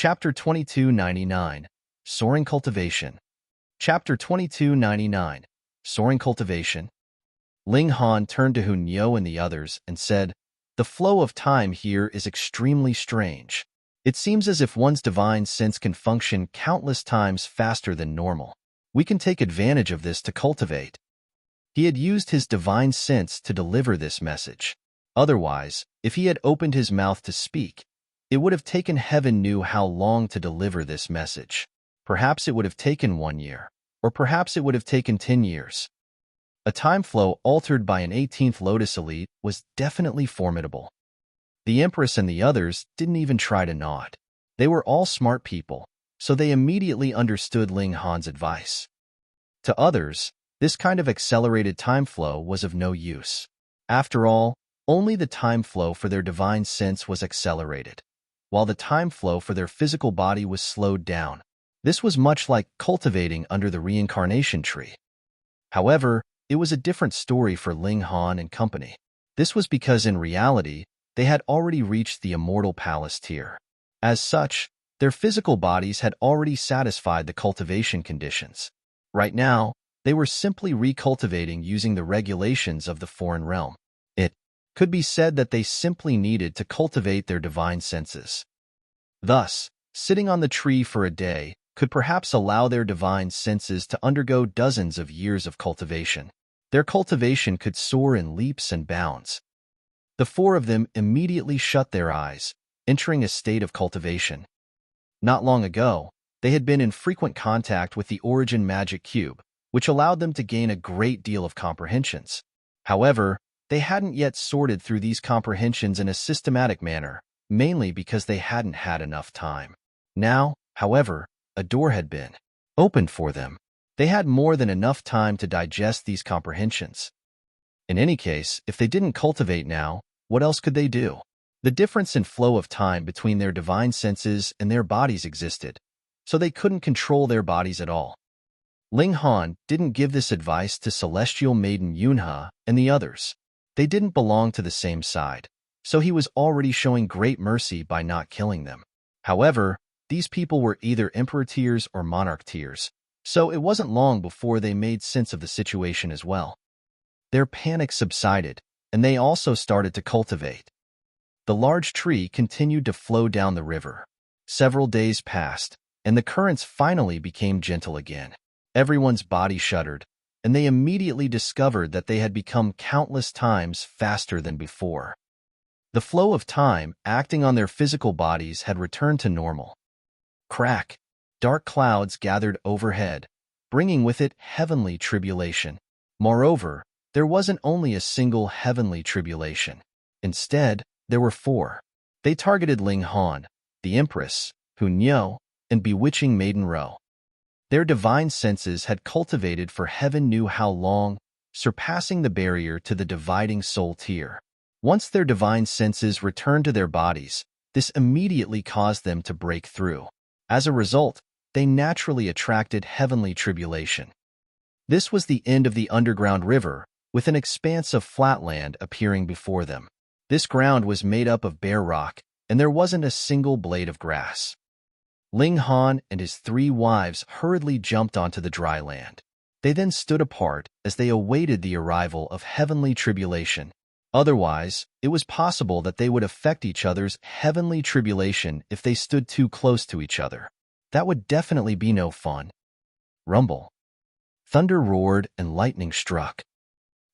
Chapter 2299, Soaring Cultivation. Chapter 2299, Soaring Cultivation. Ling Han turned to Hun Yo and the others and said, "The flow of time here is extremely strange. It seems as if one's divine sense can function countless times faster than normal. We can take advantage of this to cultivate." He had used his divine sense to deliver this message. Otherwise, if he had opened his mouth to speak, it would have taken heaven knew how long to deliver this message. Perhaps it would have taken 1 year, or perhaps it would have taken 10 years. A time flow altered by an 18th Lotus elite was definitely formidable. The Empress and the others didn't even try to nod. They were all smart people, so they immediately understood Ling Han's advice. To others, this kind of accelerated time flow was of no use. After all, only the time flow for their divine sense was accelerated, while the time flow for their physical body was slowed down. This was much like cultivating under the reincarnation tree. However, it was a different story for Ling Han and company. This was because in reality, they had already reached the immortal palace tier. As such, their physical bodies had already satisfied the cultivation conditions. Right now, they were simply recultivating using the regulations of the foreign realm. It could be said that they simply needed to cultivate their divine senses. Thus, sitting on the tree for a day could perhaps allow their divine senses to undergo dozens of years of cultivation. Their cultivation could soar in leaps and bounds. The four of them immediately shut their eyes, entering a state of cultivation. Not long ago, they had been in frequent contact with the Origin Magic Cube, which allowed them to gain a great deal of comprehensions. However, they hadn't yet sorted through these comprehensions in a systematic manner, mainly because they hadn't had enough time. Now, however, a door had been opened for them. They had more than enough time to digest these comprehensions. In any case, if they didn't cultivate now, what else could they do? The difference in flow of time between their divine senses and their bodies existed, so they couldn't control their bodies at all. Ling Han didn't give this advice to Celestial Maiden Yunhe and the others. They didn't belong to the same side, so he was already showing great mercy by not killing them. However, these people were either Emperor tiers or Monarch tiers, so it wasn't long before they made sense of the situation as well. Their panic subsided, and they also started to cultivate. The large tree continued to flow down the river. Several days passed, and the currents finally became gentle again. Everyone's body shuddered, and they immediately discovered that they had become countless times faster than before. The flow of time acting on their physical bodies had returned to normal. Crack! Dark clouds gathered overhead, bringing with it heavenly tribulation. Moreover, there wasn't only a single heavenly tribulation. Instead, there were 4. They targeted Ling Han, the Empress, Hun Yo, and bewitching Maiden Ro. Their divine senses had cultivated for heaven knew how long, surpassing the barrier to the dividing soul tier. Once their divine senses returned to their bodies, this immediately caused them to break through. As a result, they naturally attracted heavenly tribulation. This was the end of the underground river, with an expanse of flatland appearing before them. This ground was made up of bare rock, and there wasn't a single blade of grass. Ling Han and his 3 wives hurriedly jumped onto the dry land. They then stood apart as they awaited the arrival of heavenly tribulation. Otherwise, it was possible that they would affect each other's heavenly tribulation if they stood too close to each other. That would definitely be no fun. Rumble. Thunder roared and lightning struck.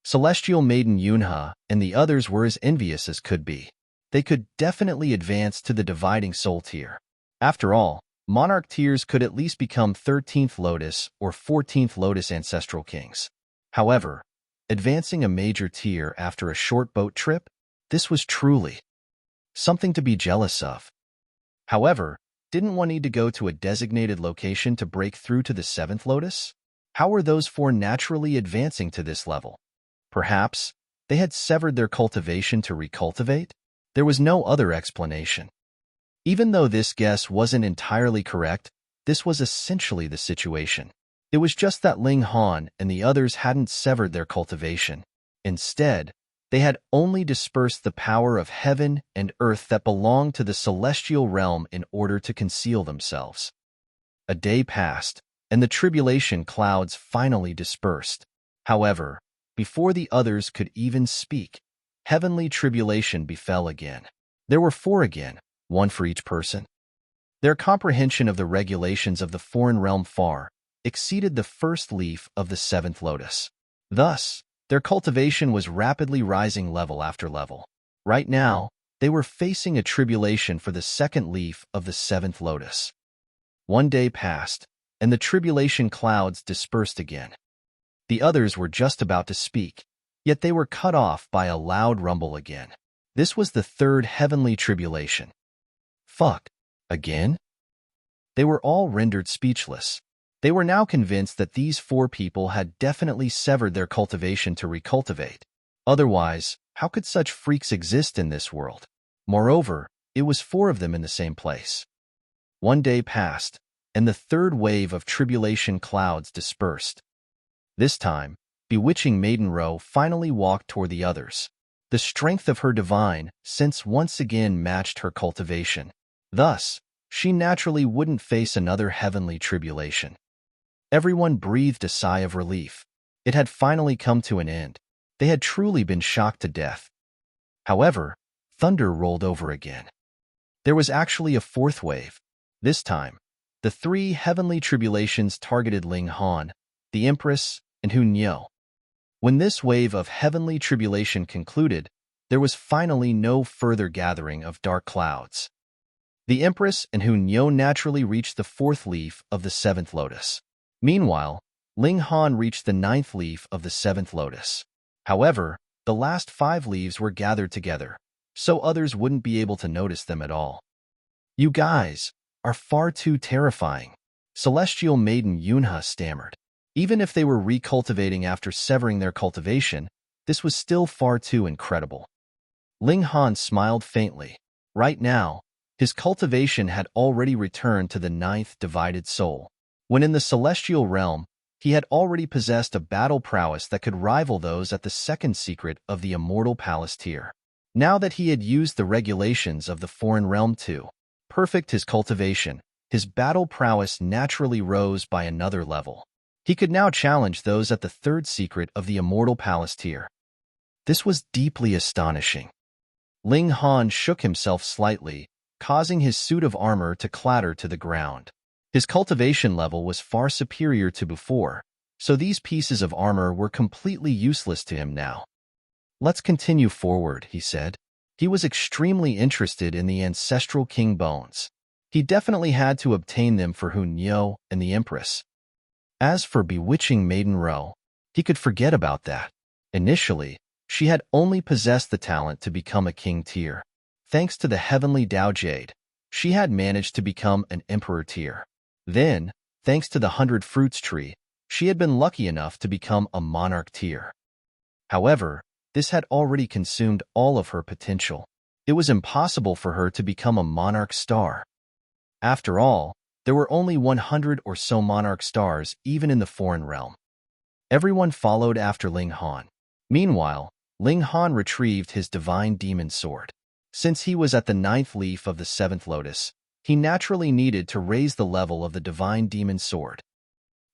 Celestial Maiden Yunhe and the others were as envious as could be. They could definitely advance to the dividing soul tier. After all, Monarch tiers could at least become 13th Lotus or 14th Lotus Ancestral Kings. However, advancing a major tier after a short boat trip, this was truly something to be jealous of. However, didn't one need to go to a designated location to break through to the 7th Lotus? How were those 4 naturally advancing to this level? Perhaps they had severed their cultivation to recultivate? There was no other explanation. Even though this guess wasn't entirely correct, this was essentially the situation. It was just that Ling Han and the others hadn't severed their cultivation. Instead, They had only dispersed the power of heaven and earth that belonged to the celestial realm in order to conceal themselves. A day passed, and the tribulation clouds finally dispersed. However, before the others could even speak, heavenly tribulation befell again. There were 4 again, 1 for each person. Their comprehension of the regulations of the foreign realm far exceeded the first leaf of the 7th lotus. Thus, their cultivation was rapidly rising level after level. Right now, they were facing a tribulation for the 2nd leaf of the 7th lotus. 1 day passed, and the tribulation clouds dispersed again. The others were just about to speak, yet they were cut off by a loud rumble again. This was the 3rd heavenly tribulation. Fuck. Again? They were all rendered speechless. They were now convinced that these 4 people had definitely severed their cultivation to recultivate. Otherwise, how could such freaks exist in this world? Moreover, it was 4 of them in the same place. 1 day passed, and the 3rd wave of tribulation clouds dispersed. This time, bewitching Maiden Row finally walked toward the others. The strength of her divine sense once again matched her cultivation. Thus, she naturally wouldn't face another heavenly tribulation. Everyone breathed a sigh of relief. It had finally come to an end. They had truly been shocked to death. However, thunder rolled over again. There was actually a 4th wave. This time, the 3 heavenly tribulations targeted Ling Han, the Empress, and Hu Niu. When this wave of heavenly tribulation concluded, there was finally no further gathering of dark clouds. The Empress and Hu Niu naturally reached the 4th leaf of the 7th lotus. Meanwhile, Ling Han reached the 9th leaf of the 7th lotus. However, the last 5 leaves were gathered together, so others wouldn't be able to notice them at all. You guys are far too terrifying, Celestial Maiden Yunha stammered. Even if they were recultivating after severing their cultivation, this was still far too incredible. Ling Han smiled faintly. Right now, his cultivation had already returned to the 9th divided soul. When in the celestial realm, he had already possessed a battle prowess that could rival those at the 2nd secret of the immortal palace tier. Now that he had used the regulations of the foreign realm to perfect his cultivation, his battle prowess naturally rose by another level. He could now challenge those at the 3rd secret of the immortal palace tier. This was deeply astonishing. Ling Han shook himself slightly, causing his suit of armor to clatter to the ground. His cultivation level was far superior to before, so these pieces of armor were completely useless to him now. Let's continue forward, he said. He was extremely interested in the ancestral king bones. He definitely had to obtain them for Hu Niu and the Empress. As for bewitching Maiden Row, he could forget about that. Initially, she had only possessed the talent to become a king tier. Thanks to the heavenly Dao Jade, she had managed to become an emperor tier. Then, thanks to the 100 Fruits tree, she had been lucky enough to become a monarch tier. However, this had already consumed all of her potential. It was impossible for her to become a monarch star. After all, there were only 100 or so monarch stars even in the foreign realm. Everyone followed after Ling Han. Meanwhile, Ling Han retrieved his divine demon sword. Since he was at the 9th leaf of the 7th lotus, he naturally needed to raise the level of the divine demon sword.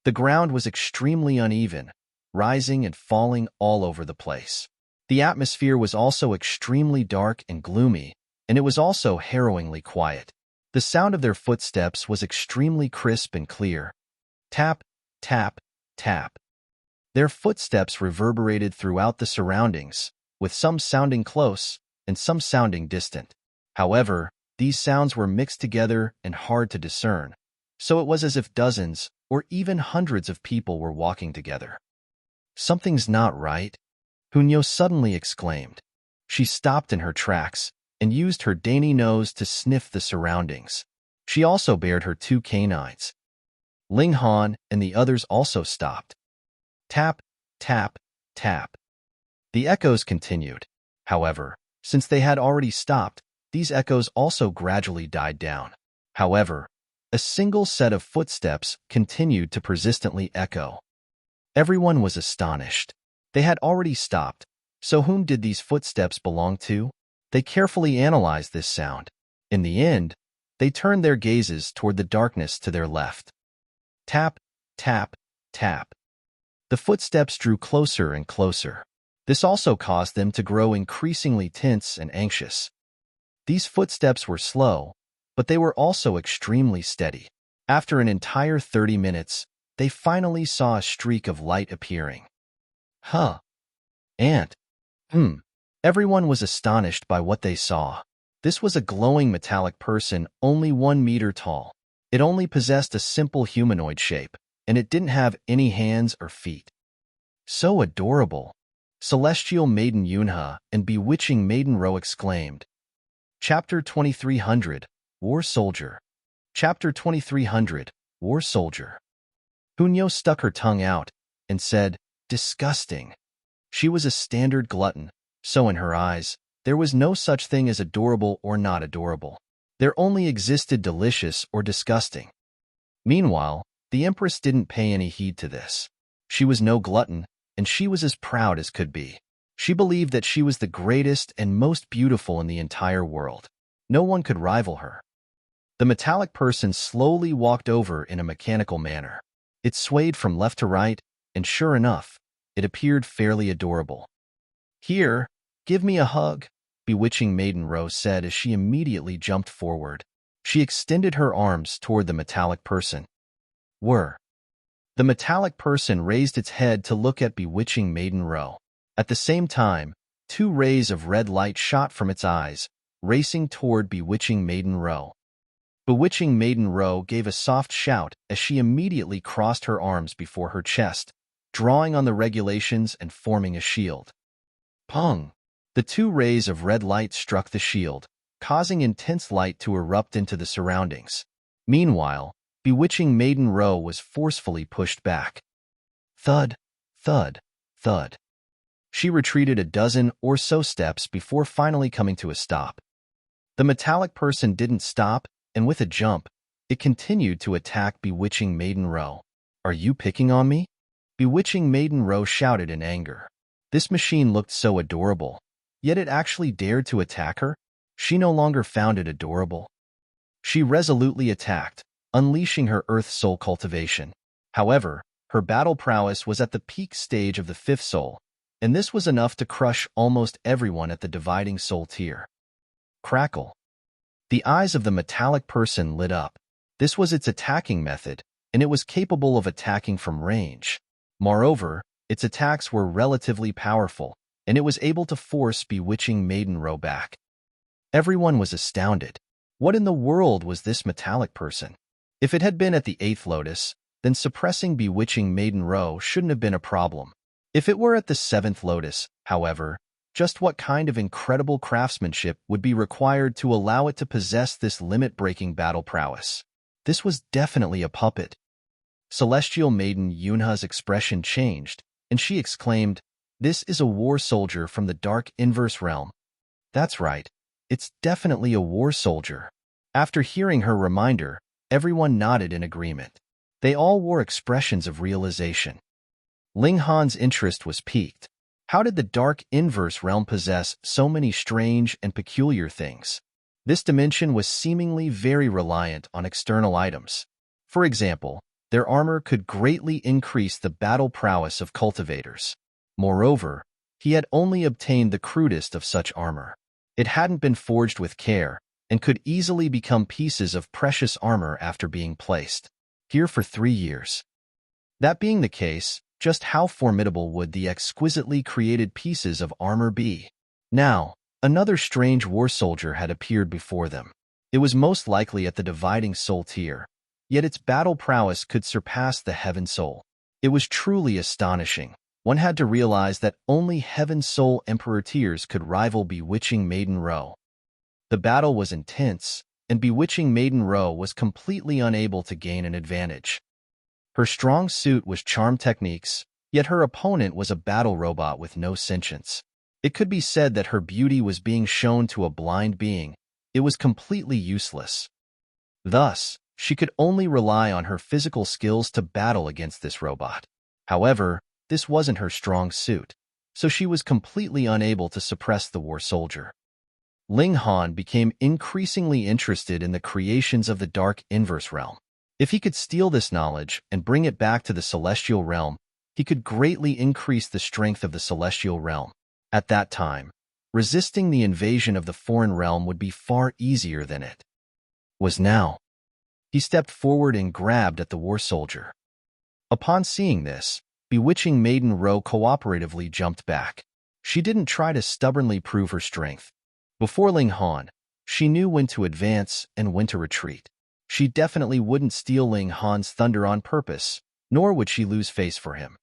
The ground was extremely uneven, rising and falling all over the place. The atmosphere was also extremely dark and gloomy, and it was also harrowingly quiet. The sound of their footsteps was extremely crisp and clear. Tap, tap, tap. Their footsteps reverberated throughout the surroundings, with some sounding close and some sounding distant. However, these sounds were mixed together and hard to discern, so it was as if dozens or even hundreds of people were walking together. Something's not right, Hu Niu suddenly exclaimed. She stopped in her tracks and used her dainty nose to sniff the surroundings. She also bared her 2 canines. Ling Han and the others also stopped. Tap, tap, tap. The echoes continued. However, since they had already stopped, these echoes also gradually died down. However, a single set of footsteps continued to persistently echo. Everyone was astonished. They had already stopped, So whom did these footsteps belong to? They carefully analyzed this sound. In the end, they turned their gazes toward the darkness to their left. Tap, tap, tap. The footsteps drew closer and closer. This also caused them to grow increasingly tense and anxious. These footsteps were slow, but they were also extremely steady. After an entire 30 minutes, they finally saw a streak of light appearing. Huh. And, Everyone was astonished by what they saw. This was a glowing metallic person only 1 meter tall. It only possessed a simple humanoid shape, and it didn't have any hands or feet. So adorable! Celestial Maiden Yunhe and Bewitching Maiden Ro exclaimed. Chapter 2300, War Soldier. Chapter 2300, War Soldier. Hunyo stuck her tongue out and said, disgusting. She was a standard glutton, so in her eyes, there was no such thing as adorable or not adorable. There only existed delicious or disgusting. Meanwhile, the Empress didn't pay any heed to this. She was no glutton, and she was as proud as could be. She believed that she was the greatest and most beautiful in the entire world. No one could rival her. The metallic person slowly walked over in a mechanical manner. It swayed from left to right, and sure enough, it appeared fairly adorable. Here, give me a hug, Bewitching Maiden Ro said as she immediately jumped forward. She extended her arms toward the metallic person. The metallic person raised its head to look at Bewitching Maiden Ro. At the same time, 2 rays of red light shot from its eyes, racing toward Bewitching Maiden Ro. Bewitching Maiden Ro gave a soft shout as she immediately crossed her arms before her chest, drawing on the regulations and forming a shield. Pong! The 2 rays of red light struck the shield, causing intense light to erupt into the surroundings. Meanwhile, Bewitching Maiden Ro was forcefully pushed back. Thud, thud, thud. She retreated a dozen or so steps before finally coming to a stop. The metallic person didn't stop, and with a jump, it continued to attack Bewitching Maiden Ro. Are you picking on me? Bewitching Maiden Ro shouted in anger. This machine looked so adorable, yet it actually dared to attack her? She no longer found it adorable. She resolutely attacked, unleashing her Earth Soul cultivation. However, her battle prowess was at the peak stage of the 5th soul, and this was enough to crush almost everyone at the dividing soul tier. Crackle. The eyes of the metallic person lit up. This was its attacking method, and it was capable of attacking from range. Moreover, its attacks were relatively powerful, and it was able to force Bewitching Maiden Ro back. Everyone was astounded. What in the world was this metallic person? If it had been at the 8th lotus, then suppressing Bewitching Maiden Ro shouldn't have been a problem. If it were at the 7th lotus, however, just what kind of incredible craftsmanship would be required to allow it to possess this limit-breaking battle prowess? This was definitely a puppet. Celestial Maiden Yunhe's expression changed, and she exclaimed, "This is a war soldier from the dark inverse realm." That's right, it's definitely a war soldier. After hearing her reminder, everyone nodded in agreement. They all wore expressions of realization. Ling Han's interest was piqued. How did the dark inverse realm possess so many strange and peculiar things? This dimension was seemingly very reliant on external items. For example, their armor could greatly increase the battle prowess of cultivators. Moreover, he had only obtained the crudest of such armor. It hadn't been forged with care, and could easily become pieces of precious armor after being placed here for 3 years. That being the case, just how formidable would the exquisitely created pieces of armor be? Now, another strange war soldier had appeared before them. It was most likely at the dividing soul tier, yet its battle prowess could surpass the heaven soul. It was truly astonishing. One had to realize that only heaven soul emperor tiers could rival Bewitching Maiden Ro. The battle was intense, and Bewitching Maiden Ro was completely unable to gain an advantage. Her strong suit was charm techniques, yet her opponent was a battle robot with no sentience. It could be said that her beauty was being shown to a blind being. It was completely useless. Thus, she could only rely on her physical skills to battle against this robot. However, this wasn't her strong suit. so she was completely unable to suppress the war soldier. Ling Han became increasingly interested in the creations of the dark inverse realm. If he could steal this knowledge and bring it back to the celestial realm, he could greatly increase the strength of the celestial realm. At that time, resisting the invasion of the foreign realm would be far easier than it was now. He stepped forward and grabbed at the war soldier. Upon seeing this, bewitching Maiden Ro cooperatively jumped back. She didn't try to stubbornly prove her strength. Before Ling Han, she knew when to advance and when to retreat. She definitely wouldn't steal Ling Han's thunder on purpose, nor would she lose face for him.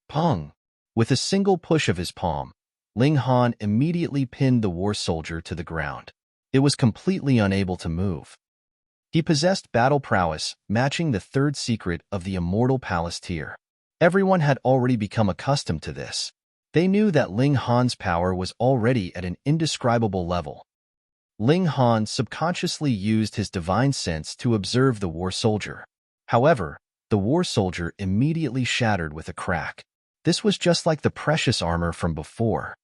Pong! With a single push of his palm, Ling Han immediately pinned the war soldier to the ground. It was completely unable to move. He possessed battle prowess, matching the third secret of the immortal palace tier. Everyone had already become accustomed to this. They knew that Ling Han's power was already at an indescribable level. Ling Han subconsciously used his divine sense to observe the war soldier. However, the war soldier immediately shattered with a crack. This was just like the precious armor from before.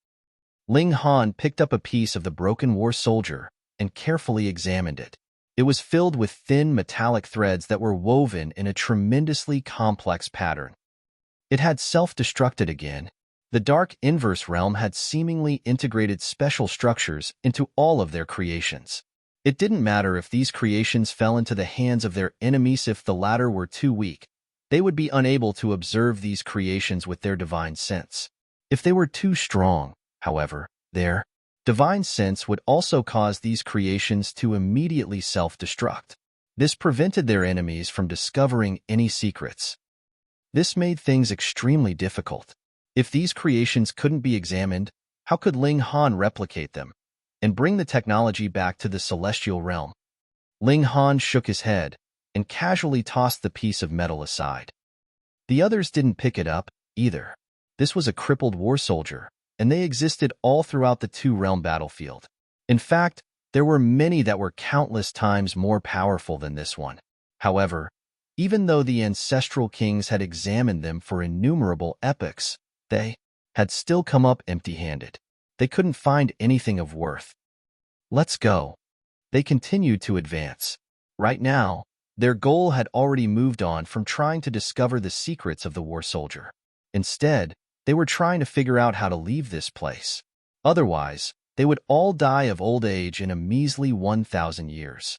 Ling Han picked up a piece of the broken war soldier and carefully examined it. It was filled with thin metallic threads that were woven in a tremendously complex pattern. It had self-destructed again. The dark inverse realm had seemingly integrated special structures into all of their creations. It didn't matter if these creations fell into the hands of their enemies. If the latter were too weak, they would be unable to observe these creations with their divine sense. If they were too strong, however, their divine sense would also cause these creations to immediately self-destruct. This prevented their enemies from discovering any secrets. This made things extremely difficult. If these creations couldn't be examined, how could Ling Han replicate them and bring the technology back to the celestial realm? Ling Han shook his head and casually tossed the piece of metal aside. The others didn't pick it up, either. This was a crippled war soldier, and they existed all throughout the two-realm battlefield. In fact, there were many that were countless times more powerful than this one. However, even though the ancestral kings had examined them for innumerable epochs, they had still come up empty-handed. They couldn't find anything of worth. Let's go. They continued to advance. Right now, their goal had already moved on from trying to discover the secrets of the war soldier. Instead, they were trying to figure out how to leave this place. Otherwise, they would all die of old age in a measly 1,000 years.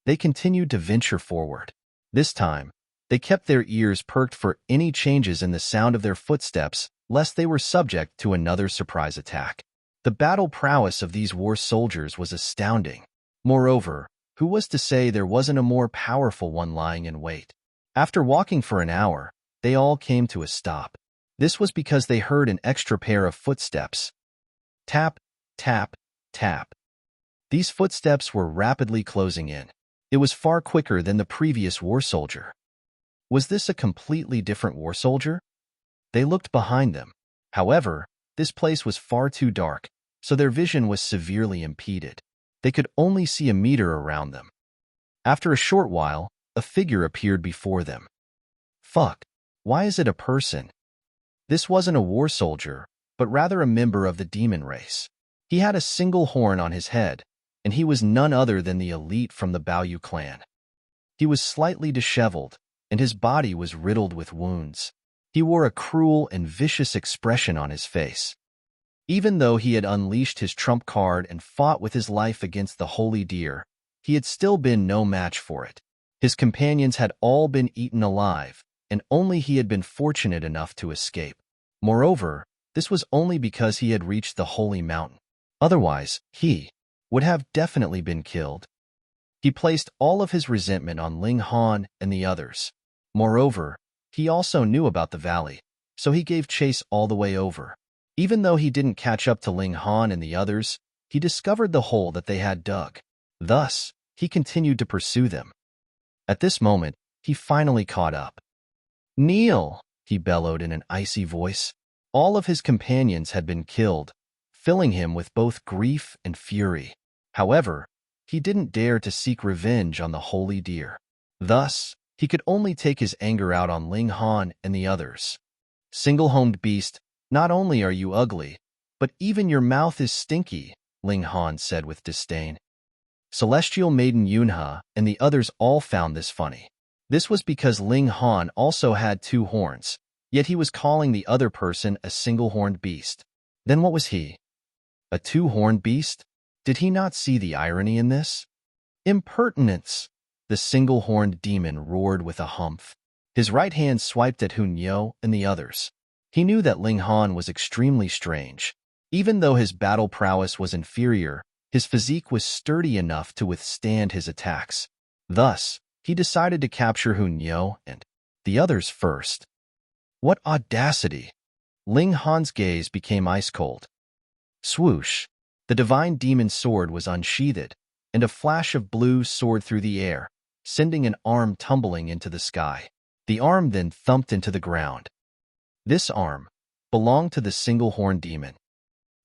They continued to venture forward. This time, they kept their ears perked for any changes in the sound of their footsteps, lest they were subject to another surprise attack. The battle prowess of these war soldiers was astounding. Moreover, who was to say there wasn't a more powerful one lying in wait? After walking for an hour, they all came to a stop. This was because they heard an extra pair of footsteps. Tap, tap, tap. These footsteps were rapidly closing in. It was far quicker than the previous war soldier. Was this a completely different war soldier? They looked behind them. However, this place was far too dark, so their vision was severely impeded. They could only see a meter around them. After a short while, a figure appeared before them. Fuck, why is it a person? This wasn't a war soldier, but rather a member of the demon race. He had a single horn on his head, and he was none other than the elite from the Baoyu clan. He was slightly disheveled, and his body was riddled with wounds. He wore a cruel and vicious expression on his face. Even though he had unleashed his trump card and fought with his life against the holy deer, he had still been no match for it. His companions had all been eaten alive, and only he had been fortunate enough to escape. Moreover, this was only because he had reached the holy mountain. Otherwise, he would have definitely been killed. He placed all of his resentment on Ling Han and the others. Moreover, he also knew about the valley, so he gave chase all the way over. Even though he didn't catch up to Ling Han and the others, he discovered the hole that they had dug. Thus, he continued to pursue them. At this moment, he finally caught up. "Kneel!" he bellowed in an icy voice. All of his companions had been killed, filling him with both grief and fury. However, he didn't dare to seek revenge on the holy deer. Thus, he could only take his anger out on Ling Han and the others. Single-homed beast, Not only are you ugly, but even your mouth is stinky, Ling Han said with disdain. Celestial Maiden Yunhe and the others all found this funny. This was because Ling Han also had 2 horns, yet he was calling the other person a single-horned beast. Then what was he? A 2-horned beast? Did he not see the irony in this? Impertinence! The single-horned demon roared with a humph. His right hand swiped at Hunyeo and the others. He knew that Ling Han was extremely strange. Even though his battle prowess was inferior, his physique was sturdy enough to withstand his attacks. Thus, he decided to capture Hunyeo and the others first. What audacity! Ling Han's gaze became ice-cold. Swoosh! The divine demon's sword was unsheathed, and a flash of blue soared through the air, sending an arm tumbling into the sky. The arm then thumped into the ground. This arm belonged to the single-horned demon.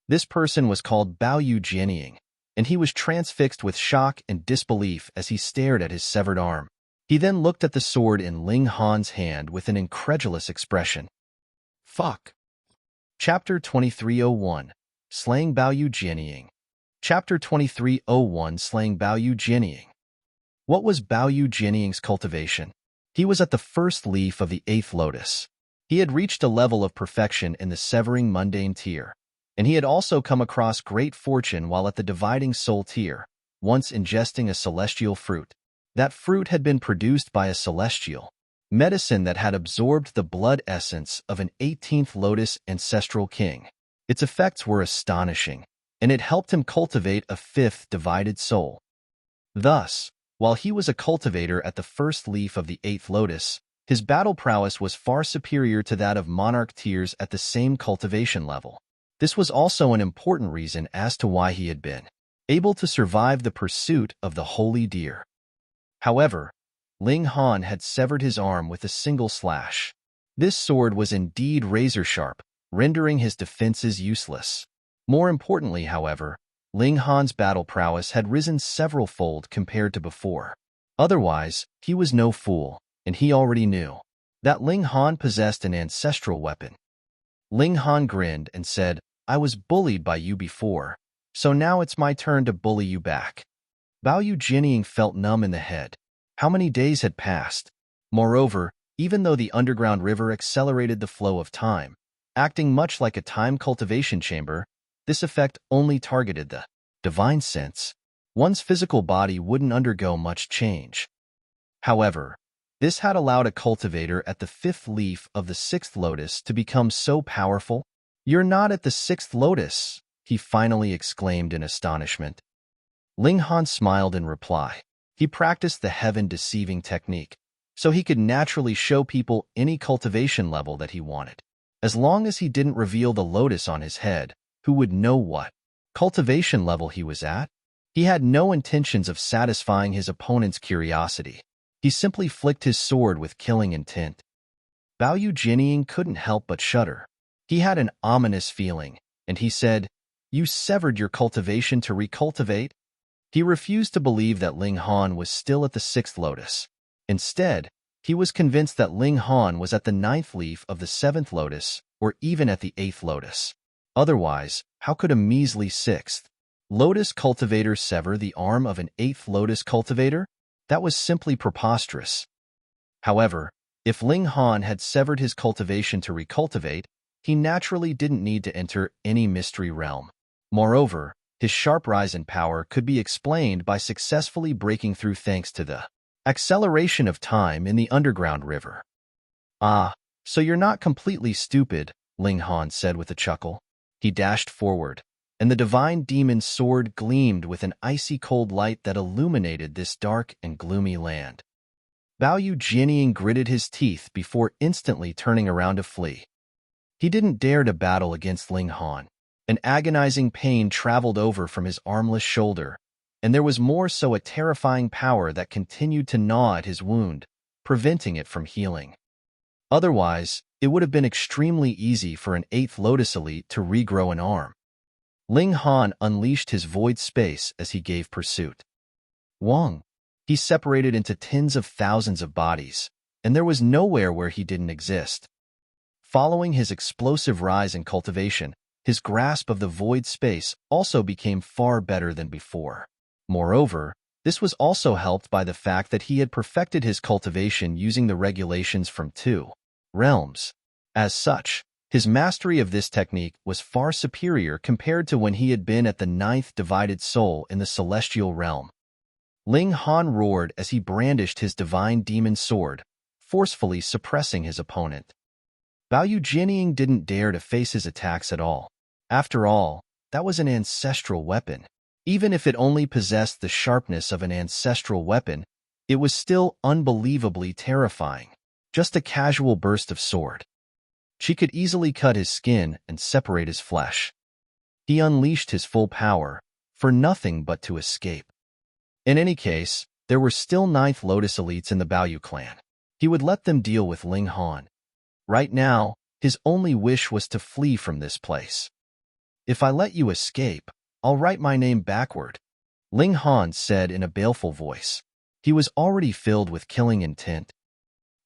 This person was called Baoyu Jianying, and he was transfixed with shock and disbelief as he stared at his severed arm. He then looked at the sword in Ling Han's hand with an incredulous expression. Fuck. Chapter 2301, Slaying Baoyu Jianying. Chapter 2301, Slaying Baoyu Jianying. What was Baoyu Jianying's cultivation? He was at the first leaf of the 8th lotus. He had reached a level of perfection in the severing mundane tier, and he had also come across great fortune while at the dividing soul tier, once ingesting a celestial fruit. That fruit had been produced by a celestial medicine that had absorbed the blood essence of an 18th lotus ancestral king. Its effects were astonishing, and it helped him cultivate a 5th divided soul. Thus, while he was a cultivator at the first leaf of the 8th lotus, his battle prowess was far superior to that of monarch tiers at the same cultivation level. This was also an important reason as to why he had been able to survive the pursuit of the holy deer. However, Ling Han had severed his arm with a single slash. This sword was indeed razor-sharp, rendering his defenses useless. More importantly, however, Ling Han's battle prowess had risen several-fold compared to before. Otherwise, he was no fool, and he already knew that Ling Han possessed an ancestral weapon. Ling Han grinned and said, "I was bullied by you before, so now it's my turn to bully you back." Baoyu Jianying felt numb in the head. How many days had passed? Moreover, even though the underground river accelerated the flow of time, acting much like a time cultivation chamber, this effect only targeted the divine sense. One's physical body wouldn't undergo much change. However, this had allowed a cultivator at the 5th leaf of the 6th lotus to become so powerful. "You're not at the 6th lotus," he finally exclaimed in astonishment. Ling Han smiled in reply. He practiced the heaven-deceiving technique, so he could naturally show people any cultivation level that he wanted. As long as he didn't reveal the lotus on his head, who would know what cultivation level he was at? He had no intentions of satisfying his opponent's curiosity. He simply flicked his sword with killing intent. Baoyu Jianying couldn't help but shudder. He had an ominous feeling, and he said, "You severed your cultivation to recultivate?" He refused to believe that Ling Han was still at the 6th lotus. Instead, he was convinced that Ling Han was at the 9th leaf of the 7th lotus, or even at the 8th lotus. Otherwise, how could a measly 6th lotus cultivator sever the arm of an 8th lotus cultivator? That was simply preposterous. However, if Ling Han had severed his cultivation to recultivate, he naturally didn't need to enter any mystery realm. Moreover, his sharp rise in power could be explained by successfully breaking through thanks to the acceleration of time in the underground river. "Ah, so you're not completely stupid," Ling Han said with a chuckle. He dashed forward, and the divine demon's sword gleamed with an icy cold light that illuminated this dark and gloomy land. Baoyu Jianying gritted his teeth before instantly turning around to flee. He didn't dare to battle against Ling Han. An agonizing pain traveled over from his armless shoulder, and there was more so a terrifying power that continued to gnaw at his wound, preventing it from healing. Otherwise, it would have been extremely easy for an 8th Lotus Elite to regrow an arm. Ling Han unleashed his void space as he gave pursuit. Wong. He separated into tens of thousands of bodies, and there was nowhere where he didn't exist. Following his explosive rise in cultivation, his grasp of the void space also became far better than before. Moreover, this was also helped by the fact that he had perfected his cultivation using the regulations from 2 realms. As such, his mastery of this technique was far superior compared to when he had been at the 9th divided soul in the celestial realm. Ling Han roared as he brandished his divine demon sword, forcefully suppressing his opponent. Baoyu Jianying didn't dare to face his attacks at all. After all, that was an ancestral weapon. Even if it only possessed the sharpness of an ancestral weapon, it was still unbelievably terrifying. Just a casual burst of sword. She could easily cut his skin and separate his flesh. He unleashed his full power, for nothing but to escape. In any case, there were still 9th Lotus elites in the Baoyu clan. He would let them deal with Ling Han. Right now, his only wish was to flee from this place. If I let you escape, I'll write my name backward, Ling Han said in a baleful voice. He was already filled with killing intent.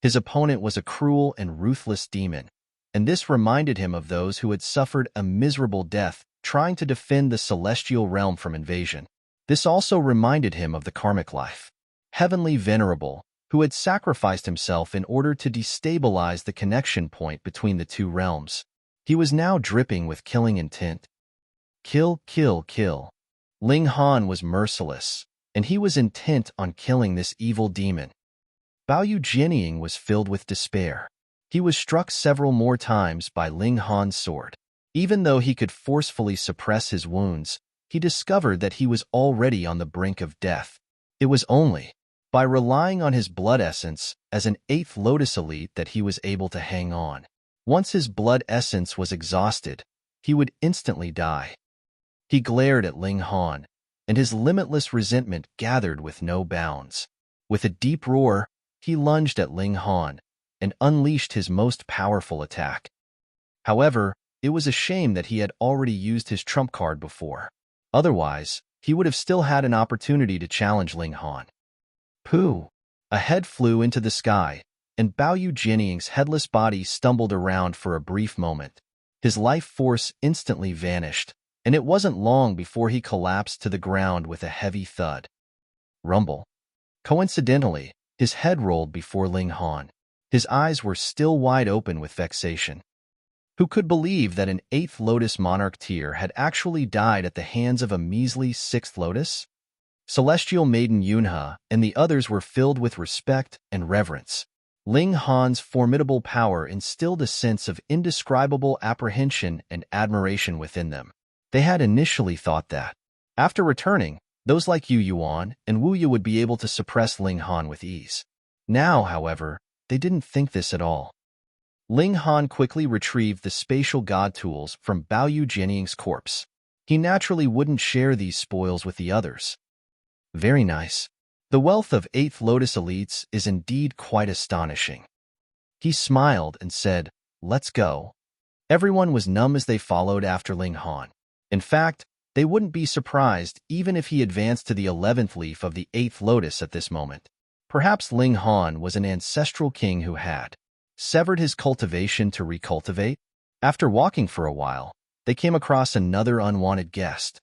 His opponent was a cruel and ruthless demon, and this reminded him of those who had suffered a miserable death trying to defend the celestial realm from invasion. This also reminded him of the karmic life. Heavenly Venerable, who had sacrificed himself in order to destabilize the connection point between the 2 realms. He was now dripping with killing intent. Kill, kill, kill. Ling Han was merciless, and he was intent on killing this evil demon. Baoyu Jianying was filled with despair. He was struck several more times by Ling Han's sword. Even though he could forcefully suppress his wounds, he discovered that he was already on the brink of death. It was only by relying on his blood essence as an 8th Lotus elite that he was able to hang on. Once his blood essence was exhausted, he would instantly die. He glared at Ling Han, and his limitless resentment gathered with no bounds. With a deep roar, he lunged at Ling Han and unleashed his most powerful attack. However, it was a shame that he had already used his trump card before. Otherwise, he would have still had an opportunity to challenge Ling Han. Pooh! A head flew into the sky, and Baoyu Jianying's headless body stumbled around for a brief moment. His life force instantly vanished, and it wasn't long before he collapsed to the ground with a heavy thud. Rumble. Coincidentally, his head rolled before Ling Han. His eyes were still wide open with vexation. Who could believe that an 8th Lotus Monarch tier had actually died at the hands of a measly 6th Lotus? Celestial Maiden Yunhe and the others were filled with respect and reverence. Ling Han's formidable power instilled a sense of indescribable apprehension and admiration within them. They had initially thought that, after returning, those like Yu Yuan and Wu Yu would be able to suppress Ling Han with ease. Now, however, they didn't think this at all. Ling Han quickly retrieved the spatial god tools from Baoyu Jianying's corpse. He naturally wouldn't share these spoils with the others. Very nice. The wealth of 8th Lotus elites is indeed quite astonishing. He smiled and said, "Let's go." Everyone was numb as they followed after Ling Han. In fact, they wouldn't be surprised even if he advanced to the 11th leaf of the 8th Lotus at this moment. Perhaps Ling Han was an ancestral king who had severed his cultivation to recultivate. After walking for a while, they came across another unwanted guest.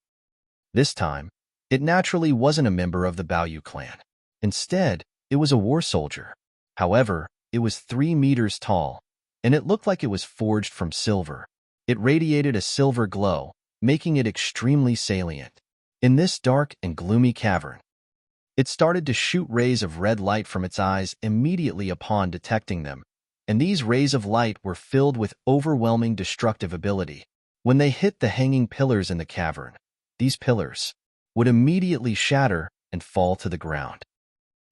This time, it naturally wasn't a member of the Baoyu clan. Instead, it was a war soldier. However, it was 3 meters tall, and it looked like it was forged from silver. It radiated a silver glow, making it extremely salient. In this dark and gloomy cavern, it started to shoot rays of red light from its eyes immediately upon detecting them, and these rays of light were filled with overwhelming destructive ability. When they hit the hanging pillars in the cavern, these pillars would immediately shatter and fall to the ground.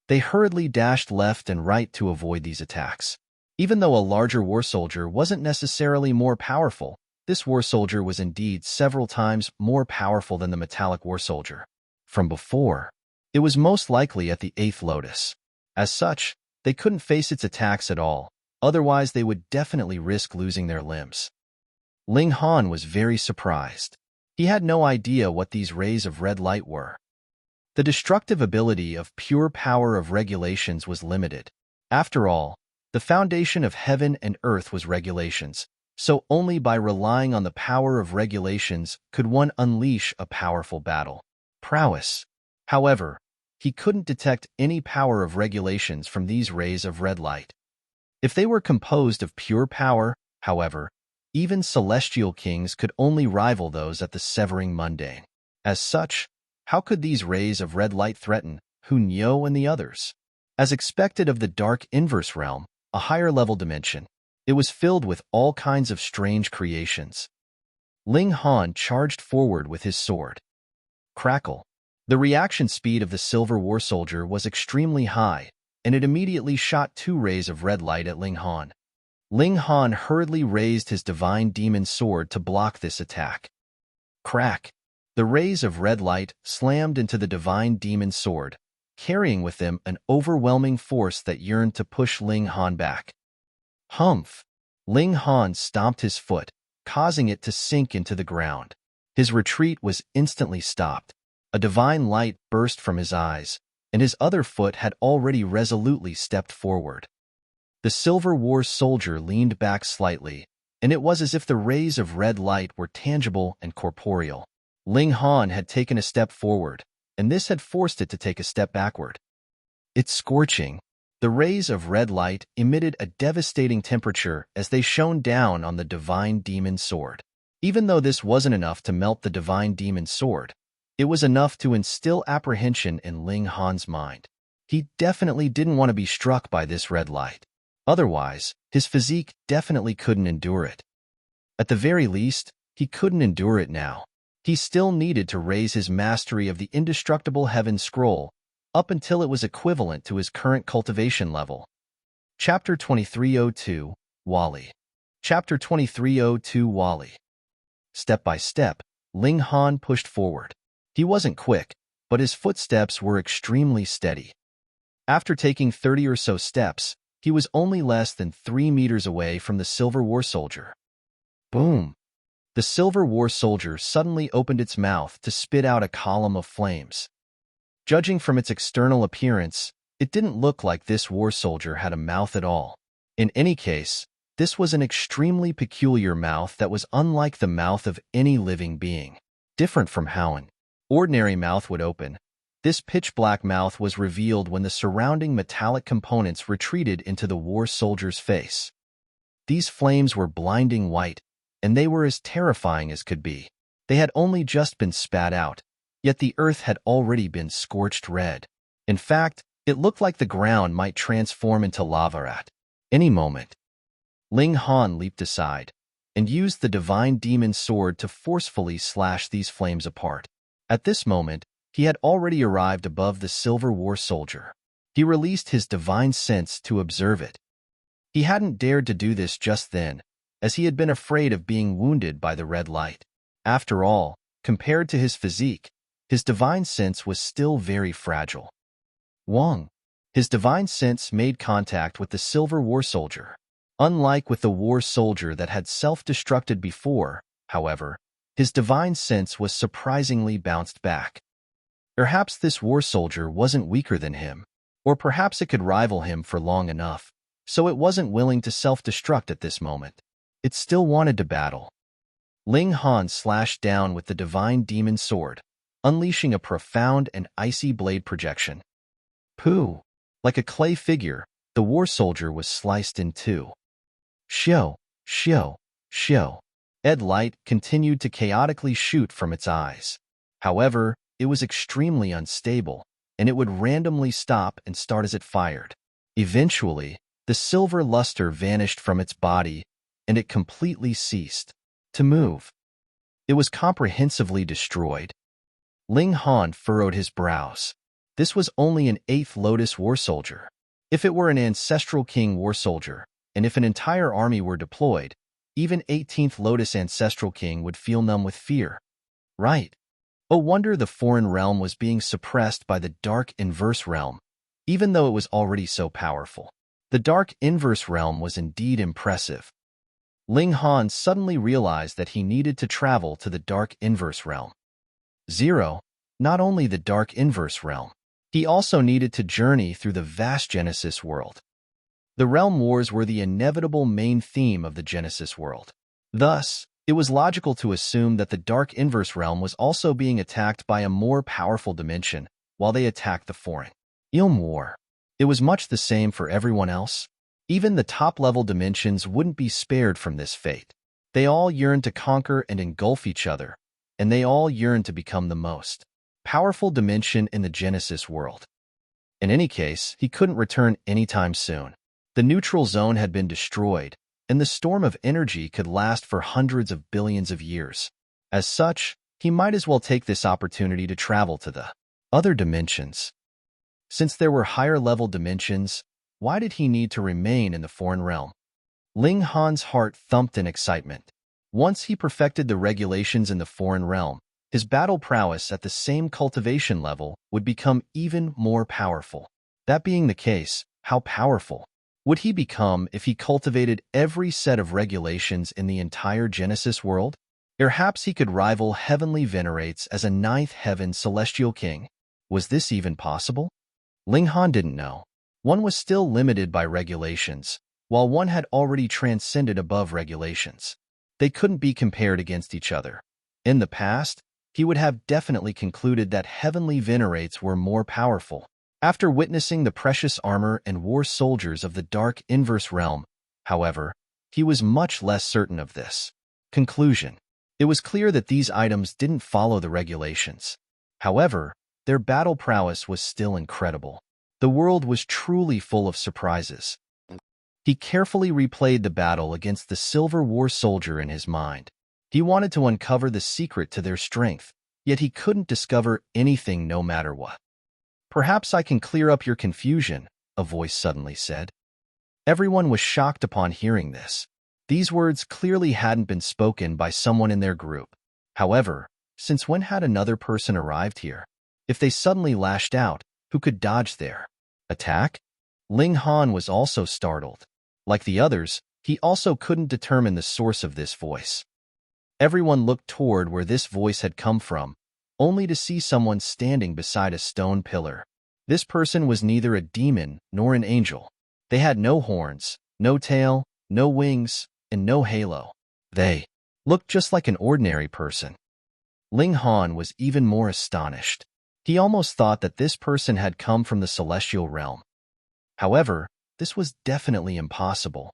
They hurriedly dashed left and right to avoid these attacks. Even though a larger war soldier wasn't necessarily more powerful, this war soldier was indeed several times more powerful than the metallic war soldier from before. It was most likely at the 8th Lotus. As such, they couldn't face its attacks at all, otherwise they would definitely risk losing their limbs. Ling Han was very surprised. He had no idea what these rays of red light were. The destructive ability of pure power of regulations was limited. After all, The foundation of heaven and earth was regulations, so only by relying on the power of regulations could one unleash a powerful battle. Prowess. However, he couldn't detect any power of regulations from these rays of red light. If they were composed of pure power, however, even celestial kings could only rival those at the severing mundane. As such, how could these rays of red light threaten Hunyo and the others? As expected of the dark inverse realm, a higher-level dimension, it was filled with all kinds of strange creations. Ling Han charged forward with his sword. Crackle. The reaction speed of the silver war soldier was extremely high, and it immediately shot 2 rays of red light at Ling Han. Ling Han hurriedly raised his divine demon sword to block this attack. Crack. The rays of red light slammed into the divine demon sword, carrying with them an overwhelming force that yearned to push Ling Han back. Humph! Ling Han stomped his foot, causing it to sink into the ground. His retreat was instantly stopped. A divine light burst from his eyes, and his other foot had already resolutely stepped forward. The Silver War soldier leaned back slightly, and it was as if the rays of red light were tangible and corporeal. Ling Han had taken a step forward, and this had forced it to take a step backward. It's scorching. The rays of red light emitted a devastating temperature as they shone down on the divine demon sword. Even though this wasn't enough to melt the divine demon sword, it was enough to instill apprehension in Ling Han's mind. He definitely didn't want to be struck by this red light. Otherwise, his physique definitely couldn't endure it. At the very least, he couldn't endure it now. He still needed to raise his mastery of the indestructible heaven scroll up until it was equivalent to his current cultivation level. Chapter 2302, Wally. Chapter 2302, Wally. Step by step, Ling Han pushed forward. He wasn't quick, but his footsteps were extremely steady. After taking 30 or so steps, he was only less than 3 meters away from the Silver War soldier. Boom! The Silver War soldier suddenly opened its mouth to spit out a column of flames. Judging from its external appearance, it didn't look like this war soldier had a mouth at all. In any case, this was an extremely peculiar mouth that was unlike the mouth of any living being. Different from how an ordinary mouth would open, this pitch-black mouth was revealed when the surrounding metallic components retreated into the war soldier's face. These flames were blinding white, and they were as terrifying as could be. They had only just been spat out, yet the earth had already been scorched red. In fact, it looked like the ground might transform into lava at any moment. Ling Han leaped aside and used the divine demon sword to forcefully slash these flames apart. At this moment, he had already arrived above the Silver War soldier. He released his divine sense to observe it. He hadn't dared to do this just then, as he had been afraid of being wounded by the red light. After all, compared to his physique, his divine sense was still very fragile. Wong. His divine sense made contact with the Silver War soldier. Unlike with the war soldier that had self-destructed before, however, his divine sense was surprisingly bounced back. Perhaps this war soldier wasn't weaker than him, or perhaps it could rival him for long enough, so it wasn't willing to self-destruct at this moment. It still wanted to battle. Ling Han slashed down with the divine demon sword, unleashing a profound and icy blade projection. Pooh! Like a clay figure, the war soldier was sliced in two. Shio, shio, shio. Red light continued to chaotically shoot from its eyes. However, it was extremely unstable, and it would randomly stop and start as it fired. Eventually, the silver luster vanished from its body, and it completely ceased to move. It was comprehensively destroyed. Ling Han furrowed his brows. This was only an 8th Lotus war soldier. If it were an Ancestral King war soldier, and if an entire army were deployed, even 18th Lotus Ancestral King would feel numb with fear. Right. No wonder the foreign realm was being suppressed by the Dark Inverse Realm, even though it was already so powerful. The Dark Inverse Realm was indeed impressive. Ling Han suddenly realized that he needed to travel to the Dark Inverse Realm. Not only the Dark Inverse Realm, he also needed to journey through the vast Genesis world. The realm wars were the inevitable main theme of the Genesis world. Thus, it was logical to assume that the Dark Inverse realm was also being attacked by a more powerful dimension while they attacked the foreign Ilm war. It was much the same for everyone else. Even the top-level dimensions wouldn't be spared from this fate. They all yearned to conquer and engulf each other, and they all yearned to become the most powerful dimension in the Genesis world. In any case, he couldn't return anytime soon. The neutral zone had been destroyed, and the storm of energy could last for hundreds of billions of years. As such, he might as well take this opportunity to travel to the other dimensions. Since there were higher-level dimensions, why did he need to remain in the foreign realm? Ling Han's heart thumped in excitement. Once he perfected the regulations in the foreign realm, his battle prowess at the same cultivation level would become even more powerful. That being the case, how powerful would he become if he cultivated every set of regulations in the entire Genesis world? Perhaps he could rival heavenly venerates as a ninth heaven celestial king. Was this even possible? Ling Han didn't know. One was still limited by regulations, while one had already transcended above regulations. They couldn't be compared against each other. In the past, he would have definitely concluded that heavenly venerates were more powerful. After witnessing the precious armor and war soldiers of the Dark Inverse realm, however, he was much less certain of this. Conclusion. It was clear that these items didn't follow the regulations. However, their battle prowess was still incredible. The world was truly full of surprises. He carefully replayed the battle against the Silver War Soldier in his mind. He wanted to uncover the secret to their strength, yet he couldn't discover anything no matter what. "Perhaps I can clear up your confusion," a voice suddenly said. Everyone was shocked upon hearing this. These words clearly hadn't been spoken by someone in their group. However, since when had another person arrived here? If they suddenly lashed out, who could dodge their attack? Ling Han was also startled. Like the others, he also couldn't determine the source of this voice. Everyone looked toward where this voice had come from, only to see someone standing beside a stone pillar. This person was neither a demon nor an angel. They had no horns, no tail, no wings, and no halo. They looked just like an ordinary person. Ling Han was even more astonished. He almost thought that this person had come from the celestial realm. However, this was definitely impossible.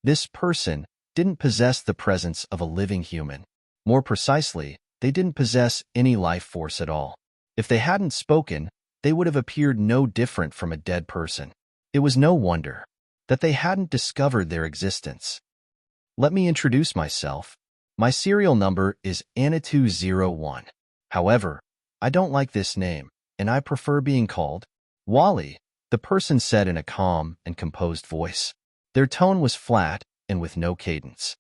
This person didn't possess the presence of a living human. More precisely, they didn't possess any life force at all. If they hadn't spoken, they would have appeared no different from a dead person. It was no wonder that they hadn't discovered their existence. Let me introduce myself. My serial number is Anna201. However, I don't like this name, and I prefer being called Wally, the person said in a calm and composed voice. Their tone was flat and with no cadence.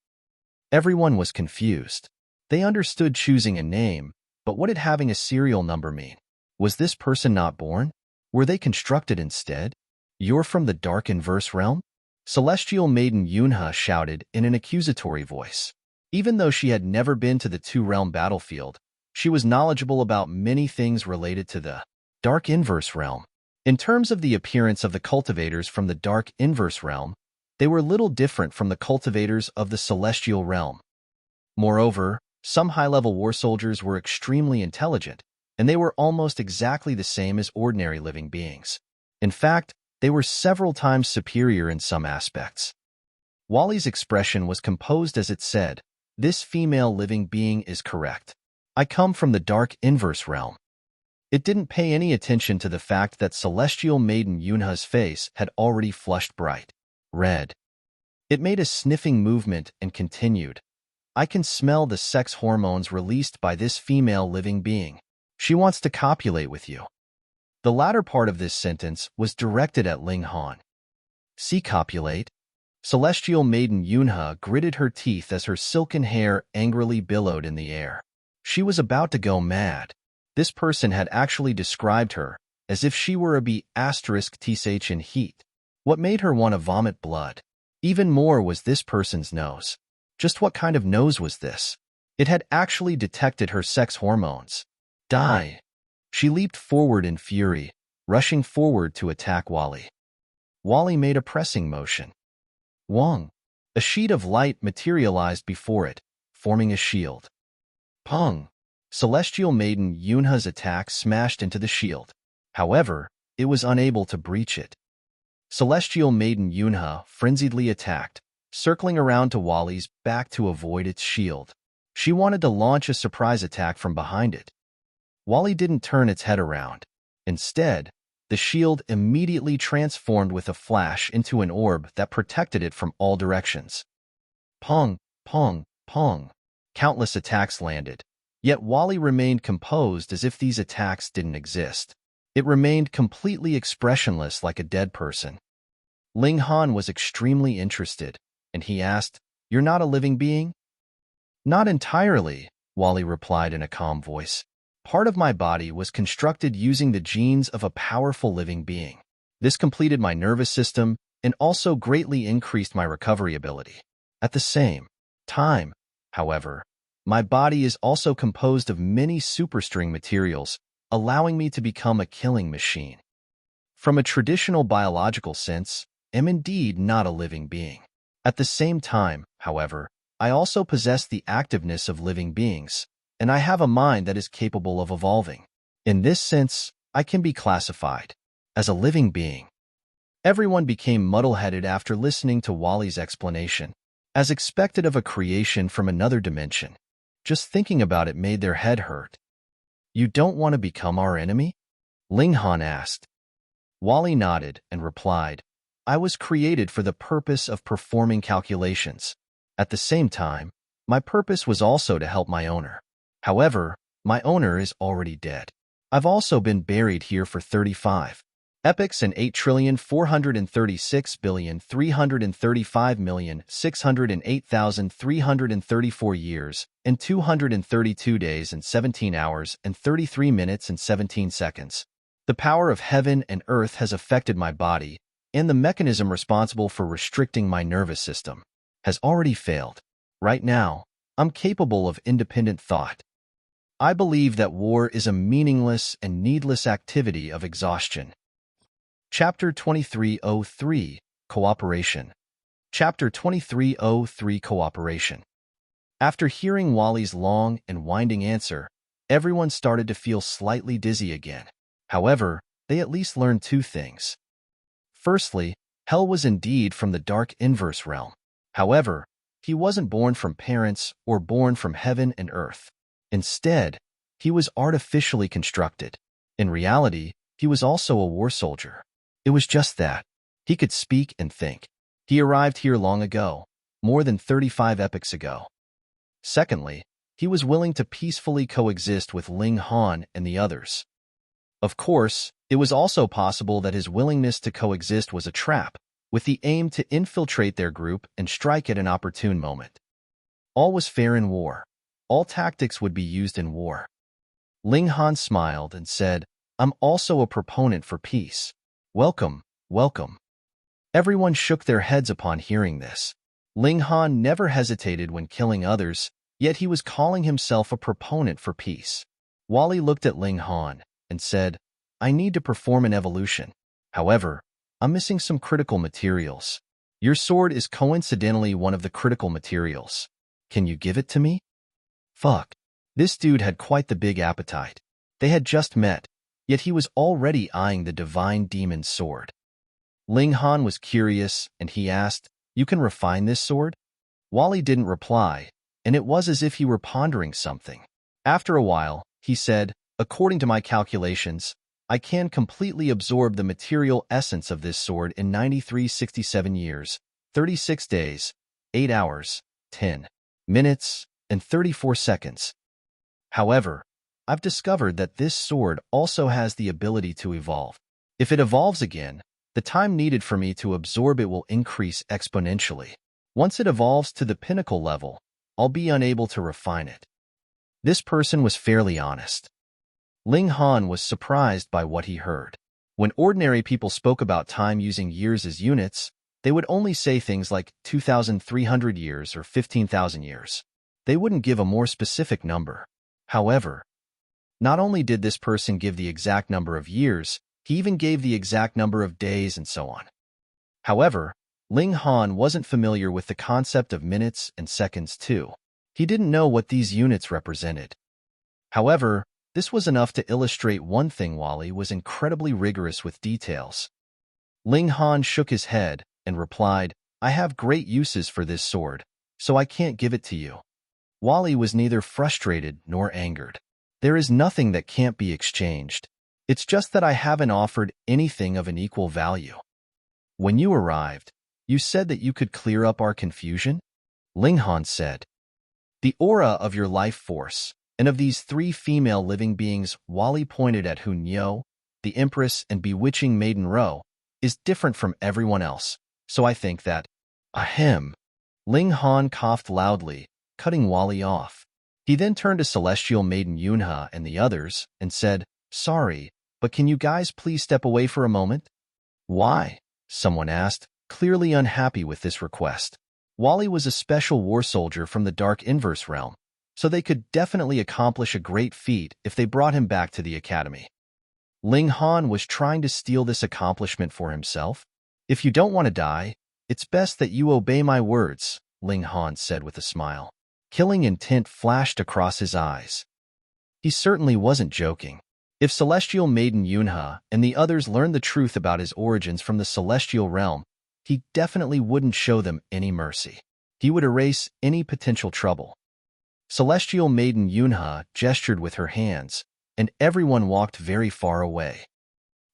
Everyone was confused. They understood choosing a name, but what did having a serial number mean? Was this person not born? Were they constructed instead? "You're from the Dark Inverse realm?" Celestial Maiden Yunhe shouted in an accusatory voice. Even though she had never been to the two-realm battlefield, she was knowledgeable about many things related to the Dark Inverse realm. In terms of the appearance of the cultivators from the Dark Inverse realm, they were little different from the cultivators of the Celestial realm. Moreover, some high-level war soldiers were extremely intelligent, and they were almost exactly the same as ordinary living beings. In fact, they were several times superior in some aspects. Wally's expression was composed as it said, "This female living being is correct. I come from the Dark Inverse realm." It didn't pay any attention to the fact that Celestial Maiden Yunhe's face had already flushed bright red. It made a sniffing movement and continued, "I can smell the sex hormones released by this female living being. She wants to copulate with you." The latter part of this sentence was directed at Ling Han. "See copulate?" Celestial Maiden Yunhe gritted her teeth as her silken hair angrily billowed in the air. She was about to go mad. This person had actually described her as if she were a B*TH in heat. What made her want to vomit blood? Even more was this person's nose. Just what kind of nose was this? It had actually detected her sex hormones. Die! She leaped forward in fury, rushing forward to attack Wally. Wally made a pressing motion. Wong. A sheet of light materialized before it, forming a shield. Pong. Celestial Maiden Yunha's attack smashed into the shield. However, it was unable to breach it. Celestial Maiden Yunha frenziedly attacked, circling around to Wally's back to avoid its shield. She wanted to launch a surprise attack from behind it. Wally didn't turn its head around. Instead, the shield immediately transformed with a flash into an orb that protected it from all directions. Pong, pong, pong. Countless attacks landed, yet Wally remained composed as if these attacks didn't exist. It remained completely expressionless like a dead person. Ling Han was extremely interested, and he asked, "You're not a living being?" "Not entirely," Wally replied in a calm voice. "Part of my body was constructed using the genes of a powerful living being. This completed my nervous system and also greatly increased my recovery ability. At the same time, however, my body is also composed of many superstring materials, allowing me to become a killing machine. From a traditional biological sense, I'm indeed not a living being. At the same time, however, I also possess the activeness of living beings, and I have a mind that is capable of evolving. In this sense, I can be classified as a living being." Everyone became muddle-headed after listening to Wally's explanation, as expected of a creation from another dimension. Just thinking about it made their head hurt. "You don't want to become our enemy?" Ling Han asked. Wally nodded and replied, "I was created for the purpose of performing calculations. At the same time, my purpose was also to help my owner. However, my owner is already dead. I've also been buried here for 35 epochs and 8,436,335,608,334 years and 232 days and 17 hours and 33 minutes and 17 seconds. The power of heaven and earth has affected my body, and the mechanism responsible for restricting my nervous system has already failed. Right now, I'm capable of independent thought. I believe that war is a meaningless and needless activity of exhaustion." Chapter 2303, Cooperation. Chapter 2303, Cooperation. After hearing Wally's long and winding answer, everyone started to feel slightly dizzy again. However, they at least learned two things. Firstly, Hell was indeed from the dark inverse realm. However, he wasn't born from parents or born from heaven and earth. Instead, he was artificially constructed. In reality, he was also a war soldier. It was just that. He could speak and think. He arrived here long ago, more than 35 epochs ago. Secondly, he was willing to peacefully coexist with Ling Han and the others. Of course, it was also possible that his willingness to coexist was a trap, with the aim to infiltrate their group and strike at an opportune moment. All was fair in war. All tactics would be used in war. Ling Han smiled and said, "I'm also a proponent for peace. Welcome, welcome." Everyone shook their heads upon hearing this. Ling Han never hesitated when killing others, yet he was calling himself a proponent for peace. Wally looked at Ling Han and said, "I need to perform an evolution. However, I'm missing some critical materials. Your sword is coincidentally one of the critical materials. Can you give it to me?" Fuck. This dude had quite the big appetite. They had just met, yet he was already eyeing the divine demon sword. Ling Han was curious, and he asked, "You can refine this sword?" Wally didn't reply, and it was as if he were pondering something. After a while, he said, "According to my calculations, I can completely absorb the material essence of this sword in 9367 years, 36 days, 8 hours, 10 minutes, and 34 seconds. However, I've discovered that this sword also has the ability to evolve. If it evolves again, the time needed for me to absorb it will increase exponentially. Once it evolves to the pinnacle level, I'll be unable to refine it." This person was fairly honest. Ling Han was surprised by what he heard. When ordinary people spoke about time using years as units, they would only say things like 2,300 years or 15,000 years. They wouldn't give a more specific number. However, not only did this person give the exact number of years, he even gave the exact number of days and so on. However, Ling Han wasn't familiar with the concept of minutes and seconds too. He didn't know what these units represented. However, this was enough to illustrate one thing: Wally was incredibly rigorous with details. Ling Han shook his head and replied, I have great uses for this sword, so I can't give it to you. Wally was neither frustrated nor angered. There is nothing that can't be exchanged. It's just that I haven't offered anything of an equal value. When you arrived, you said that you could clear up our confusion? Ling Han said. The aura of your life force, and of these 3 female living beings, Wally pointed at Hunyo, the Empress and bewitching Maiden Ro, is different from everyone else, so I think that, ahem. Ling Han coughed loudly, cutting Wally off. He then turned to Celestial Maiden Yunha and the others and said, Sorry, but can you guys please step away for a moment? Why? Someone asked, clearly unhappy with this request. Wally was a special war soldier from the Dark Inverse realm, so they could definitely accomplish a great feat if they brought him back to the academy. Ling Han was trying to steal this accomplishment for himself. If you don't want to die, it's best that you obey my words, Ling Han said with a smile. Killing intent flashed across his eyes. He certainly wasn't joking. If Celestial Maiden Yunha and the others learned the truth about his origins from the Celestial realm, he definitely wouldn't show them any mercy. He would erase any potential trouble. Celestial Maiden Yunha gestured with her hands, and everyone walked very far away.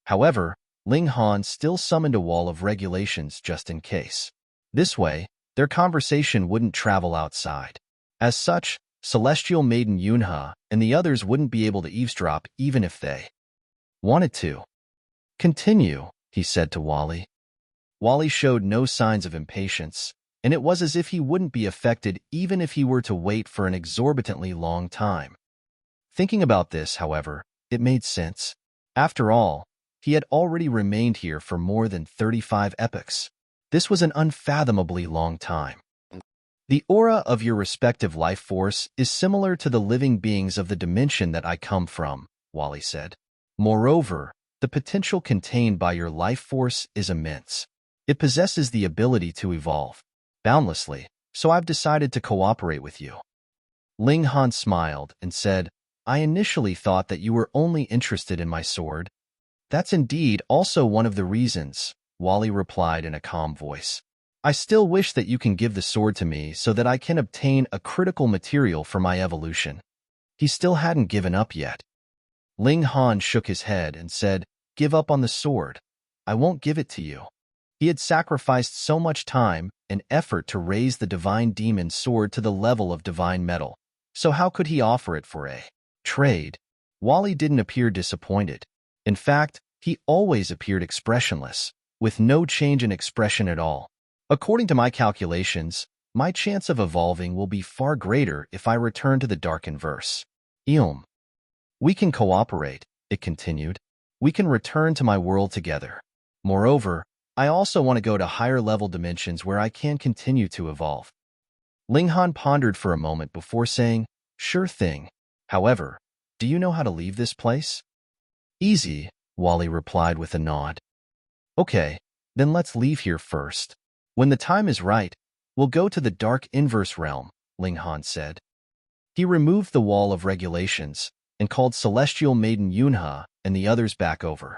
However, Ling Han still summoned a wall of regulations just in case. This way, their conversation wouldn't travel outside. As such, Celestial Maiden Yunha and the others wouldn't be able to eavesdrop even if they wanted to. Continue, he said to Wally. Wally showed no signs of impatience, and it was as if he wouldn't be affected even if he were to wait for an exorbitantly long time. Thinking about this, however, it made sense. After all, he had already remained here for more than 35 epochs. This was an unfathomably long time. The aura of your respective life force is similar to the living beings of the dimension that I come from, Wally said. Moreover, the potential contained by your life force is immense. It possesses the ability to evolve boundlessly, so I've decided to cooperate with you. Ling Han smiled and said, I initially thought that you were only interested in my sword. That's indeed also one of the reasons, Wally replied in a calm voice. I still wish that you can give the sword to me so that I can obtain a critical material for my evolution. He still hadn't given up yet. Ling Han shook his head and said, Give up on the sword. I won't give it to you. He had sacrificed so much time and effort to raise the divine demon sword to the level of divine metal, so how could he offer it for a trade? Wally didn't appear disappointed. In fact, he always appeared expressionless, with no change in expression at all. According to my calculations, my chance of evolving will be far greater if I return to the Dark Inverse. We can cooperate, it continued. We can return to my world together. Moreover, I also want to go to higher-level dimensions where I can continue to evolve. Ling Han pondered for a moment before saying, Sure thing. However, do you know how to leave this place? Easy, Wally replied with a nod. Okay, then let's leave here first. When the time is right, we'll go to the Dark Inverse realm, Ling Han said. He removed the wall of regulations and called Celestial Maiden Yunha and the others back over.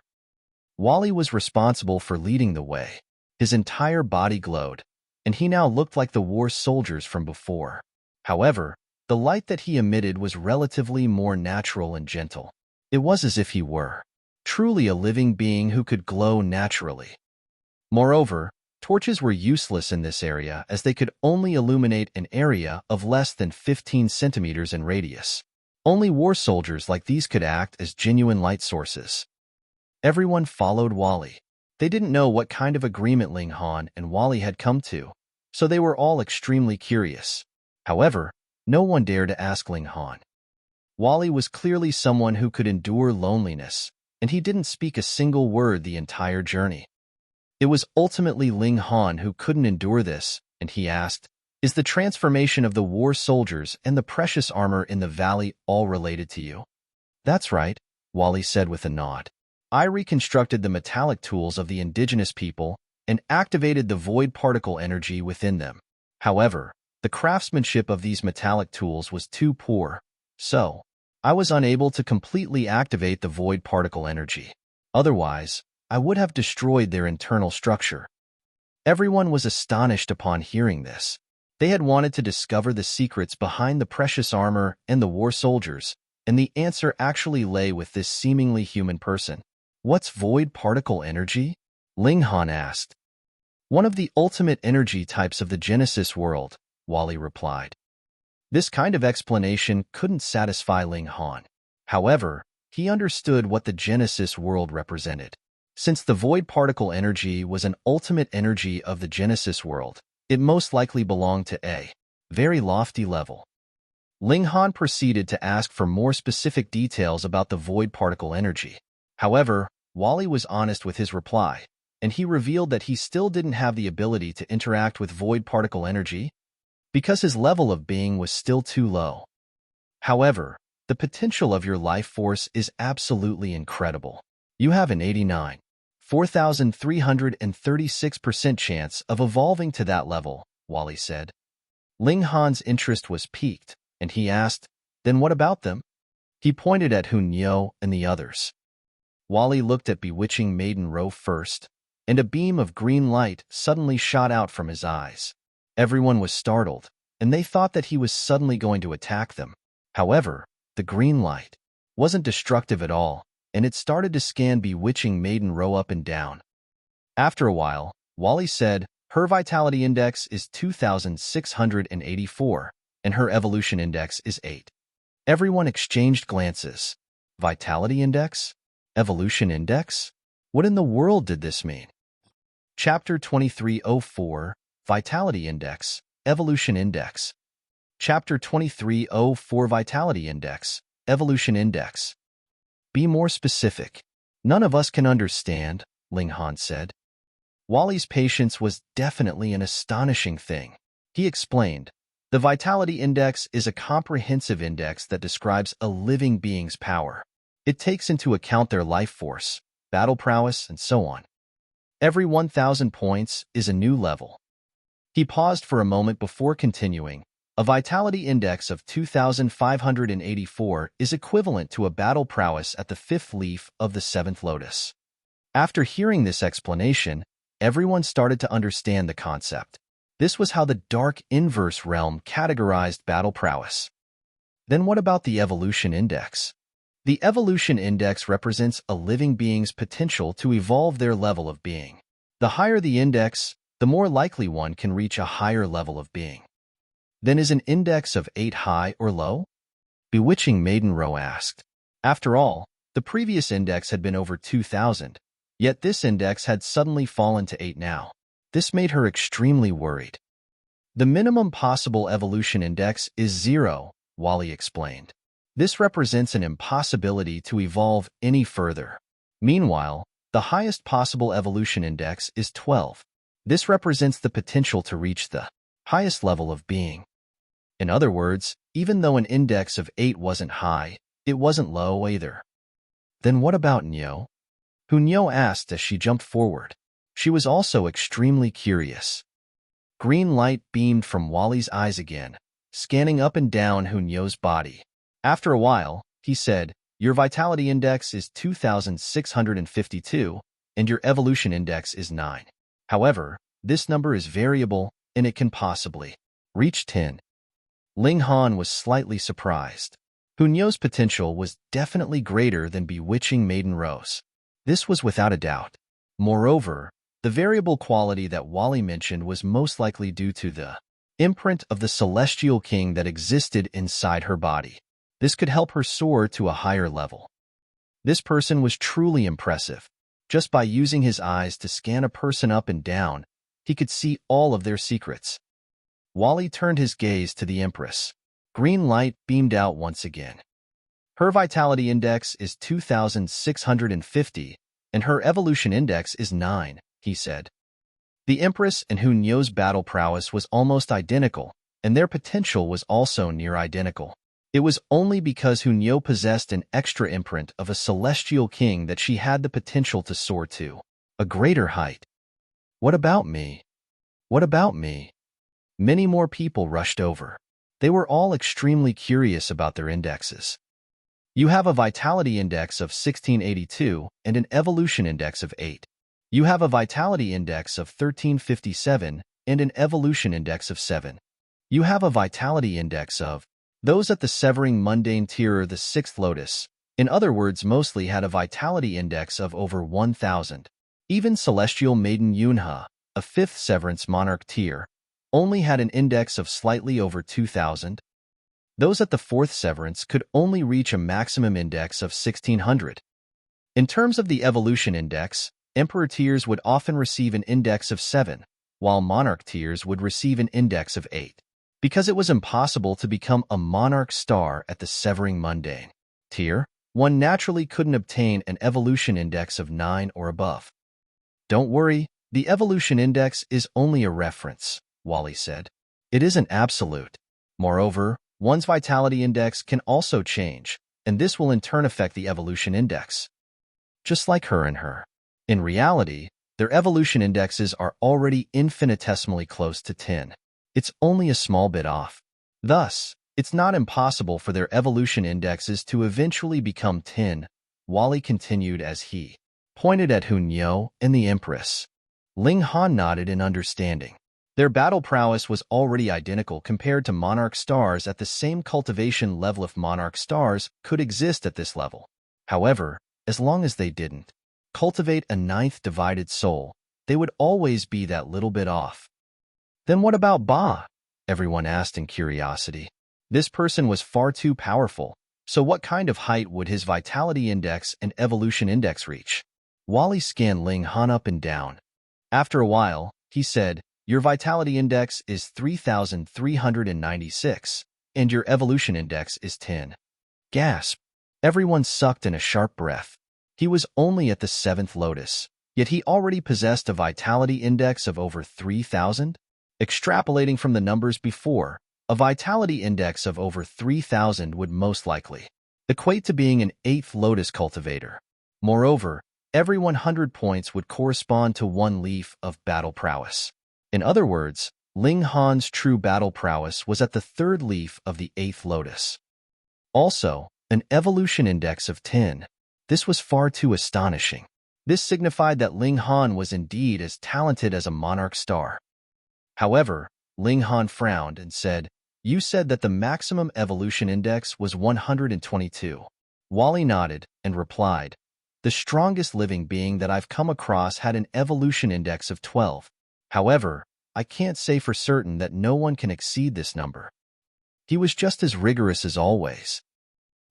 Wally was responsible for leading the way. His entire body glowed, and he now looked like the war soldiers from before. However, the light that he emitted was relatively more natural and gentle. It was as if he were truly a living being who could glow naturally. Moreover, torches were useless in this area as they could only illuminate an area of less than 15 centimeters in radius. Only war soldiers like these could act as genuine light sources. Everyone followed Wally. They didn't know what kind of agreement Ling Han and Wally had come to, so they were all extremely curious. However, no one dared to ask Ling Han. Wally was clearly someone who could endure loneliness, and he didn't speak a single word the entire journey. It was ultimately Ling Han who couldn't endure this, and he asked, Is the transformation of the war soldiers and the precious armor in the valley all related to you? That's right, Wally said with a nod. I reconstructed the metallic tools of the indigenous people and activated the void particle energy within them. However, the craftsmanship of these metallic tools was too poor, so I was unable to completely activate the void particle energy. Otherwise, I would have destroyed their internal structure. Everyone was astonished upon hearing this. They had wanted to discover the secrets behind the precious armor and the war soldiers, and the answer actually lay with this seemingly human person. What's void particle energy? Ling Han asked. One of the ultimate energy types of the Genesis world, Wally replied. This kind of explanation couldn't satisfy Ling Han. However, he understood what the Genesis world represented. Since the void particle energy was an ultimate energy of the Genesis world, it most likely belonged to a very lofty level. Ling Han proceeded to ask for more specific details about the void particle energy. However, Wally was honest with his reply, and he revealed that he still didn't have the ability to interact with void particle energy because his level of being was still too low. However, the potential of your life force is absolutely incredible. You have an 4,336% chance of evolving to that level, Wally said. Ling Han's interest was piqued, and he asked, then what about them? He pointed at Hunyeo and the others. Wally looked at bewitching Maiden Ro first, and a beam of green light suddenly shot out from his eyes. Everyone was startled, and they thought that he was suddenly going to attack them. However, the green light wasn't destructive at all, and it started to scan bewitching Maiden Ro up and down. After a while, Wally said, her vitality index is 2,684, and her evolution index is 8. Everyone exchanged glances. Vitality index? Evolution index? What in the world did this mean? Chapter 2304, Vitality Index, Evolution Index. Chapter 2304, Vitality Index, Evolution Index. Be more specific. None of us can understand, Ling Han said. Wally's patience was definitely an astonishing thing. He explained, the Vitality Index is a comprehensive index that describes a living being's power. It takes into account their life force, battle prowess, and so on. Every 1,000 points is a new level. He paused for a moment before continuing. A vitality index of 2,584 is equivalent to a battle prowess at the 5th leaf of the 7th lotus. After hearing this explanation, everyone started to understand the concept. This was how the Dark Inverse realm categorized battle prowess. Then what about the evolution index? The evolution index represents a living being's potential to evolve their level of being. The higher the index, the more likely one can reach a higher level of being. Then is an index of 8 high or low? Bewitching Maiden Ro asked. After all, the previous index had been over 2,000, yet this index had suddenly fallen to 8 now. This made her extremely worried. The minimum possible evolution index is 0, Wally explained. This represents an impossibility to evolve any further. Meanwhile, the highest possible evolution index is 12. This represents the potential to reach the highest level of being. In other words, even though an index of 8 wasn't high, it wasn't low either. Then what about Nyo? Hunyeo asked as she jumped forward. She was also extremely curious. Green light beamed from Wally's eyes again, scanning up and down Hunyeo's body. After a while, he said, your vitality index is 2,652, and your evolution index is 9. However, this number is variable, and it can possibly reach 10. Ling Han was slightly surprised. Hunyeo's potential was definitely greater than bewitching Maiden Ro's. This was without a doubt. Moreover, the variable quality that Wally mentioned was most likely due to the imprint of the celestial king that existed inside her body. This could help her soar to a higher level. This person was truly impressive. Just by using his eyes to scan a person up and down, he could see all of their secrets. Wally turned his gaze to the Empress. Green light beamed out once again. Her vitality index is 2,650, and her evolution index is 9, he said. The Empress and Hunyeo's battle prowess was almost identical, and their potential was also near identical. It was only because Hunyeo possessed an extra imprint of a celestial king that she had the potential to soar to a greater height. What about me? What about me? Many more people rushed over. They were all extremely curious about their indexes. You have a vitality index of 1682 and an evolution index of 8. You have a vitality index of 1357 and an evolution index of 7. You have a vitality index of those at the severing mundane tier or the sixth lotus. In other words, mostly had a vitality index of over 1,000. Even celestial maiden Yunha, a fifth severance monarch tier, only had an index of slightly over 2,000. Those at the fourth severance could only reach a maximum index of 1,600. In terms of the evolution index, Emperor tiers would often receive an index of 7, while Monarch tiers would receive an index of 8. Because it was impossible to become a Monarch star at the Severing Mundane tier, one naturally couldn't obtain an evolution index of 9 or above. Don't worry, the evolution index is only a reference, Wally said. It isn't absolute. Moreover, one's vitality index can also change, and this will in turn affect the evolution index. Just like her and her. In reality, their evolution indexes are already infinitesimally close to 10. It's only a small bit off. Thus, it's not impossible for their evolution indexes to eventually become 10, Wally continued as he pointed at Hunyou and the Empress. Ling Han nodded in understanding. Their battle prowess was already identical compared to Monarch stars at the same cultivation level if Monarch stars could exist at this level. However, as long as they didn't cultivate a ninth divided soul, they would always be that little bit off. Then what about Ba? Everyone asked in curiosity. This person was far too powerful, so what kind of height would his vitality index and evolution index reach? Wally scanned Ling Han up and down. After a while, he said, "Your vitality index is 3,396, and your evolution index is 10. Gasp. Everyone sucked in a sharp breath. He was only at the seventh lotus, yet he already possessed a vitality index of over 3,000? Extrapolating from the numbers before, a vitality index of over 3,000 would most likely equate to being an eighth lotus cultivator. Moreover, every 100 points would correspond to one leaf of battle prowess. In other words, Ling Han's true battle prowess was at the third leaf of the eighth lotus. Also, an evolution index of 10. This was far too astonishing. This signified that Ling Han was indeed as talented as a monarch star. However, Ling Han frowned and said, "You said that the maximum evolution index was 122. Wally nodded and replied, "The strongest living being that I've come across had an evolution index of 12. However, I can't say for certain that no one can exceed this number." He was just as rigorous as always.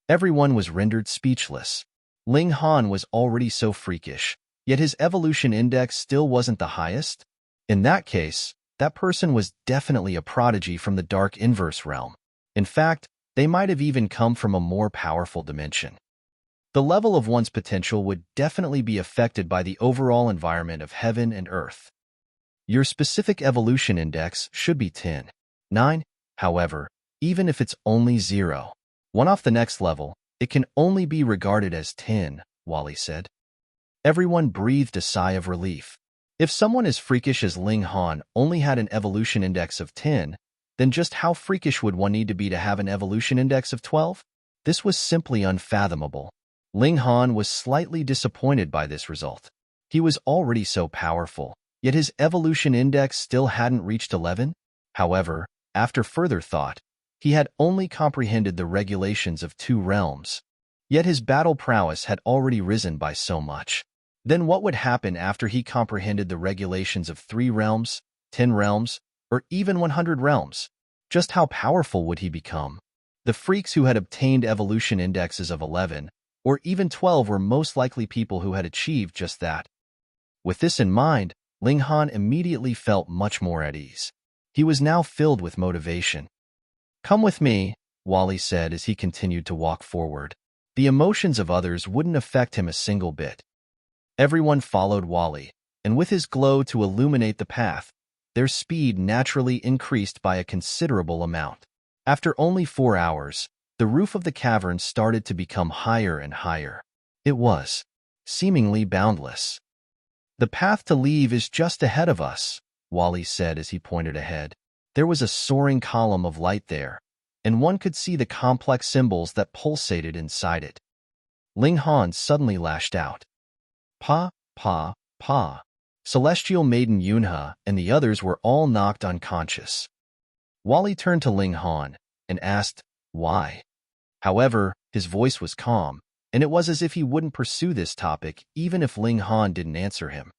Everyone was rendered speechless. Ling Han was already so freakish, yet his evolution index still wasn't the highest. In that case, that person was definitely a prodigy from the dark inverse realm. In fact, they might have even come from a more powerful dimension. The level of one's potential would definitely be affected by the overall environment of heaven and earth. Your specific evolution index should be 10. 9, however, even if it's only 0. One off the next level, it can only be regarded as 10, Wally said. Everyone breathed a sigh of relief. If someone as freakish as Ling Han only had an evolution index of 10, then just how freakish would one need to be to have an evolution index of 12? This was simply unfathomable. Ling Han was slightly disappointed by this result. He was already so powerful, yet his evolution index still hadn't reached 11. However, after further thought, he had only comprehended the regulations of 2 realms. Yet his battle prowess had already risen by so much. Then what would happen after he comprehended the regulations of 3 realms, 10 realms, or even 100 realms? Just how powerful would he become? The freaks who had obtained evolution indexes of 11, or even 12 were most likely people who had achieved just that. With this in mind, Ling Han immediately felt much more at ease. He was now filled with motivation. "Come with me," Wally said as he continued to walk forward. The emotions of others wouldn't affect him a single bit. Everyone followed Wally, and with his glow to illuminate the path, their speed naturally increased by a considerable amount. After only 4 hours, the roof of the cavern started to become higher and higher. It was seemingly boundless. The path to leave is just ahead of us, Wally said as he pointed ahead. There was a soaring column of light there, and one could see the complex symbols that pulsated inside it. Ling Han suddenly lashed out. Pa, pa, pa. Celestial Maiden Yunhe and the others were all knocked unconscious. Wally turned to Ling Han and asked, why? However, his voice was calm, and it was as if he wouldn't pursue this topic even if Ling Han didn't answer him.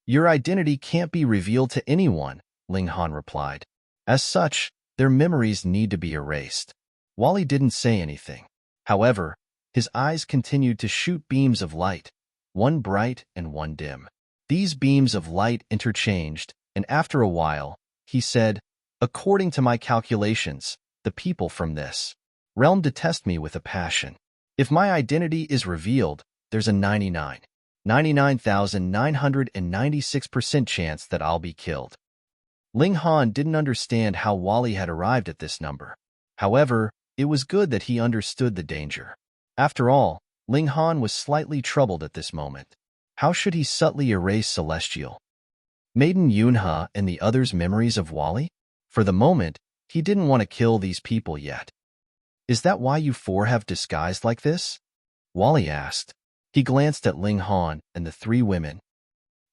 Your identity can't be revealed to anyone, Ling Han replied. As such, their memories need to be erased. Wally didn't say anything. However, his eyes continued to shoot beams of light, one bright and one dim. These beams of light interchanged, and after a while, he said, according to my calculations, the people from this realm detest me with a passion. If my identity is revealed, there's a 99,996% chance that I'll be killed. Ling Han didn't understand how Wally had arrived at this number. However, it was good that he understood the danger. After all, Ling Han was slightly troubled at this moment. How should he subtly erase Celestial Maiden Yunhe and the others' memories of Wally? For the moment, he didn't want to kill these people yet. Is that why you four have disguised like this? Wally asked. He glanced at Ling Han and the three women.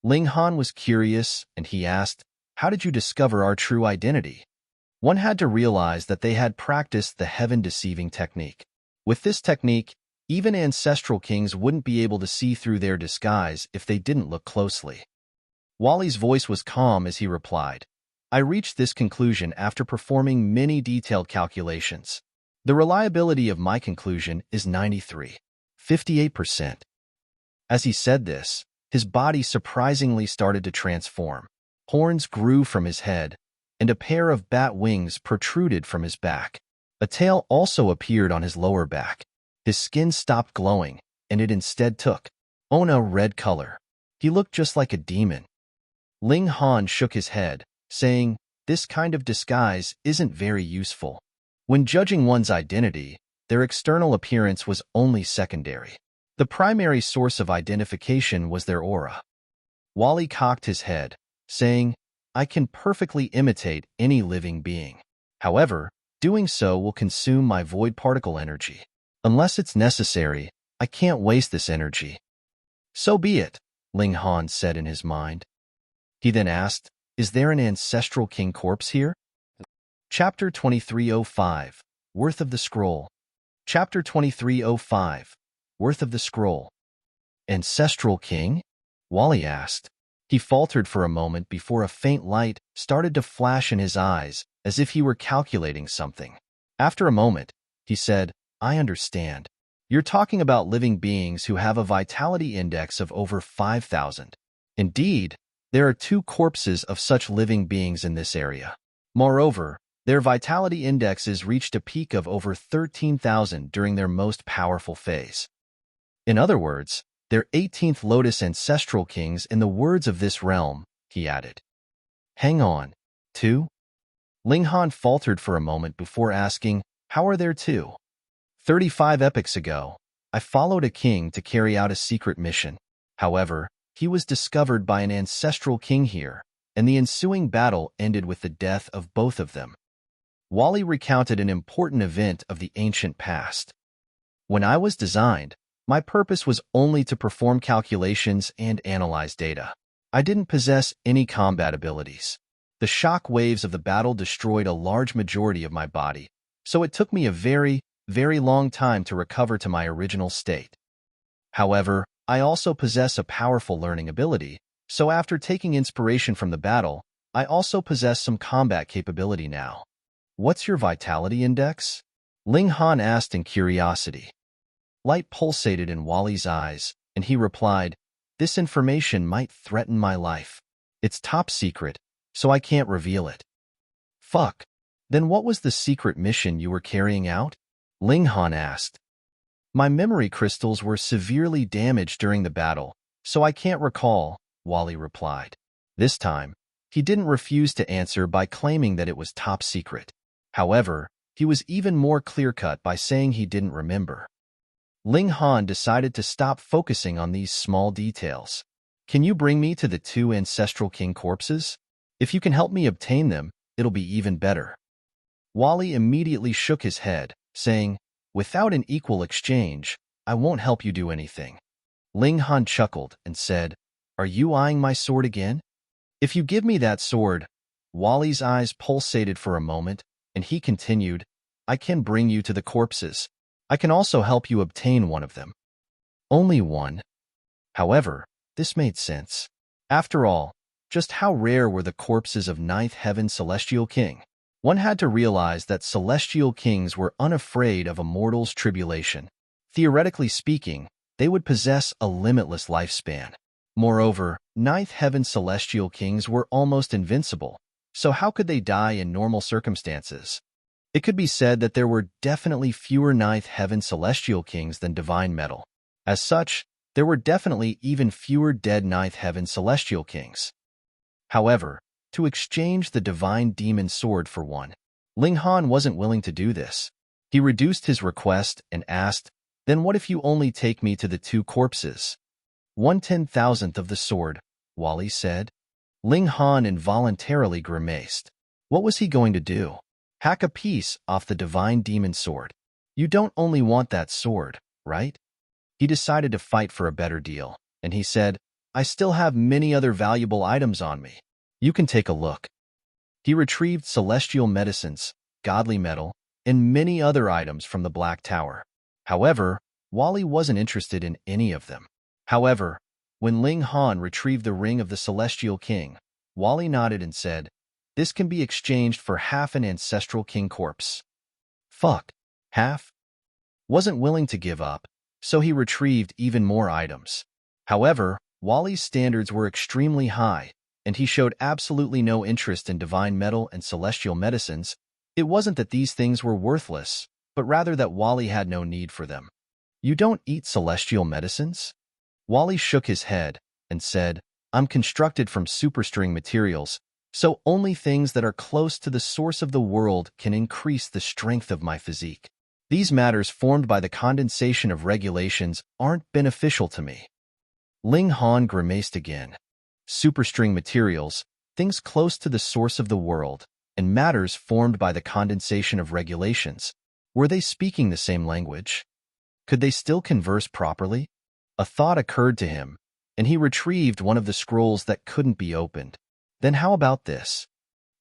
Ling Han was curious, and he asked, how did you discover our true identity? One had to realize that they had practiced the heaven-deceiving technique. With this technique, even ancestral kings wouldn't be able to see through their disguise if they didn't look closely. Wally's voice was calm as he replied, I reached this conclusion after performing many detailed calculations. The reliability of my conclusion is 93.58%. As he said this, his body surprisingly started to transform. Horns grew from his head, and a pair of bat wings protruded from his back. A tail also appeared on his lower back. His skin stopped glowing, and it instead took on a red color. He looked just like a demon. Ling Han shook his head, saying, this kind of disguise isn't very useful. When judging one's identity, their external appearance was only secondary. The primary source of identification was their aura. Wally cocked his head, saying, I can perfectly imitate any living being. However, doing so will consume my void particle energy. Unless it's necessary, I can't waste this energy. So be it, Ling Han said in his mind. He then asked, is there an ancestral king corpse here? Chapter 2305, Worth of the Scroll. Chapter 2305, Worth of the Scroll. Ancestral king? Wally asked. He faltered for a moment before a faint light started to flash in his eyes, as if he were calculating something. After a moment, he said, I understand. You're talking about living beings who have a vitality index of over 5,000. Indeed, there are 2 corpses of such living beings in this area. Moreover, their vitality indexes reached a peak of over 13,000 during their most powerful phase. In other words, they're 18th Lotus ancestral kings in the words of this realm, he added. Hang on. 2? Ling Han faltered for a moment before asking, how are there 2? 35 epochs ago, I followed a king to carry out a secret mission. However, he was discovered by an ancestral king here, and the ensuing battle ended with the death of both of them. Wally recounted an important event of the ancient past. When I was designed, my purpose was only to perform calculations and analyze data. I didn't possess any combat abilities. The shock waves of the battle destroyed a large majority of my body, so it took me a very long time to recover to my original state. However, I also possess a powerful learning ability, so after taking inspiration from the battle, I also possess some combat capability now. What's your vitality index? Ling Han asked in curiosity. Light pulsated in Wally's eyes, and he replied, this information might threaten my life. It's top secret, so I can't reveal it. Fuck. Then what was the secret mission you were carrying out? Ling Han asked. My memory crystals were severely damaged during the battle, so I can't recall, Wally replied. This time, he didn't refuse to answer by claiming that it was top secret. However, he was even more clear-cut by saying he didn't remember. Ling Han decided to stop focusing on these small details. Can you bring me to the 2 ancestral king corpses? If you can help me obtain them, it'll be even better. Wally immediately shook his head, saying, without an equal exchange, I won't help you do anything. Ling Han chuckled and said, are you eyeing my sword again? If you give me that sword, Wally's eyes pulsated for a moment, and he continued, I can bring you to the corpses. I can also help you obtain one of them. Only one. However, this made sense. After all, just how rare were the corpses of Ninth Heaven Celestial King? One had to realize that Celestial Kings were unafraid of a mortal's tribulation. Theoretically speaking, they would possess a limitless lifespan. Moreover, Ninth Heaven Celestial Kings were almost invincible, so how could they die in normal circumstances? It could be said that there were definitely fewer Ninth Heaven Celestial Kings than Divine Metal. As such, there were definitely even fewer dead Ninth Heaven Celestial Kings. However, to exchange the Divine Demon Sword for one, Ling Han wasn't willing to do this. He reduced his request and asked, then what if you only take me to the 2 corpses? 1/10,000th of the sword, Wally said. Ling Han involuntarily grimaced. What was he going to do? Hack a piece off the Divine Demon Sword. You don't only want that sword, right? He decided to fight for a better deal, and he said, I still have many other valuable items on me. You can take a look. He retrieved celestial medicines, godly metal, and many other items from the Black Tower. However, Wally wasn't interested in any of them. However, when Ling Han retrieved the ring of the Celestial King, Wally nodded and said, this can be exchanged for half an ancestral king corpse. Fuck. Half? Wasn't willing to give up, so he retrieved even more items. However, Wally's standards were extremely high, and he showed absolutely no interest in divine metal and celestial medicines. It wasn't that these things were worthless, but rather that Wally had no need for them. You don't eat celestial medicines? Wally shook his head and said, I'm constructed from superstring materials, so only things that are close to the source of the world can increase the strength of my physique. These matters formed by the condensation of regulations aren't beneficial to me. Ling Han grimaced again. Superstring materials, things close to the source of the world, and matters formed by the condensation of regulations. Were they speaking the same language? Could they still converse properly? A thought occurred to him, and he retrieved one of the scrolls that couldn't be opened. Then how about this?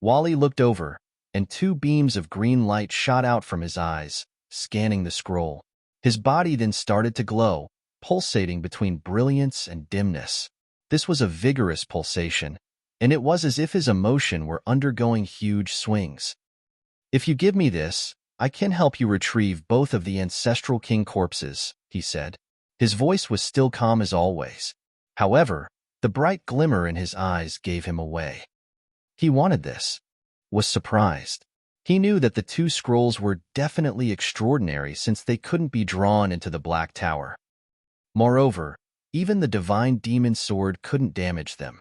Wally looked over, and 2 beams of green light shot out from his eyes, scanning the scroll. His body then started to glow, pulsating between brilliance and dimness. This was a vigorous pulsation, and it was as if his emotion were undergoing huge swings. If you give me this, I can help you retrieve both of the ancestral king corpses, he said. His voice was still calm as always. However, the bright glimmer in his eyes gave him away. He wanted this. Was surprised. He knew that the 2 scrolls were definitely extraordinary since they couldn't be drawn into the Black Tower. Moreover, even the Divine Demon Sword couldn't damage them.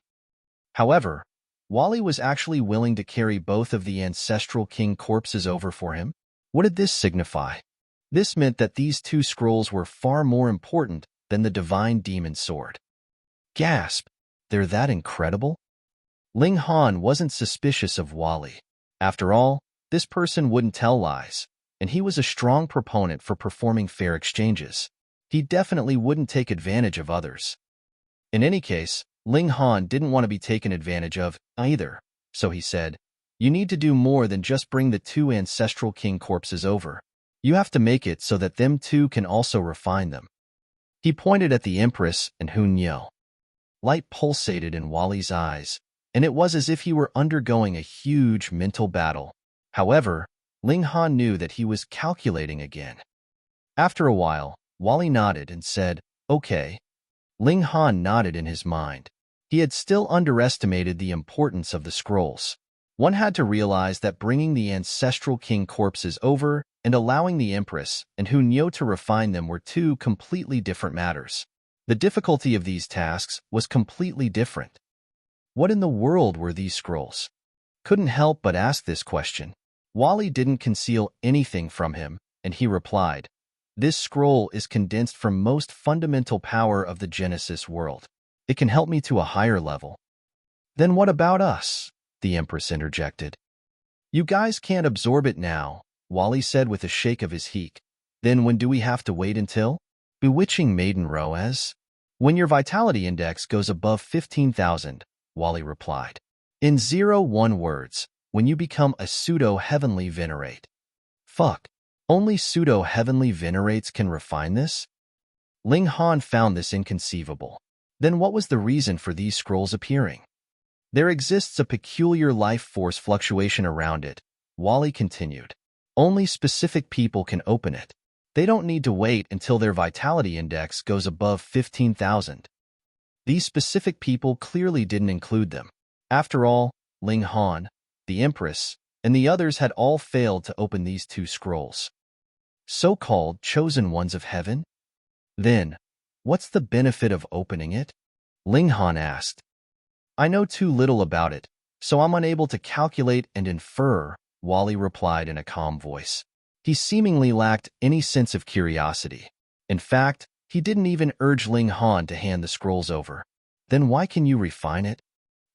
However, Wally was actually willing to carry both of the ancestral king corpses over for him. What did this signify? This meant that these 2 scrolls were far more important than the Divine Demon Sword. Gasp! They're that incredible? Ling Han wasn't suspicious of Wally. After all, this person wouldn't tell lies, and he was a strong proponent for performing fair exchanges. He definitely wouldn't take advantage of others. In any case, Ling Han didn't want to be taken advantage of either, so he said, you need to do more than just bring the 2 ancestral king corpses over. You have to make it so that them 2 can also refine them. He pointed at the Empress and Hunyeo. Light pulsated in Wally's eyes, and it was as if he were undergoing a huge mental battle. However, Ling Han knew that he was calculating again. After a while, Wally nodded and said, okay. Ling Han nodded in his mind. He had still underestimated the importance of the scrolls. One had to realize that bringing the ancestral king corpses over and allowing the Empress and Hunyeo to refine them were 2 completely different matters. The difficulty of these tasks was completely different. What in the world were these scrolls? Couldn't help but ask this question. Wally didn't conceal anything from him, and he replied, this scroll is condensed from most fundamental power of the Genesis world. It can help me to a higher level. Then what about us? The Empress interjected. You guys can't absorb it now, Wally said with a shake of his heek. Then when do we have to wait until? Bewitching Maiden Roaz? When your vitality index goes above 15,000, Wally replied. In 01 words, when you become a pseudo-heavenly venerate. Fuck. Only pseudo-heavenly venerates can refine this? Ling Han found this inconceivable. Then what was the reason for these scrolls appearing? There exists a peculiar life force fluctuation around it, Wally continued. Only specific people can open it. They don't need to wait until their vitality index goes above 15,000. These specific people clearly didn't include them. After all, Ling Han, the Empress, and the others had all failed to open these two scrolls. So-called chosen ones of heaven? Then, what's the benefit of opening it? Ling Han asked. I know too little about it, so I'm unable to calculate and infer, Wally replied in a calm voice. He seemingly lacked any sense of curiosity. In fact, he didn't even urge Ling Han to hand the scrolls over. Then why can you refine it?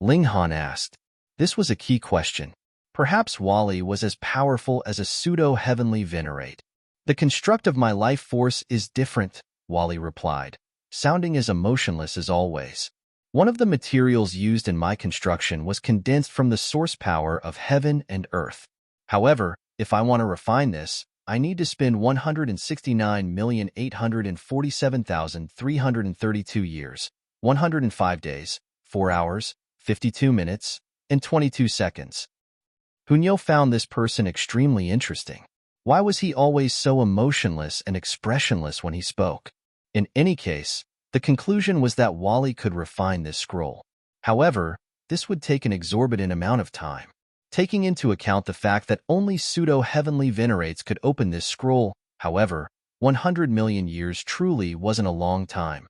Ling Han asked. This was a key question. Perhaps Wally was as powerful as a pseudo-heavenly venerate. The construct of my life force is different, Wally replied, sounding as emotionless as always. One of the materials used in my construction was condensed from the source power of heaven and earth. However, if I want to refine this, I need to spend 169,847,332 years, 105 days, 4 hours, 52 minutes, and 22 seconds. Hunyo found this person extremely interesting. Why was he always so emotionless and expressionless when he spoke? In any case, the conclusion was that Wally could refine this scroll. However, this would take an exorbitant amount of time. Taking into account the fact that only pseudo-heavenly venerates could open this scroll, however, 100 million years truly wasn't a long time.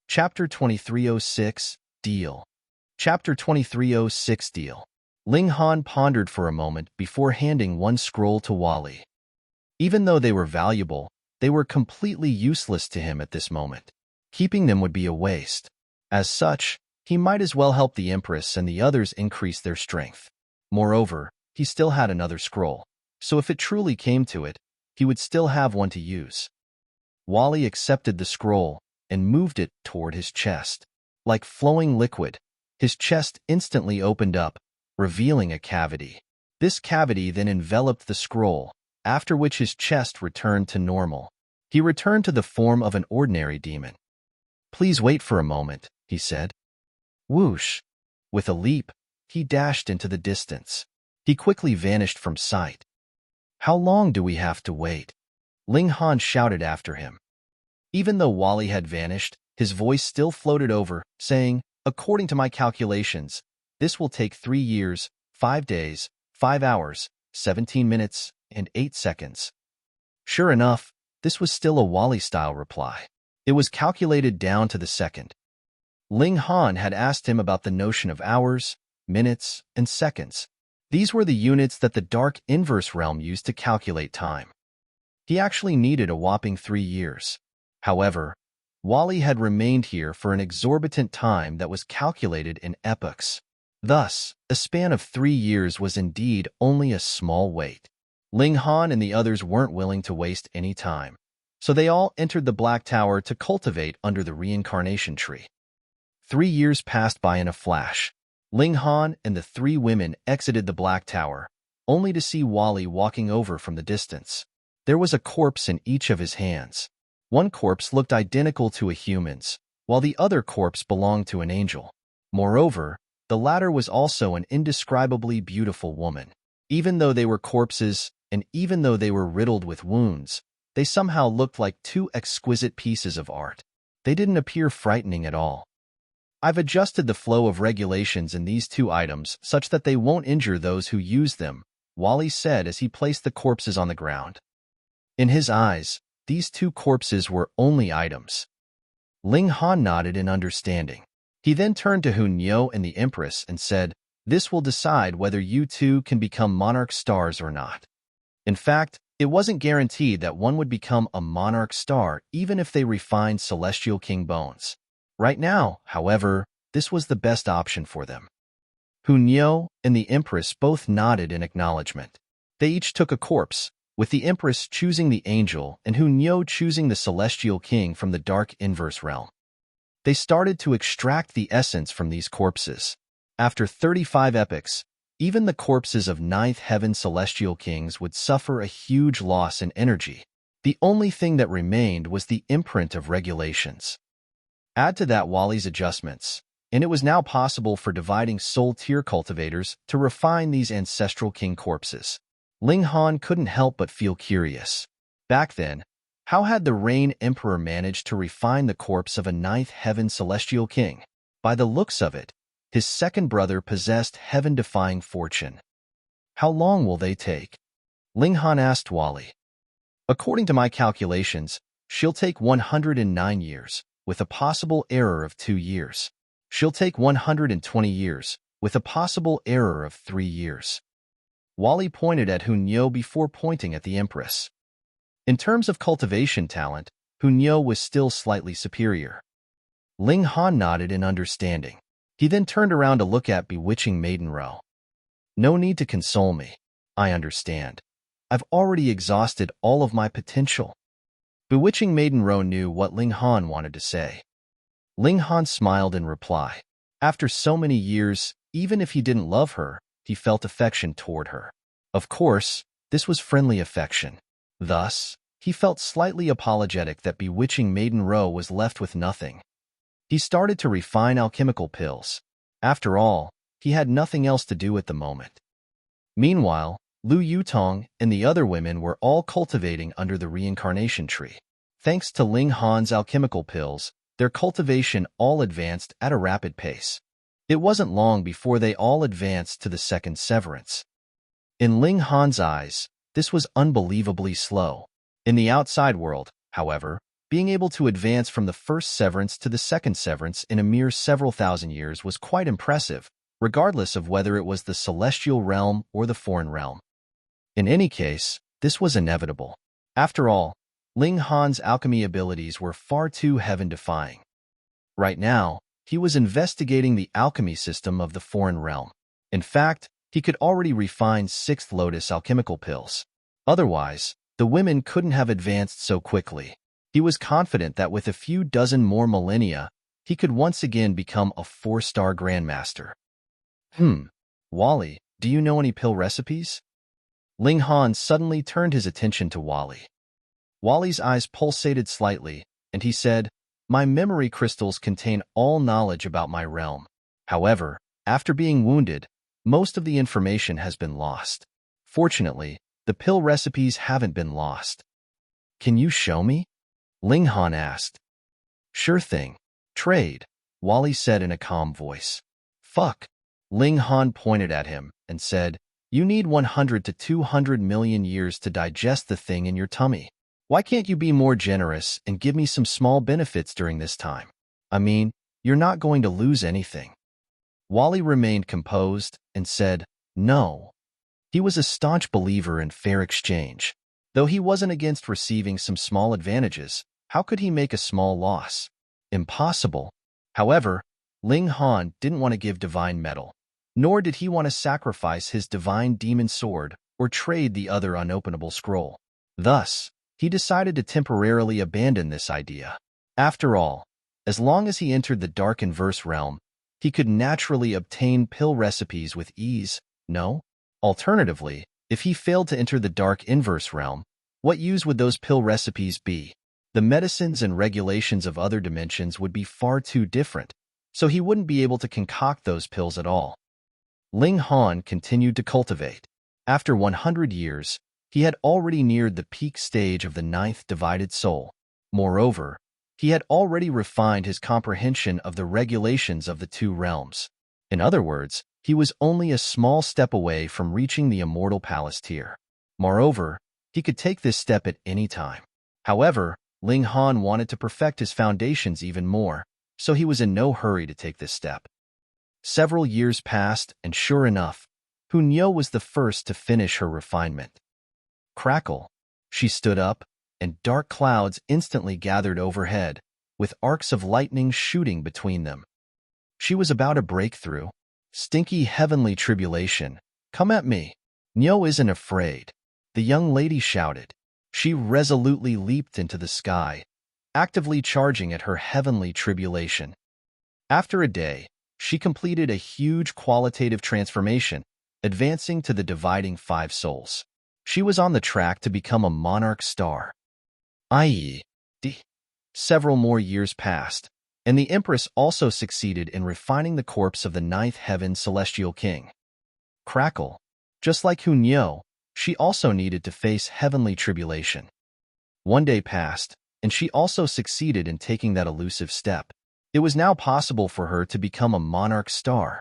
Chapter 2306, Deal. Chapter 2306, Deal. Ling Han pondered for a moment before handing one scroll to Wally. Even though they were valuable, they were completely useless to him at this moment. Keeping them would be a waste. As such, he might as well help the Empress and the others increase their strength. Moreover, he still had another scroll, so if it truly came to it, he would still have one to use. Wally accepted the scroll and moved it toward his chest. Like flowing liquid, his chest instantly opened up, revealing a cavity. This cavity then enveloped the scroll, after which his chest returned to normal. He returned to the form of an ordinary demon. Please wait for a moment, he said. Whoosh! With a leap, he dashed into the distance. He quickly vanished from sight. How long do we have to wait? Ling Han shouted after him. Even though Wally had vanished, his voice still floated over, saying, according to my calculations, this will take 3 years, 5 days, 5 hours, 17 minutes, and 8 seconds. Sure enough, this was still a Wally-style reply. It was calculated down to the second. Ling Han had asked him about the notion of hours, minutes, and seconds. These were the units that the Dark Inverse Realm used to calculate time. He actually needed a whopping 3 years. However, Wally had remained here for an exorbitant time that was calculated in epochs. Thus, a span of 3 years was indeed only a small wait. Ling Han and the others weren't willing to waste any time, so they all entered the Black Tower to cultivate under the reincarnation tree. 3 years passed by in a flash. Ling Han and the 3 women exited the Black Tower, only to see Wally walking over from the distance. There was a corpse in each of his hands. One corpse looked identical to a human's, while the other corpse belonged to an angel. Moreover, the latter was also an indescribably beautiful woman. Even though they were corpses, and even though they were riddled with wounds, they somehow looked like 2 exquisite pieces of art. They didn't appear frightening at all. I've adjusted the flow of regulations in these 2 items such that they won't injure those who use them, Wally said as he placed the corpses on the ground. In his eyes, these 2 corpses were only items. Ling Han nodded in understanding. He then turned to Hunyo and the Empress and said, this will decide whether you 2 can become monarch stars or not. In fact, it wasn't guaranteed that one would become a monarch star even if they refined Celestial King bones. Right now, however, this was the best option for them. Hunyeo and the Empress both nodded in acknowledgement. They each took a corpse, with the Empress choosing the angel and Hunyeo choosing the celestial king from the dark inverse realm. They started to extract the essence from these corpses. After 35 epochs, even the corpses of ninth heaven celestial kings would suffer a huge loss in energy. The only thing that remained was the imprint of regulations. Add to that Wally's adjustments, and it was now possible for dividing soul tier cultivators to refine these ancestral king corpses. Ling Han couldn't help but feel curious. Back then, how had the Rain Emperor managed to refine the corpse of a ninth heaven celestial king? By the looks of it, his second brother possessed heaven-defying fortune. How long will they take? Ling Han asked Wally. According to my calculations, she'll take 109 years, with a possible error of 2 years. She'll take 120 years, with a possible error of 3 years. Wally pointed at Hunyeo before pointing at the Empress. In terms of cultivation talent, Hunyeo was still slightly superior. Ling Han nodded in understanding. He then turned around to look at Bewitching Maiden Row. No need to console me. I understand. I've already exhausted all of my potential. Bewitching Maiden Row knew what Ling Han wanted to say. Ling Han smiled in reply. After so many years, even if he didn't love her, he felt affection toward her. Of course, this was friendly affection. Thus, he felt slightly apologetic that Bewitching Maiden Row was left with nothing. He started to refine alchemical pills. After all, he had nothing else to do at the moment. Meanwhile, Lu Yutong and the other women were all cultivating under the reincarnation tree. Thanks to Ling Han's alchemical pills, their cultivation all advanced at a rapid pace. It wasn't long before they all advanced to the second severance. In Ling Han's eyes, this was unbelievably slow. In the outside world, however, being able to advance from the first severance to the second severance in a mere several thousand years was quite impressive, regardless of whether it was the celestial realm or the foreign realm. In any case, this was inevitable. After all, Ling Han's alchemy abilities were far too heaven-defying. Right now, he was investigating the alchemy system of the foreign realm. In fact, he could already refine sixth lotus alchemical pills. Otherwise, the women couldn't have advanced so quickly. He was confident that with a few dozen more millennia, he could once again become a 4-star grandmaster. Wally, do you know any pill recipes? Ling Han suddenly turned his attention to Wally. Wally's eyes pulsated slightly, and he said, "My memory crystals contain all knowledge about my realm. However, after being wounded, most of the information has been lost. Fortunately, the pill recipes haven't been lost." "Can you show me?" Ling Han asked. "Sure thing. Trade," Wally said in a calm voice. "Fuck." Ling Han pointed at him and said, "You need 100 to 200 million years to digest the thing in your tummy. Why can't you be more generous and give me some small benefits during this time? I mean, you're not going to lose anything." Wally remained composed and said, "No." He was a staunch believer in fair exchange. Though he wasn't against receiving some small advantages, how could he make a small loss? Impossible. However, Ling Han didn't want to give divine metal, nor did he want to sacrifice his divine demon sword or trade the other unopenable scroll. Thus, he decided to temporarily abandon this idea. After all, as long as he entered the dark inverse realm, he could naturally obtain pill recipes with ease, no? Alternatively, if he failed to enter the dark inverse realm, what use would those pill recipes be? The medicines and regulations of other dimensions would be far too different, so he wouldn't be able to concoct those pills at all. Ling Han continued to cultivate. After 100 years, he had already neared the peak stage of the ninth divided soul. Moreover, he had already refined his comprehension of the regulations of the two realms. In other words, he was only a small step away from reaching the immortal palace tier. Moreover, he could take this step at any time. However, Ling Han wanted to perfect his foundations even more, so he was in no hurry to take this step. Several years passed, and sure enough, Hunyeo was the first to finish her refinement. Crackle. She stood up, and dark clouds instantly gathered overhead, with arcs of lightning shooting between them. She was about to break through. Stinky heavenly tribulation, come at me. Nyo isn't afraid, the young lady shouted. She resolutely leaped into the sky, actively charging at her heavenly tribulation. After a day, she completed a huge qualitative transformation, advancing to the dividing 5 souls. She was on the track to become a monarch star. I.e. Several more years passed, and the Empress also succeeded in refining the corpse of the 9th heaven celestial king. Crackle. Just like Hunyo, she also needed to face heavenly tribulation. One day passed, and she also succeeded in taking that elusive step. It was now possible for her to become a monarch star.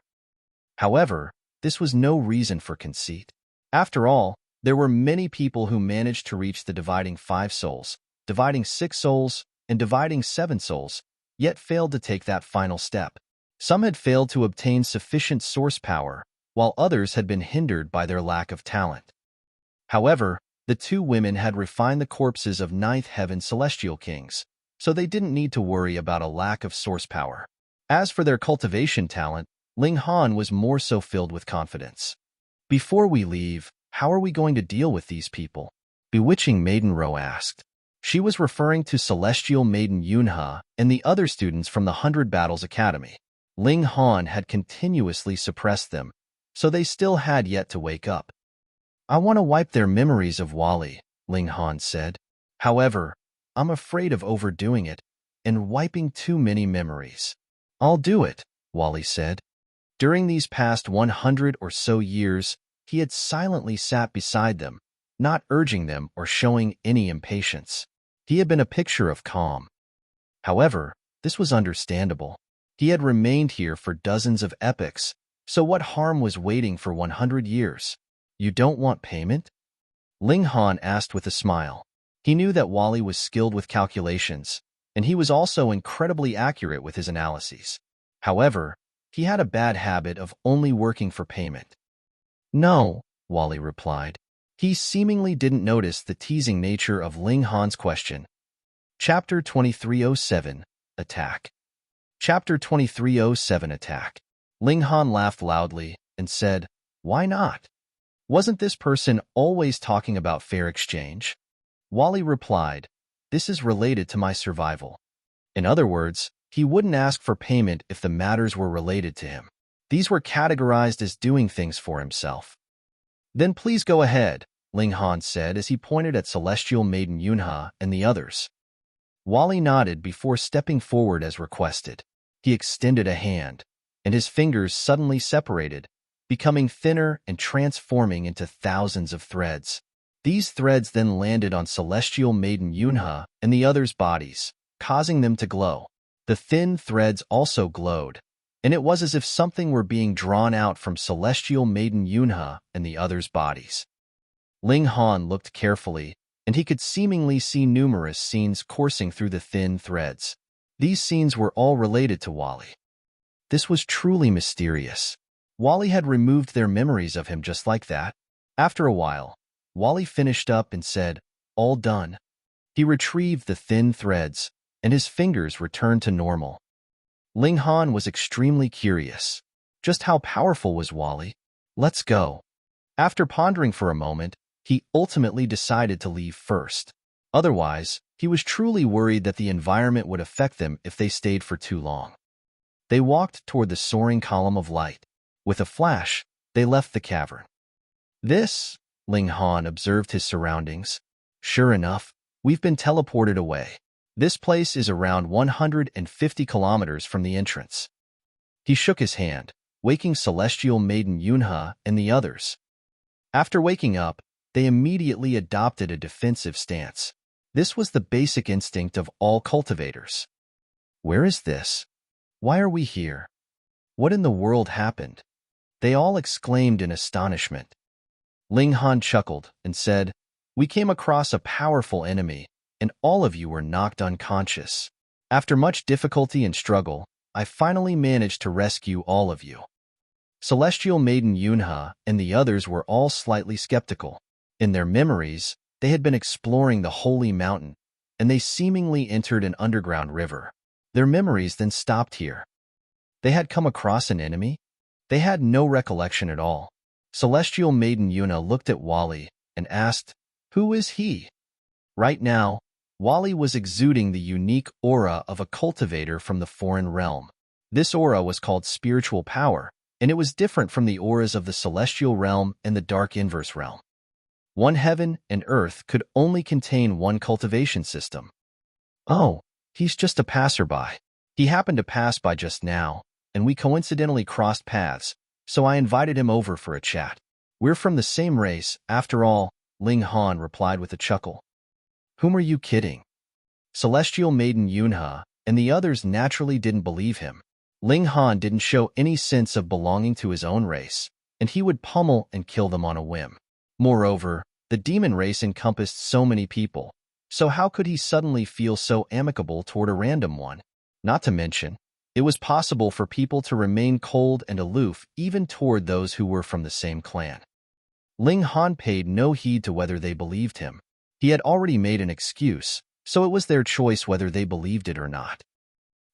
However, this was no reason for conceit. After all, there were many people who managed to reach the dividing 5 souls, dividing 6 souls, and dividing 7 souls, yet failed to take that final step. Some had failed to obtain sufficient source power, while others had been hindered by their lack of talent. However, the 2 women had refined the corpses of 9th heaven celestial kings, so they didn't need to worry about a lack of source power. As for their cultivation talent, Ling Han was more so filled with confidence. Before we leave, how are we going to deal with these people? Bewitching Maiden Ro asked. She was referring to Celestial Maiden Yunhe and the other students from the 100 Battles Academy. Ling Han had continuously suppressed them, so they still had yet to wake up. I want to wipe their memories of Wally, Ling Han said. However, I'm afraid of overdoing it and wiping too many memories. I'll do it, Wally said. During these past 100 or so years, he had silently sat beside them, not urging them or showing any impatience. He had been a picture of calm. However, this was understandable. He had remained here for dozens of epochs, so what harm was waiting for 100 years? You don't want payment? Ling Han asked with a smile. He knew that Wally was skilled with calculations, and he was also incredibly accurate with his analyses. However, he had a bad habit of only working for payment. No, Wally replied. He seemingly didn't notice the teasing nature of Ling Han's question. Chapter 2307, Attack. Chapter 2307, Attack. Ling Han laughed loudly and said, Why not? Wasn't this person always talking about fair exchange? Wally replied, This is related to my survival. In other words, he wouldn't ask for payment if the matters were related to him. These were categorized as doing things for himself. Then please go ahead, Ling Han said as he pointed at Celestial Maiden Yunhe and the others. Wally nodded before stepping forward as requested. He extended a hand, and his fingers suddenly separated, becoming thinner and transforming into thousands of threads. These threads then landed on Celestial Maiden Yunhe and the others' bodies, causing them to glow. The thin threads also glowed, and it was as if something were being drawn out from Celestial Maiden Yunhe and the others' bodies. Ling Han looked carefully, and he could seemingly see numerous scenes coursing through the thin threads. These scenes were all related to Wally. This was truly mysterious. Wally had removed their memories of him just like that. After a while, Wally finished up and said, All done. He retrieved the thin threads, and his fingers returned to normal. Ling Han was extremely curious. Just how powerful was Wally? Let's go. After pondering for a moment, he ultimately decided to leave first. Otherwise, he was truly worried that the environment would affect them if they stayed for too long. They walked toward the soaring column of light. With a flash, they left the cavern. This, Ling Han observed his surroundings. Sure enough, we've been teleported away. This place is around 150 kilometers from the entrance. He shook his hand, waking Celestial Maiden Yunhe and the others. After waking up, they immediately adopted a defensive stance. This was the basic instinct of all cultivators. Where is this? Why are we here? What in the world happened? They all exclaimed in astonishment. Ling Han chuckled and said, We came across a powerful enemy, and all of you were knocked unconscious. After much difficulty and struggle, I finally managed to rescue all of you. Celestial Maiden Yunhe and the others were all slightly skeptical. In their memories, they had been exploring the Holy Mountain, and they seemingly entered an underground river. Their memories then stopped here. They had come across an enemy? They had no recollection at all. Celestial Maiden Yuna looked at Wally and asked, "Who is he?" Right now, Wally was exuding the unique aura of a cultivator from the foreign realm. This aura was called spiritual power, and it was different from the auras of the celestial realm and the dark inverse realm. One heaven and earth could only contain one cultivation system. Oh, he's just a passerby. He happened to pass by just now, and we coincidentally crossed paths, so I invited him over for a chat. We're from the same race, after all, Ling Han replied with a chuckle. Whom are you kidding? Celestial Maiden Yunha and the others naturally didn't believe him. Ling Han didn't show any sense of belonging to his own race, and he would pummel and kill them on a whim. Moreover, the demon race encompassed so many people, so how could he suddenly feel so amicable toward a random one? Not to mention, it was possible for people to remain cold and aloof even toward those who were from the same clan. Ling Han paid no heed to whether they believed him. He had already made an excuse, so it was their choice whether they believed it or not.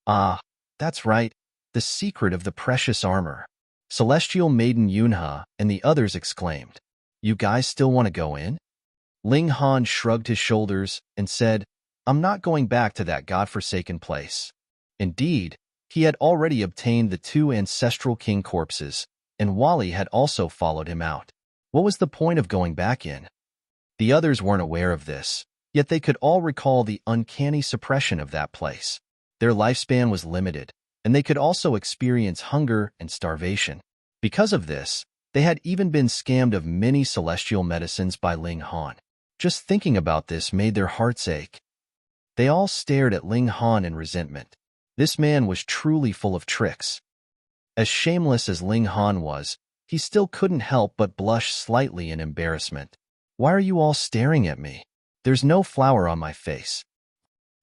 Ah, that's right, the secret of the precious armor. Celestial Maiden Yunha and the others exclaimed. You guys still want to go in? Ling Han shrugged his shoulders and said, I'm not going back to that godforsaken place. Indeed, he had already obtained the 2 ancestral king corpses, and Wally had also followed him out. What was the point of going back in? The others weren't aware of this, yet they could all recall the uncanny suppression of that place. Their lifespan was limited, and they could also experience hunger and starvation. Because of this, they had even been scammed of many celestial medicines by Ling Han. Just thinking about this made their hearts ache. They all stared at Ling Han in resentment. This man was truly full of tricks. As shameless as Ling Han was, he still couldn't help but blush slightly in embarrassment. Why are you all staring at me? There's no flour on my face.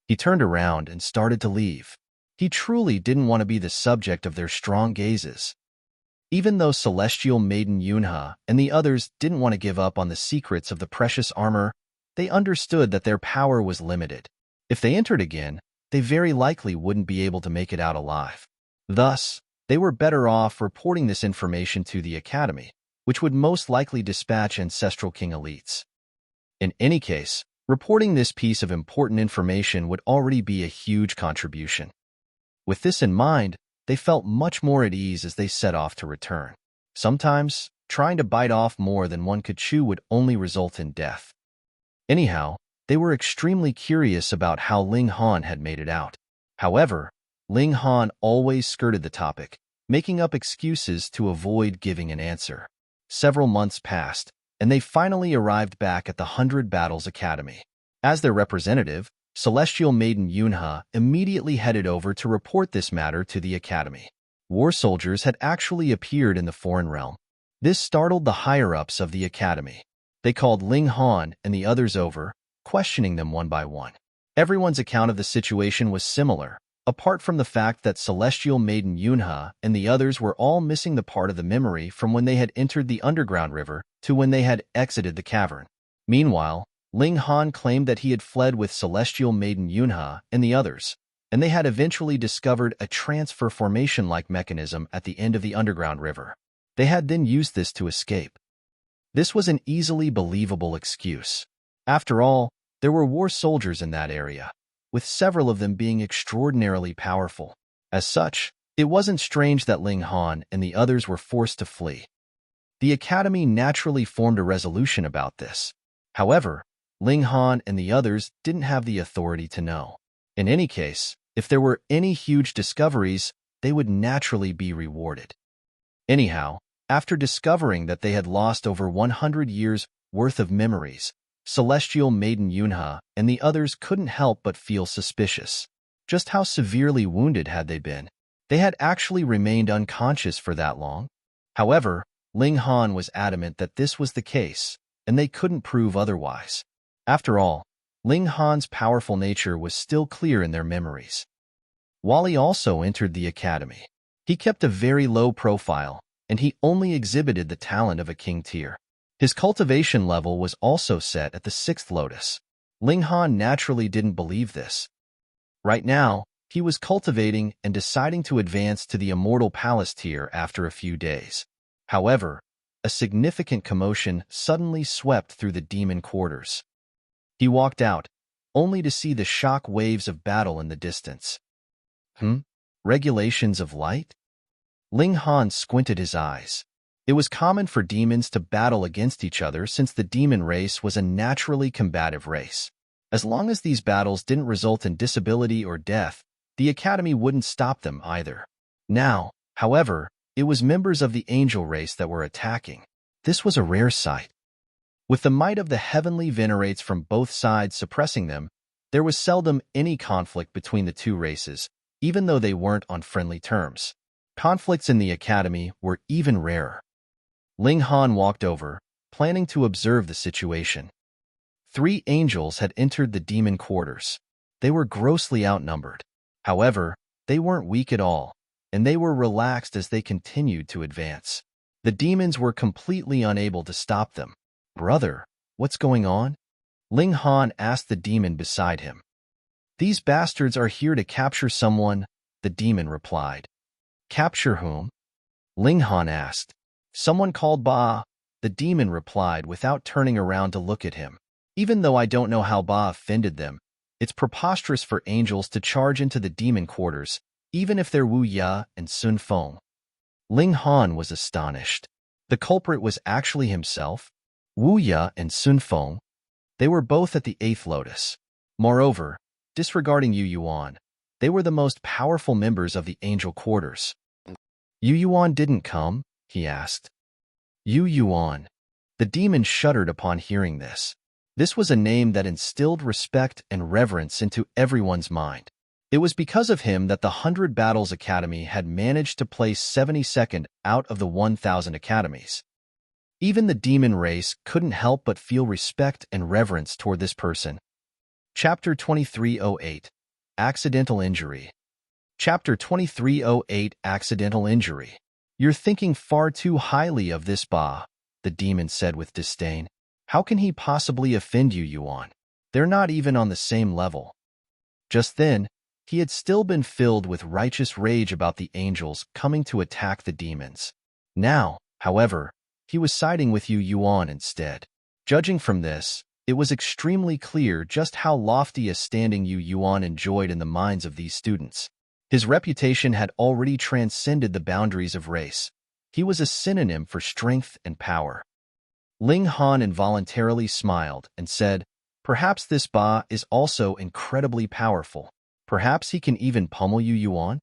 He turned around and started to leave. He truly didn't want to be the subject of their strong gazes. Even though Celestial Maiden Yunha and the others didn't want to give up on the secrets of the precious armor, they understood that their power was limited. If they entered again, they very likely wouldn't be able to make it out alive. Thus, they were better off reporting this information to the Academy, which would most likely dispatch Ancestral King elites. In any case, reporting this piece of important information would already be a huge contribution. With this in mind, they felt much more at ease as they set off to return. Sometimes, trying to bite off more than one could chew would only result in death. Anyhow, they were extremely curious about how Ling Han had made it out. However, Ling Han always skirted the topic, making up excuses to avoid giving an answer. Several months passed, and they finally arrived back at the 100 Battles Academy. As their representative, Celestial Maiden Yunha immediately headed over to report this matter to the Academy. War soldiers had actually appeared in the foreign realm. This startled the higher-ups of the Academy. They called Ling Han and the others over, questioning them one by one. Everyone's account of the situation was similar, apart from the fact that Celestial Maiden Yunha and the others were all missing the part of the memory from when they had entered the underground river to when they had exited the cavern. Meanwhile, Ling Han claimed that he had fled with Celestial Maiden Yunha and the others, and they had eventually discovered a transfer formation-like mechanism at the end of the underground river. They had then used this to escape. This was an easily believable excuse. After all, there were war soldiers in that area, with several of them being extraordinarily powerful. As such, it wasn't strange that Ling Han and the others were forced to flee. The Academy naturally formed a resolution about this. However, Ling Han and the others didn't have the authority to know. In any case, if there were any huge discoveries, they would naturally be rewarded. Anyhow, after discovering that they had lost over 100 years' worth of memories, Celestial Maiden Yunha and the others couldn't help but feel suspicious. Just how severely wounded had they been? They had actually remained unconscious for that long. However, Ling Han was adamant that this was the case, and they couldn't prove otherwise. After all, Ling Han's powerful nature was still clear in their memories. Wally also entered the academy. He kept a very low profile, and he only exhibited the talent of a king tier. His cultivation level was also set at the 6th lotus. Ling Han naturally didn't believe this. Right now, He was cultivating and deciding to advance to the immortal palace tier after a few days. However, a significant commotion suddenly swept through the demon quarters. He walked out, only to see the shock waves of battle in the distance. Regulations of light? Ling Han squinted his eyes. It was common for demons to battle against each other since the demon race was a naturally combative race. As long as these battles didn't result in disability or death, the Academy wouldn't stop them either. Now, however, it was members of the angel race that were attacking. This was a rare sight. With the might of the heavenly venerates from both sides suppressing them, there was seldom any conflict between the two races, even though they weren't on friendly terms. Conflicts in the Academy were even rarer. Ling Han walked over, planning to observe the situation. 3 angels had entered the demon quarters. They were grossly outnumbered. However, they weren't weak at all, and they were relaxed as they continued to advance. The demons were completely unable to stop them. "Brother, what's going on?" Ling Han asked the demon beside him. "These bastards are here to capture someone," the demon replied. "Capture whom?" Ling Han asked. "Someone called Ba," the demon replied without turning around to look at him. "Even though I don't know how Ba offended them, it's preposterous for angels to charge into the demon quarters, even if they're Wu Ya and Sun Feng." Ling Han was astonished. The culprit was actually himself. Wu Ya and Sun Feng. They were both at the 8th lotus. Moreover, disregarding Yu Yuan, they were the most powerful members of the angel quarters. "Yu Yuan didn't come?" he asked. Yu Yuan. The demon shuddered upon hearing this. This was a name that instilled respect and reverence into everyone's mind. It was because of him that the 100 Battles Academy had managed to place 72nd out of the 1,000 academies. Even the demon race couldn't help but feel respect and reverence toward this person. Chapter 2308, Accidental Injury. Chapter 2308, Accidental Injury. "You're thinking far too highly of this Ba," the demon said with disdain. "How can he possibly offend you, Yuan? They're not even on the same level." Just then, he had still been filled with righteous rage about the angels coming to attack the demons. Now, however, he was siding with Yu Yuan instead. Judging from this, it was extremely clear just how lofty a standing Yu Yuan enjoyed in the minds of these students. His reputation had already transcended the boundaries of race. He was a synonym for strength and power. Ling Han involuntarily smiled and said, "Perhaps this Ba is also incredibly powerful. Perhaps he can even pummel Yu Yuan?"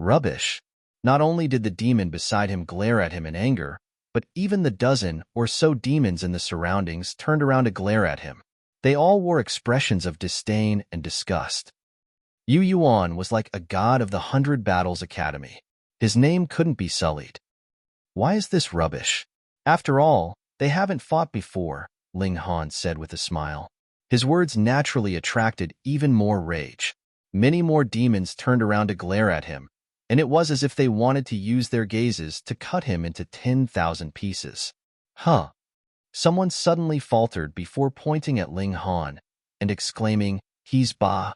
Rubbish. Not only did the demon beside him glare at him in anger, but even the dozen or so demons in the surroundings turned around to glare at him. They all wore expressions of disdain and disgust. Yu Yuan was like a god of the 100 Battles Academy. His name couldn't be sullied. "Why is this rubbish? After all, they haven't fought before," Ling Han said with a smile. His words naturally attracted even more rage. Many more demons turned around to glare at him, and it was as if they wanted to use their gazes to cut him into 10,000 pieces. Someone suddenly faltered before pointing at Ling Han and exclaiming, "He's Ba."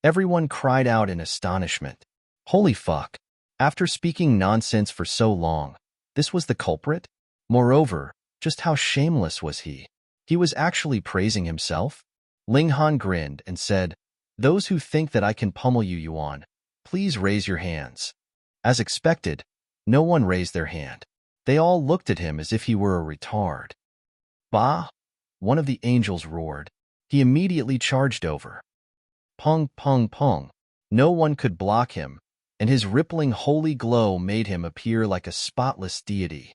Everyone cried out in astonishment. Holy fuck. After speaking nonsense for so long, this was the culprit? Moreover, just how shameless was he? He was actually praising himself? Ling Han grinned and said, "Those who think that I can pummel you, Yuan, please raise your hands." As expected, no one raised their hand. They all looked at him as if he were a retard. "Bah!" one of the angels roared. He immediately charged over. Pung, pung, pung. No one could block him, and his rippling holy glow made him appear like a spotless deity.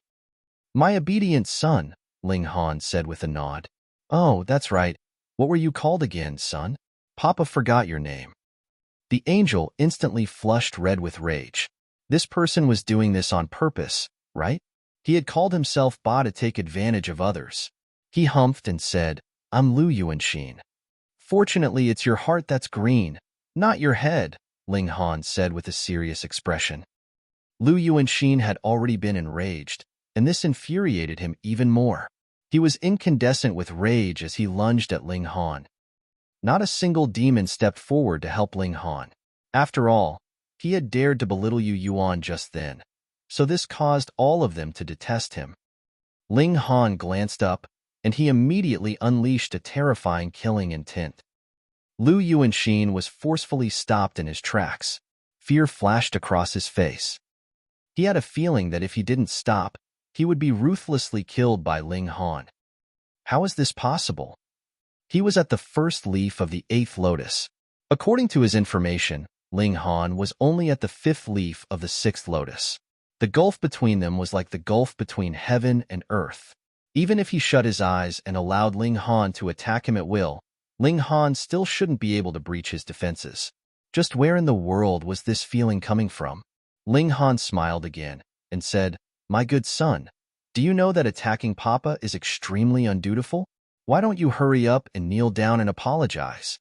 "My obedient son," Ling Han said with a nod. "Oh, that's right. What were you called again, son? Papa forgot your name." The angel instantly flushed red with rage. This person was doing this on purpose, right? He had called himself Ba to take advantage of others. He humphed and said, "I'm Lu Yuanxin." "Fortunately, it's your heart that's green, not your head," Ling Han said with a serious expression. Lu Yuanxin had already been enraged, and this infuriated him even more. He was incandescent with rage as he lunged at Ling Han. Not a single demon stepped forward to help Ling Han. After all, he had dared to belittle Yu Yuan just then, so this caused all of them to detest him. Ling Han glanced up, and he immediately unleashed a terrifying killing intent. Lu Yuanxin was forcefully stopped in his tracks. Fear flashed across his face. He had a feeling that if he didn't stop, he would be ruthlessly killed by Ling Han. How is this possible? He was at the first leaf of the 8th lotus. According to his information, Ling Han was only at the 5th leaf of the 6th lotus. The gulf between them was like the gulf between heaven and earth. Even if he shut his eyes and allowed Ling Han to attack him at will, Ling Han still shouldn't be able to breach his defenses. Just where in the world was this feeling coming from? Ling Han smiled again and said, "My good son, do you know that attacking Papa is extremely undutiful? Why don't you hurry up and kneel down and apologize?"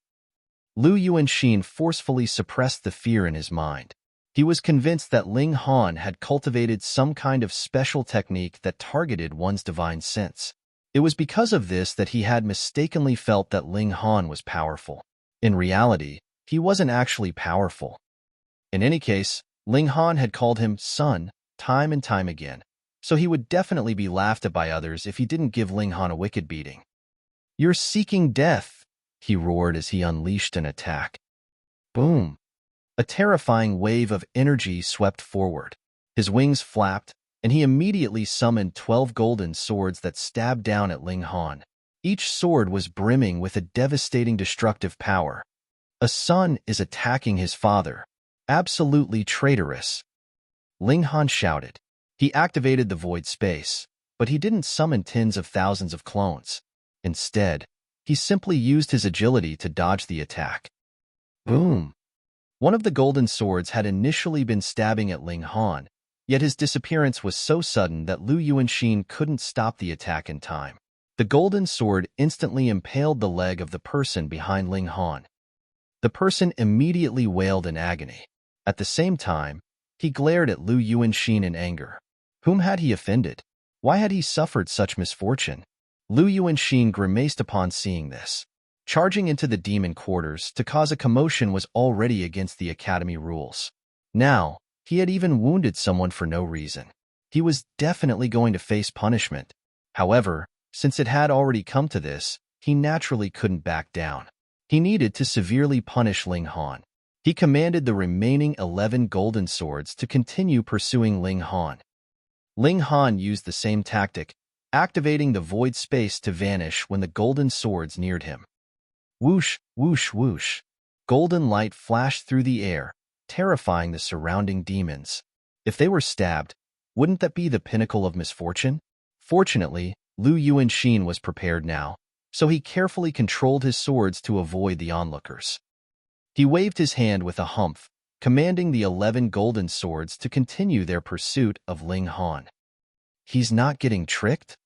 Lu Yuanxin forcefully suppressed the fear in his mind. He was convinced that Ling Han had cultivated some kind of special technique that targeted one's divine sense. It was because of this that he had mistakenly felt that Ling Han was powerful. In reality, he wasn't actually powerful. In any case, Ling Han had called him son time and time again, so he would definitely be laughed at by others if he didn't give Ling Han a wicked beating. "You're seeking death," he roared as he unleashed an attack. Boom! A terrifying wave of energy swept forward. His wings flapped, and he immediately summoned 12 golden swords that stabbed down at Ling Han. Each sword was brimming with a devastating destructive power. A son is attacking his father. Absolutely traitorous. Ling Han shouted. He activated the void space, but he didn't summon tens of thousands of clones. Instead, he simply used his agility to dodge the attack. Boom! One of the golden swords had initially been stabbing at Ling Han, yet his disappearance was so sudden that Lu Yuanxin couldn't stop the attack in time. The golden sword instantly impaled the leg of the person behind Ling Han. The person immediately wailed in agony. At the same time, he glared at Lu Yuanxin in anger. Whom had he offended? Why had he suffered such misfortune? Lu Yuanxin grimaced upon seeing this. Charging into the demon quarters to cause a commotion was already against the academy rules. Now, he had even wounded someone for no reason. He was definitely going to face punishment. However, since it had already come to this, he naturally couldn't back down. He needed to severely punish Ling Han. He commanded the remaining 11 golden swords to continue pursuing Ling Han. Ling Han used the same tactic, activating the void space to vanish when the golden swords neared him. Whoosh, whoosh, whoosh. Golden light flashed through the air, terrifying the surrounding demons. If they were stabbed, wouldn't that be the pinnacle of misfortune? Fortunately, Lu Yuanxin was prepared now, so he carefully controlled his swords to avoid the onlookers. He waved his hand with a humph, commanding the 11 golden swords to continue their pursuit of Ling Han. He's not getting tricked?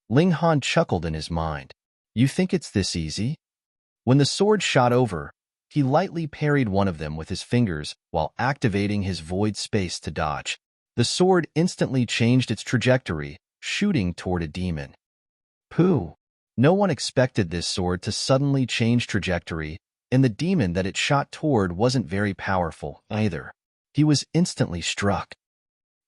Ling Han chuckled in his mind. You think it's this easy? When the sword shot over, he lightly parried one of them with his fingers while activating his void space to dodge. The sword instantly changed its trajectory, shooting toward a demon. Pooh! No one expected this sword to suddenly change trajectory, and the demon that it shot toward wasn't very powerful either. He was instantly struck.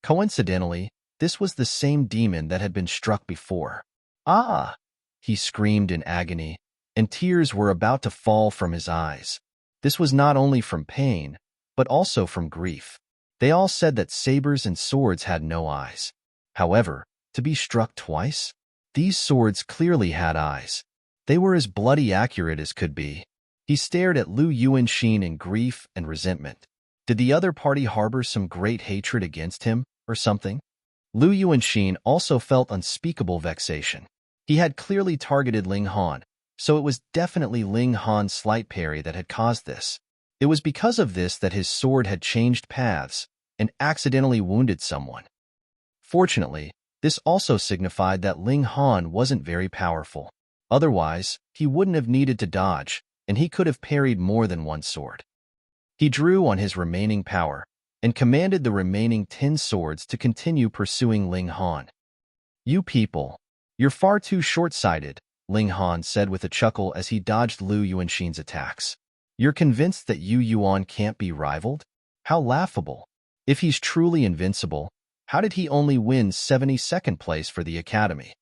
Coincidentally, this was the same demon that had been struck before. Ah! He screamed in agony, and tears were about to fall from his eyes. This was not only from pain, but also from grief. They all said that sabers and swords had no eyes. However, to be struck twice? These swords clearly had eyes. They were as bloody accurate as could be. He stared at Lu Yuanxin in grief and resentment. Did the other party harbor some great hatred against him, or something? Lu Yuanxin also felt unspeakable vexation. He had clearly targeted Ling Han, so it was definitely Ling Han's slight parry that had caused this. It was because of this that his sword had changed paths and accidentally wounded someone. Fortunately, this also signified that Ling Han wasn't very powerful. Otherwise, he wouldn't have needed to dodge, and he could have parried more than one sword. He drew on his remaining power and commanded the remaining 10 swords to continue pursuing Ling Han. You people, you're far too short-sighted, Ling Han said with a chuckle as he dodged Lu Yuanxin's attacks. You're convinced that Yu Yuan can't be rivaled? How laughable. If he's truly invincible, how did he only win 72nd place for the Academy?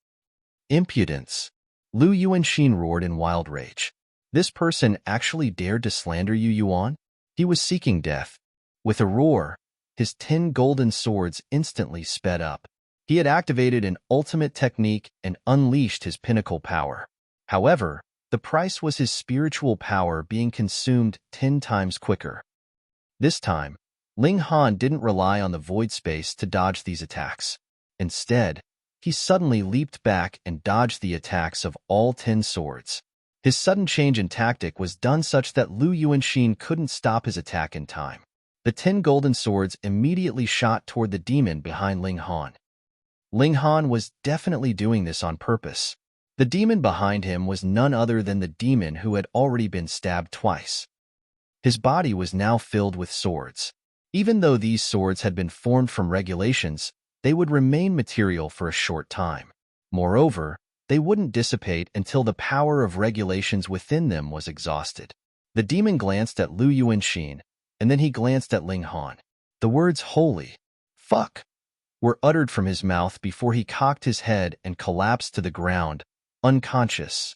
Impudence. Lu Yuanxin roared in wild rage. This person actually dared to slander Yu Yuan? He was seeking death. With a roar, his 10 golden swords instantly sped up. He had activated an ultimate technique and unleashed his pinnacle power. However, the price was his spiritual power being consumed 10 times quicker. This time, Ling Han didn't rely on the void space to dodge these attacks. Instead, he suddenly leaped back and dodged the attacks of all 10 swords. His sudden change in tactic was done such that Lu Yuanxin couldn't stop his attack in time. The 10 golden swords immediately shot toward the demon behind Ling Han. Ling Han was definitely doing this on purpose. The demon behind him was none other than the demon who had already been stabbed twice. His body was now filled with swords. Even though these swords had been formed from regulations, they would remain material for a short time. Moreover, they wouldn't dissipate until the power of regulations within them was exhausted. The demon glanced at Lu Yuanxin, and then he glanced at Ling Han. The words "holy fuck" were uttered from his mouth before he cocked his head and collapsed to the ground, unconscious.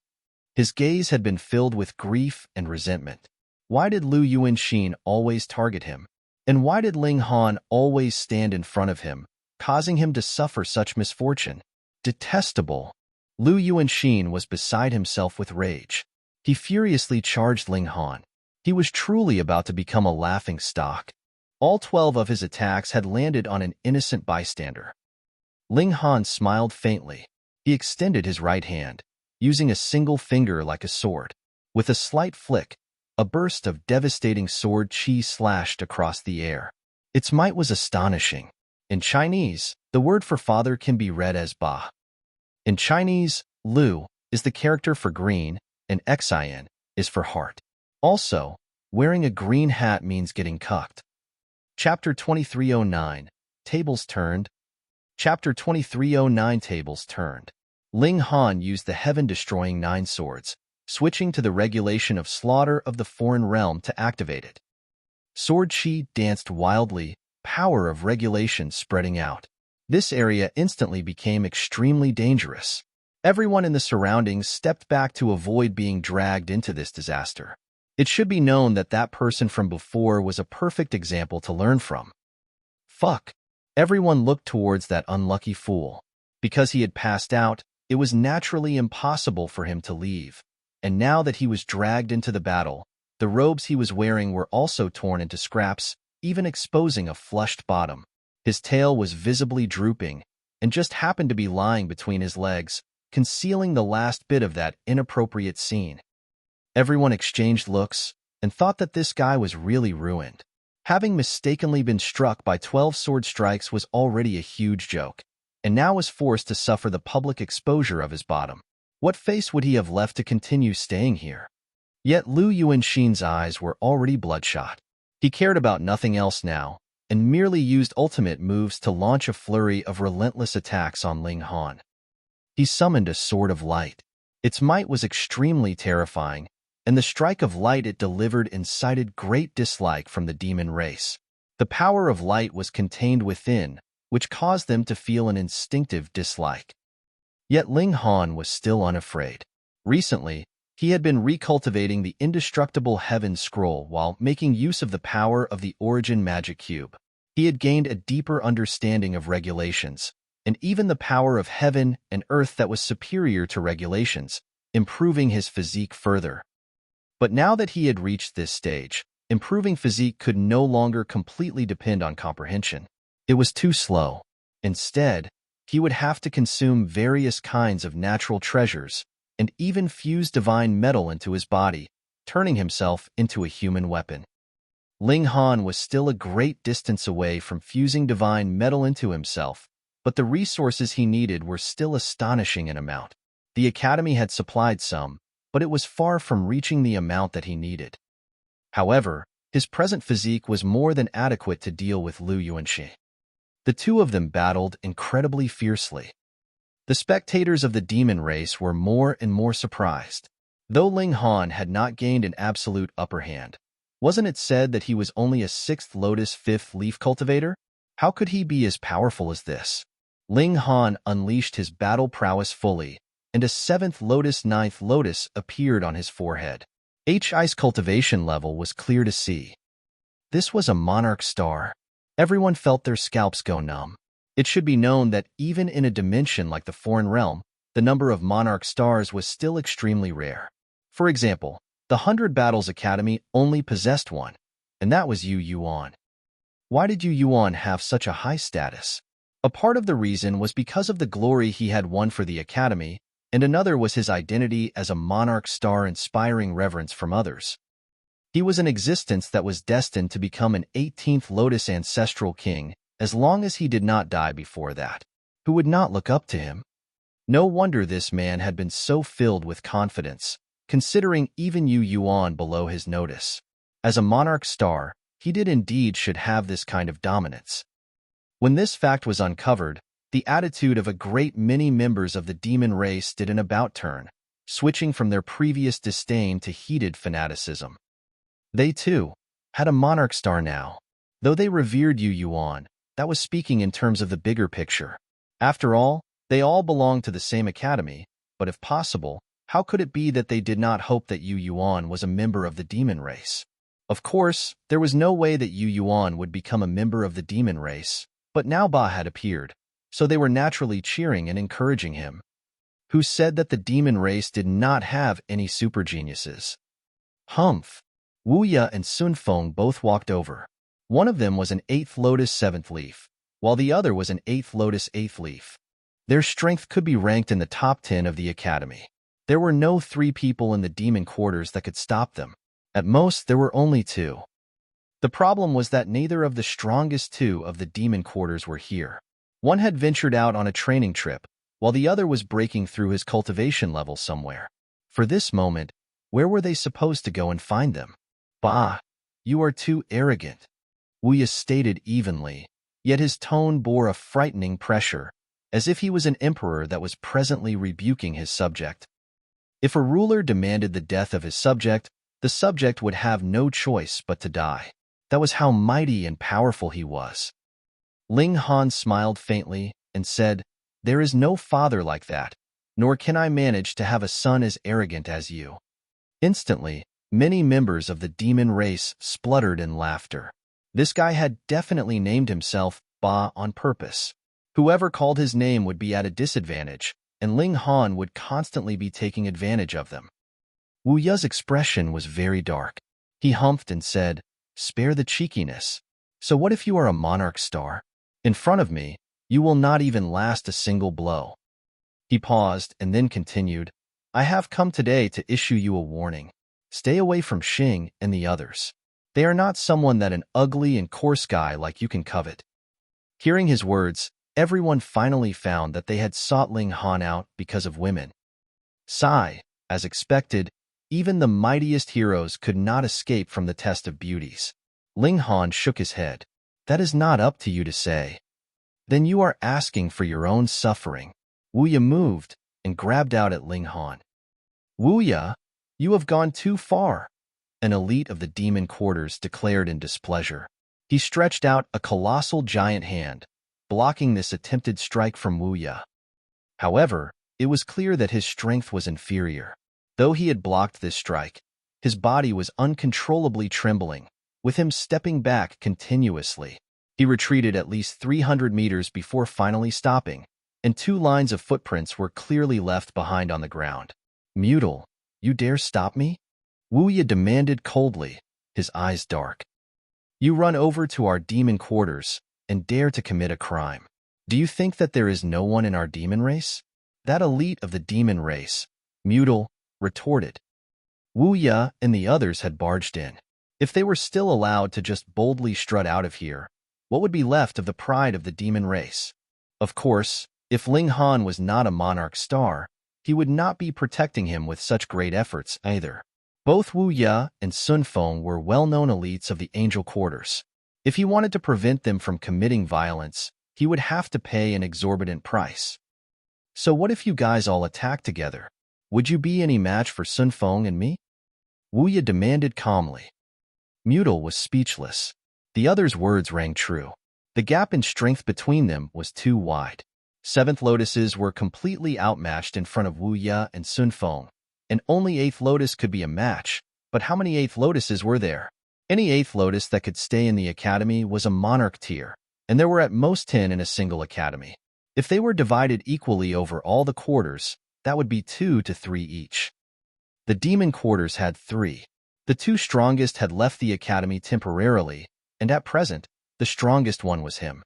His gaze had been filled with grief and resentment. Why did Lu Yuanxin always target him? And why did Ling Han always stand in front of him, causing him to suffer such misfortune? Detestable. Lu Yuanxin was beside himself with rage. He furiously charged Ling Han. He was truly about to become a laughingstock. All 12 of his attacks had landed on an innocent bystander. Ling Han smiled faintly. He extended his right hand, using a single finger like a sword. With a slight flick, a burst of devastating sword chi slashed across the air. Its might was astonishing. In Chinese, the word for father can be read as Ba. In Chinese, Lu is the character for green, and Xin is for heart. Also, wearing a green hat means getting cucked. Chapter 2309, Tables Turned. Chapter 2309, Tables Turned. Ling Han used the heaven-destroying 9 swords, switching to the regulation of slaughter of the foreign realm to activate it. Sword chi danced wildly, power of regulation spreading out. This area instantly became extremely dangerous. Everyone in the surroundings stepped back to avoid being dragged into this disaster. It should be known that that person from before was a perfect example to learn from. Fuck. Everyone looked towards that unlucky fool. Because he had passed out, it was naturally impossible for him to leave. And now that he was dragged into the battle, the robes he was wearing were also torn into scraps, even exposing a flushed bottom. His tail was visibly drooping, and just happened to be lying between his legs, concealing the last bit of that inappropriate scene. Everyone exchanged looks, and thought that this guy was really ruined. Having mistakenly been struck by 12 sword strikes was already a huge joke, and now was forced to suffer the public exposure of his bottom. What face would he have left to continue staying here? Yet Lu Yuanxin's eyes were already bloodshot. He cared about nothing else now, and merely used ultimate moves to launch a flurry of relentless attacks on Ling Han. He summoned a sword of light. Its might was extremely terrifying, and the strike of light it delivered incited great dislike from the demon race. The power of light was contained within, which caused them to feel an instinctive dislike. Yet Ling Han was still unafraid. Recently, he had been recultivating the indestructible Heaven Scroll while making use of the power of the Origin Magic Cube. He had gained a deeper understanding of regulations, and even the power of heaven and earth that was superior to regulations, improving his physique further. But now that he had reached this stage, improving physique could no longer completely depend on comprehension. It was too slow. Instead, he would have to consume various kinds of natural treasures and even fuse divine metal into his body, turning himself into a human weapon. Ling Han was still a great distance away from fusing divine metal into himself, but the resources he needed were still astonishing in amount. The Academy had supplied some, but it was far from reaching the amount that he needed. However, his present physique was more than adequate to deal with Lu Yuanxin. The two of them battled incredibly fiercely. The spectators of the demon race were more and more surprised. Though Ling Han had not gained an absolute upper hand, wasn't it said that he was only a 6th Lotus 5th Leaf cultivator? How could he be as powerful as this? Ling Han unleashed his battle prowess fully, and a 7th Lotus 9th Lotus appeared on his forehead. Ice cultivation level was clear to see. This was a monarch star. Everyone felt their scalps go numb. It should be known that even in a dimension like the foreign realm, the number of monarch stars was still extremely rare. For example, the 100 Battles Academy only possessed one, and that was Yu Yuan. Why did Yu Yuan have such a high status? A part of the reason was because of the glory he had won for the Academy, and another was his identity as a monarch star inspiring reverence from others. He was an existence that was destined to become an 18th Lotus ancestral king as long as he did not die before that. Who would not look up to him? No wonder this man had been so filled with confidence, considering even Yu Yuan below his notice. As a monarch star, he did indeed should have this kind of dominance. When this fact was uncovered, the attitude of a great many members of the demon race did an about-turn, switching from their previous disdain to heated fanaticism. They, too, had a monarch star now. Though they revered Yu Yuan, that was speaking in terms of the bigger picture. After all, they all belonged to the same academy, but if possible, how could it be that they did not hope that Yu Yuan was a member of the demon race? Of course, there was no way that Yu Yuan would become a member of the demon race, but now Ba had appeared, so they were naturally cheering and encouraging him. Who said that the demon race did not have any super geniuses? Humph! Wu Ya and Sun Feng both walked over. One of them was an 8th Lotus 7th Leaf, while the other was an 8th Lotus 8th Leaf. Their strength could be ranked in the top 10 of the academy. There were no 3 people in the demon quarters that could stop them. At most, there were only 2. The problem was that neither of the strongest 2 of the demon quarters were here. One had ventured out on a training trip, while the other was breaking through his cultivation level somewhere. For this moment, where were they supposed to go and find them? Bah, you are too arrogant, Wu Ya stated evenly, yet his tone bore a frightening pressure, as if he was an emperor that was presently rebuking his subject. If a ruler demanded the death of his subject, the subject would have no choice but to die. That was how mighty and powerful he was. Ling Han smiled faintly and said, "There is no father like that, nor can I manage to have a son as arrogant as you." Instantly, many members of the demon race spluttered in laughter. This guy had definitely named himself Ba on purpose. Whoever called his name would be at a disadvantage, and Ling Han would constantly be taking advantage of them. Wu Ya's expression was very dark. He humphed and said, "Spare the cheekiness. So what if you are a monarch star? In front of me, you will not even last a single blow." He paused and then continued, "I have come today to issue you a warning. Stay away from Xing and the others. They are not someone that an ugly and coarse guy like you can covet." Hearing his words, everyone finally found that they had sought Ling Han out because of women. Sigh, as expected, even the mightiest heroes could not escape from the test of beauties. Ling Han shook his head. "That is not up to you to say." "Then you are asking for your own suffering." Wu Ya moved and grabbed out at Ling Han. "Wu Ya, you have gone too far," an elite of the demon quarters declared in displeasure. He stretched out a colossal giant hand, blocking this attempted strike from Wu Ya. However, it was clear that his strength was inferior. Though he had blocked this strike, his body was uncontrollably trembling, with him stepping back continuously. He retreated at least 300 meters before finally stopping, and 2 lines of footprints were clearly left behind on the ground. "Mutal, you dare stop me?" Wu Ya demanded coldly, his eyes dark. "You run over to our demon quarters and dare to commit a crime. Do you think that there is no one in our demon race?" That elite of the demon race, Mutal, retorted. Wu Ya and the others had barged in. If they were still allowed to just boldly strut out of here, what would be left of the pride of the demon race? Of course, if Ling Han was not a monarch star, he would not be protecting him with such great efforts either. Both Wu Ya and Sun Feng were well-known elites of the angel quarters. If he wanted to prevent them from committing violence, he would have to pay an exorbitant price. So what if you guys all attack together? Would you be any match for Sun Feng and me? Wu Ye demanded calmly. Mutal was speechless. The other's words rang true. The gap in strength between them was too wide. Seventh lotuses were completely outmatched in front of Wu Ye and Sun Feng, and only eighth lotus could be a match. But how many eighth lotuses were there? Any eighth lotus that could stay in the academy was a monarch tier, and there were at most 10 in a single academy. If they were divided equally over all the quarters, that would be 2 to 3 each. The demon quarters had 3. The 2 strongest had left the academy temporarily, and at present, the strongest one was him.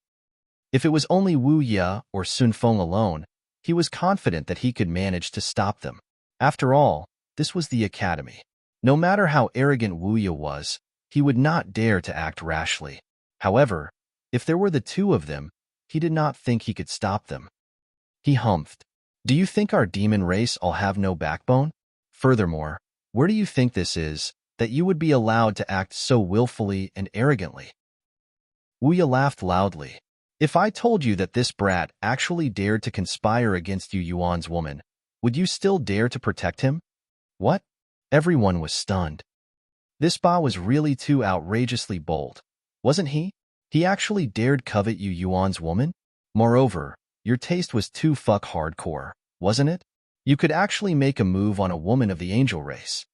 If it was only Wu Ye or Sun Feng alone, he was confident that he could manage to stop them. After all, this was the academy. No matter how arrogant Wu Ye was, he would not dare to act rashly. However, if there were the 2 of them, he did not think he could stop them. He humphed. Do you think our demon race all have no backbone? Furthermore, where do you think this is, that you would be allowed to act so willfully and arrogantly? Wu Ye laughed loudly. If I told you that this brat actually dared to conspire against Yu Yuan's woman, would you still dare to protect him? What? Everyone was stunned. This Ba was really too outrageously bold, wasn't he? He actually dared covet Yu Yuan's woman? Moreover, your taste was too hardcore, wasn't it? You could actually make a move on a woman of the angel race.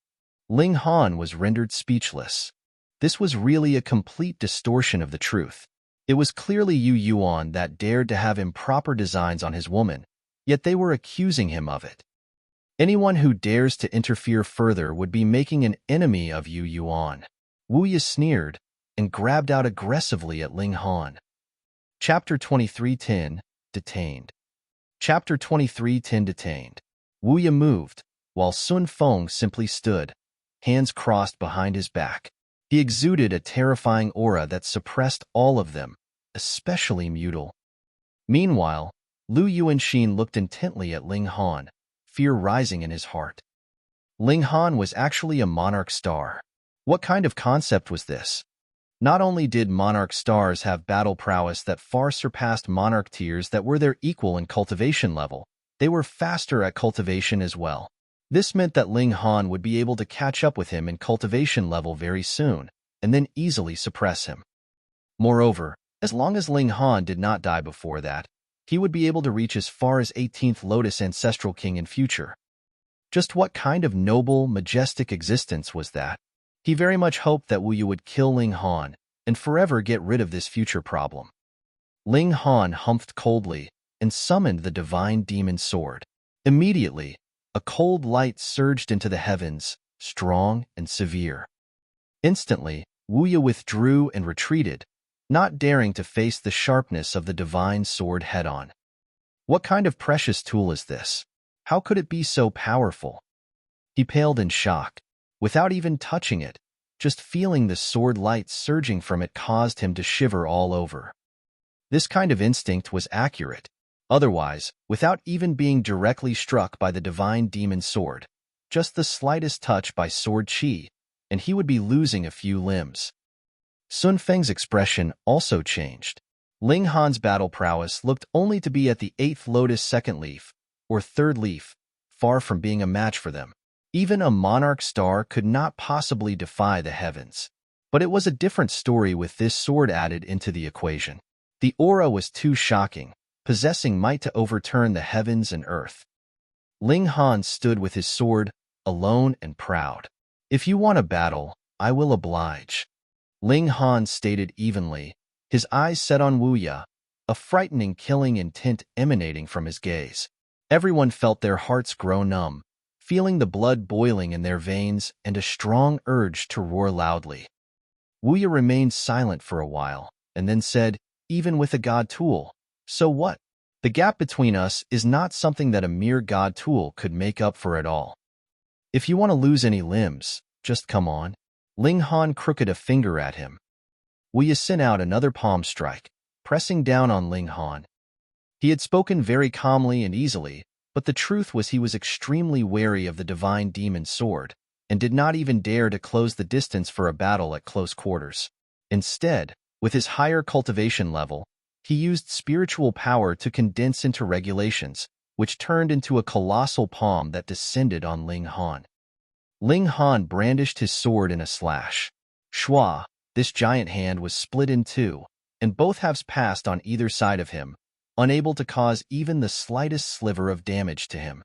Ling Han was rendered speechless. This was really a complete distortion of the truth. It was clearly Yu Yuan that dared to have improper designs on his woman, yet they were accusing him of it. Anyone who dares to interfere further would be making an enemy of Yu Yuan. Wu Ye sneered and grabbed out aggressively at Ling Han. Chapter 23:10 Detained. Chapter 23:10 Detained. Wu Ye moved, while Sun Feng simply stood, hands crossed behind his back. He exuded a terrifying aura that suppressed all of them, especially Mutal. Meanwhile, Lu Yuanxin looked intently at Ling Han, fear rising in his heart. Ling Han was actually a monarch star. What kind of concept was this? Not only did monarch stars have battle prowess that far surpassed monarch tiers that were their equal in cultivation level, they were faster at cultivation as well. This meant that Ling Han would be able to catch up with him in cultivation level very soon, and then easily suppress him. Moreover, as long as Ling Han did not die before that, he would be able to reach as far as 18th Lotus Ancestral King in future. Just what kind of noble, majestic existence was that? He very much hoped that Wu Ye would kill Ling Han and forever get rid of this future problem. Ling Han humphed coldly and summoned the divine demon sword. Immediately, a cold light surged into the heavens, strong and severe. Instantly, Wu Ye withdrew and retreated, not daring to face the sharpness of the divine sword head-on. What kind of precious tool is this? How could it be so powerful? He paled in shock. Without even touching it, just feeling the sword light surging from it caused him to shiver all over. This kind of instinct was accurate. Otherwise, without even being directly struck by the divine demon sword, just the slightest touch by sword chi, and he would be losing a few limbs. Sun Feng's expression also changed. Ling Han's battle prowess looked only to be at the 8th Lotus second leaf, or third leaf, far from being a match for them. Even a monarch star could not possibly defy the heavens. But it was a different story with this sword added into the equation. The aura was too shocking, possessing might to overturn the heavens and earth. Ling Han stood with his sword, alone and proud. If you want a battle, I will oblige. Ling Han stated evenly, his eyes set on Wu Ye, a frightening killing intent emanating from his gaze. Everyone felt their hearts grow numb, feeling the blood boiling in their veins and a strong urge to roar loudly. Wu Ye remained silent for a while, and then said, even with a god tool, so what? The gap between us is not something that a mere god tool could make up for at all. If you want to lose any limbs, just come on. Ling Han crooked a finger at him. Wu Ye sent out another palm strike, pressing down on Ling Han. He had spoken very calmly and easily, but the truth was he was extremely wary of the divine demon sword, and did not even dare to close the distance for a battle at close quarters. Instead, with his higher cultivation level, he used spiritual power to condense into regulations, which turned into a colossal palm that descended on Ling Han. Ling Han brandished his sword in a slash. Shua, this giant hand was split in two, and both halves passed on either side of him, unable to cause even the slightest sliver of damage to him.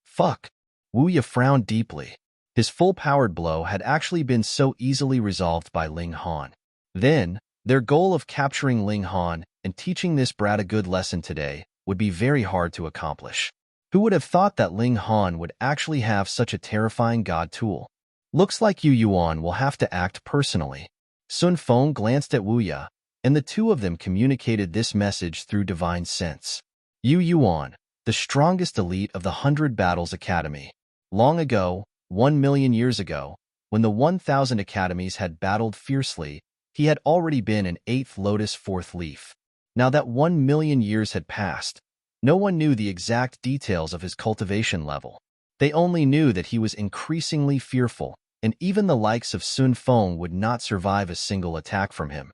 Fuck! Wu Ye frowned deeply. His full-powered blow had actually been so easily resolved by Ling Han. Then, their goal of capturing Ling Han and teaching this brat a good lesson today would be very hard to accomplish. Who would have thought that Ling Han would actually have such a terrifying god tool? Looks like Yu Yuan will have to act personally. Sun Feng glanced at Wu Ye, and the two of them communicated this message through divine sense. Yu Yuan, the strongest elite of the 100 Battles Academy. Long ago, 1 million years ago, when the 1,000 academies had battled fiercely, he had already been an 8th Lotus 4th Leaf. Now that 1 million years had passed, no one knew the exact details of his cultivation level. They only knew that he was increasingly fearful, and even the likes of Sun Feng would not survive a single attack from him.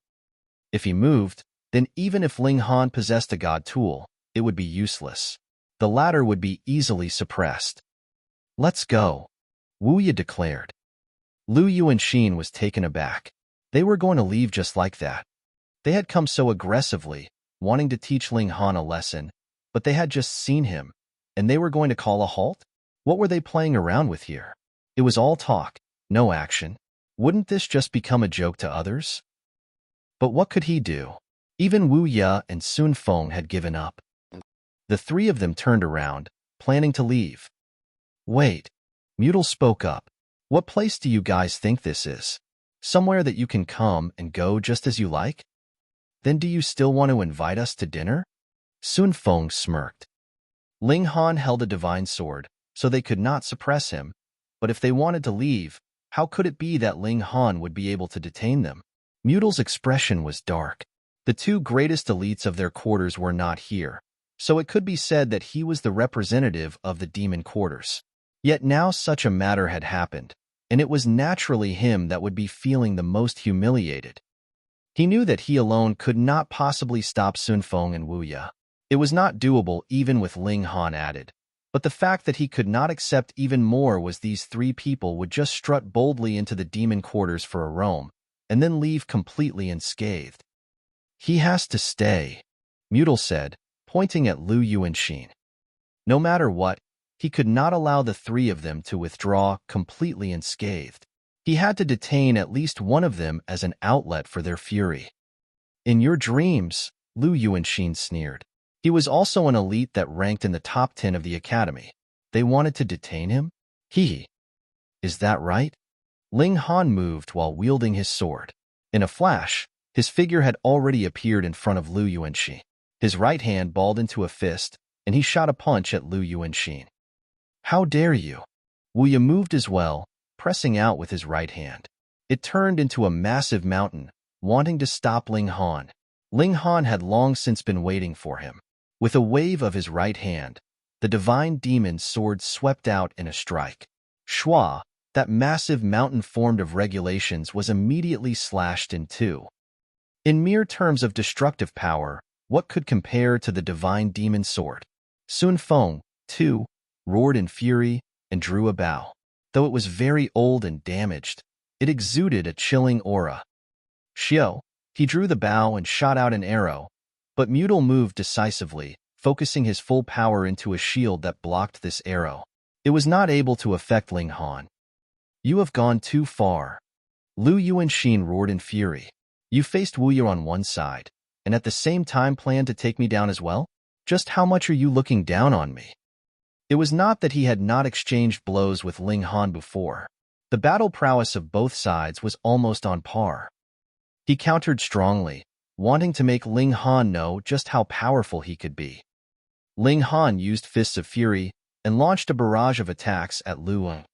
If he moved, then even if Ling Han possessed a god tool, it would be useless. The latter would be easily suppressed. "Let's go," Wu Ye declared. Lu Yuanxin was taken aback. They were going to leave just like that. They had come so aggressively, wanting to teach Ling Han a lesson, but they had just seen him, and they were going to call a halt? What were they playing around with here? It was all talk, no action. Wouldn't this just become a joke to others? But what could he do? Even Wu Ye and Sun Feng had given up. The three of them turned around, planning to leave. "Wait," Mutal spoke up. "What place do you guys think this is? Somewhere that you can come and go just as you like? Then do you still want to invite us to dinner?" Sun Feng smirked. Ling Han held a divine sword, so they could not suppress him, but if they wanted to leave, how could it be that Ling Han would be able to detain them? Mutal's expression was dark. The two greatest elites of their quarters were not here, so it could be said that he was the representative of the demon quarters. Yet now such a matter had happened, and it was naturally him that would be feeling the most humiliated. He knew that he alone could not possibly stop Sun Feng and Wu Ye. It was not doable even with Ling Han added, but the fact that he could not accept even more was these three people would just strut boldly into the demon quarters for a roam, and then leave completely unscathed. "He has to stay," Mutal said, pointing at Lu Yuanxin. No matter what, he could not allow the three of them to withdraw completely unscathed. He had to detain at least one of them as an outlet for their fury. "In your dreams," Lu Yuanxin sneered. He was also an elite that ranked in the top 10 of the academy. They wanted to detain him? Is that right? Ling Han moved while wielding his sword. In a flash, his figure had already appeared in front of Lu Yuanxin. His right hand balled into a fist, and he shot a punch at Lu Yuanxin. "How dare you?" Wu Ye moved as well, pressing out with his right hand. It turned into a massive mountain, wanting to stop Ling Han. Ling Han had long since been waiting for him. With a wave of his right hand, the divine demon's sword swept out in a strike. Shua, that massive mountain formed of regulations, was immediately slashed in two. In mere terms of destructive power, what could compare to the divine demon sword? Sun Feng, too, roared in fury and drew a bow. Though it was very old and damaged, it exuded a chilling aura. Xiao, he drew the bow and shot out an arrow, but Mutal moved decisively, focusing his full power into a shield that blocked this arrow. It was not able to affect Ling Han. "You have gone too far." Lu Yuanxin roared in fury. "You faced Wu Ye on one side, and at the same time planned to take me down as well? Just how much are you looking down on me?" It was not that he had not exchanged blows with Ling Han before. The battle prowess of both sides was almost on par. He countered strongly, wanting to make Ling Han know just how powerful he could be. Ling Han used Fists of Fury and launched a barrage of attacks at Lu Eng.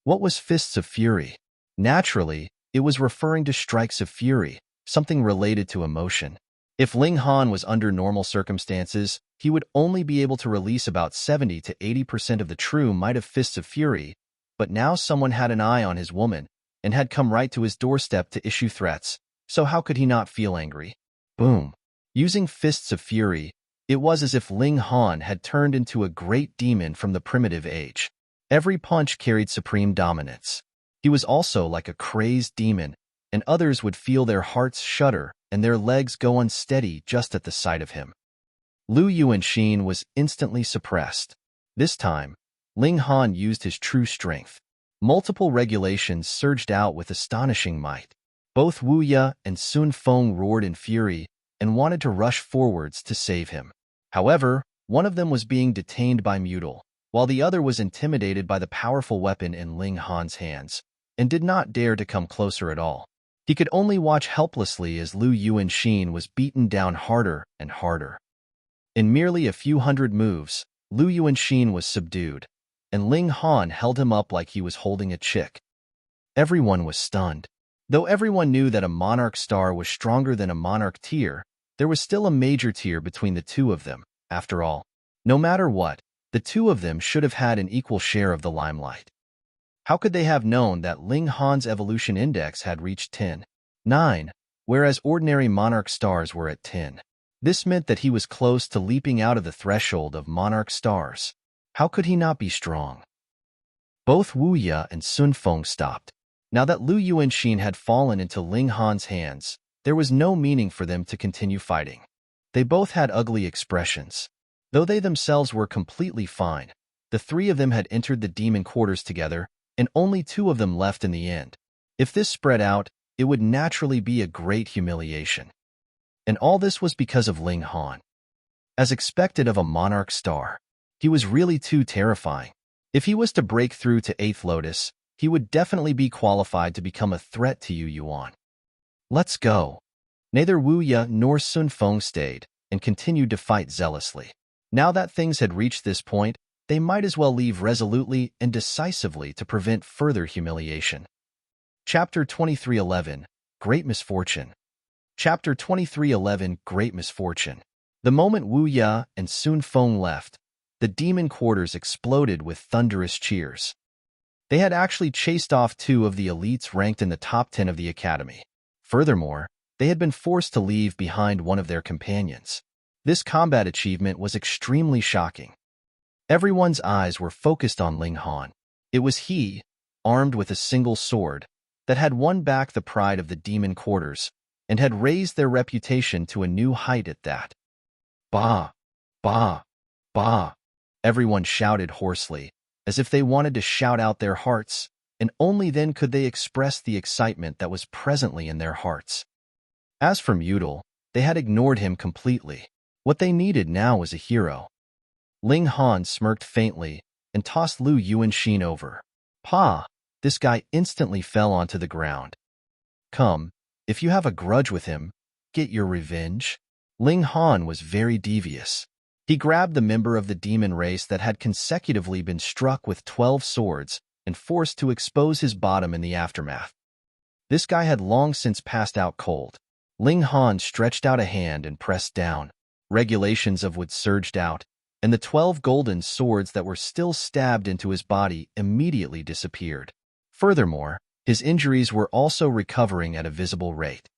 What was Fists of Fury? Naturally, it was referring to Strikes of Fury, something related to emotion. If Ling Han was under normal circumstances, he would only be able to release about 70 to 80% of the true might of Fists of Fury, but now someone had an eye on his woman and had come right to his doorstep to issue threats, so how could he not feel angry? Boom. Using Fists of Fury, It was as if Ling Han had turned into a great demon from the primitive age. Every punch carried supreme dominance. He was also like a crazed demon, and others would feel their hearts shudder and their legs go unsteady just at the sight of him. Lu Yuanxin was instantly suppressed. This time, Ling Han used his true strength. Multiple regulations surged out with astonishing might. Both Wu Ye and Sun Feng roared in fury and wanted to rush forwards to save him. However, one of them was being detained by Mutal, while the other was intimidated by the powerful weapon in Ling Han's hands, and did not dare to come closer at all. He could only watch helplessly as Lu Yuanxin was beaten down harder and harder. In merely a few hundred moves, Lu Yuanxin was subdued, and Ling Han held him up like he was holding a chick. Everyone was stunned. Though everyone knew that a monarch star was stronger than a monarch tier, there was still a major tier between the two of them. After all, no matter what, the two of them should have had an equal share of the limelight. How could they have known that Ling Han's evolution index had reached 10.9, whereas ordinary monarch stars were at 10? This meant that he was close to leaping out of the threshold of monarch stars. How could he not be strong? Both Wu Ye and Sun Feng stopped. Now that Lu Yuanxin had fallen into Ling Han's hands, there was no meaning for them to continue fighting. They both had ugly expressions. Though they themselves were completely fine, the three of them had entered the demon quarters together, and only two of them left in the end. If this spread out, it would naturally be a great humiliation. And all this was because of Ling Han. As expected of a monarch star, he was really too terrifying. If he was to break through to 8th Lotus, he would definitely be qualified to become a threat to Yu Yuan. Let's go. Neither Wu Ye nor Sun Feng stayed, and continued to fight zealously. Now that things had reached this point, they might as well leave resolutely and decisively to prevent further humiliation. Chapter 2311, Great Misfortune. Chapter 2311, Great Misfortune. The moment Wu Ye and Sun Feng left, the demon quarters exploded with thunderous cheers. They had actually chased off two of the elites ranked in the top 10 of the academy. Furthermore, they had been forced to leave behind one of their companions. This combat achievement was extremely shocking. Everyone's eyes were focused on Ling Han. It was he, armed with a single sword, that had won back the pride of the demon quarters, and had raised their reputation to a new height at that. Bah! Bah! Bah! Everyone shouted hoarsely, as if they wanted to shout out their hearts, and only then could they express the excitement that was presently in their hearts. As for Mutal, they had ignored him completely. What they needed now was a hero. Ling Han smirked faintly and tossed Lu Yuanxin over. Pa! This guy instantly fell onto the ground. Come, if you have a grudge with him, get your revenge. Ling Han was very devious. He grabbed the member of the demon race that had consecutively been struck with 12 swords and forced to expose his bottom in the aftermath. This guy had long since passed out cold. Ling Han stretched out a hand and pressed down. Regulations of wood surged out, and the 12 golden swords that were still stabbed into his body immediately disappeared. Furthermore, his injuries were also recovering at a visible rate.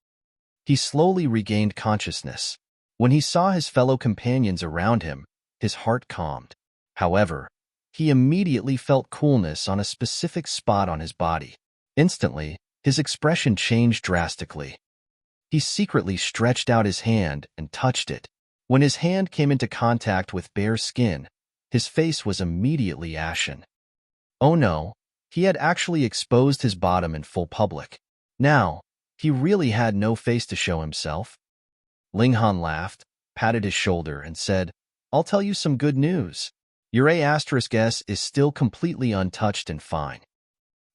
He slowly regained consciousness. When he saw his fellow companions around him, his heart calmed. However, he immediately felt coolness on a specific spot on his body. Instantly, his expression changed drastically. He secretly stretched out his hand and touched it. When his hand came into contact with bare skin, his face was immediately ashen. Oh no, he had actually exposed his bottom in full public. Now, he really had no face to show himself. Ling Han laughed, patted his shoulder, and said, I'll tell you some good news. Your A*S is still completely untouched and fine.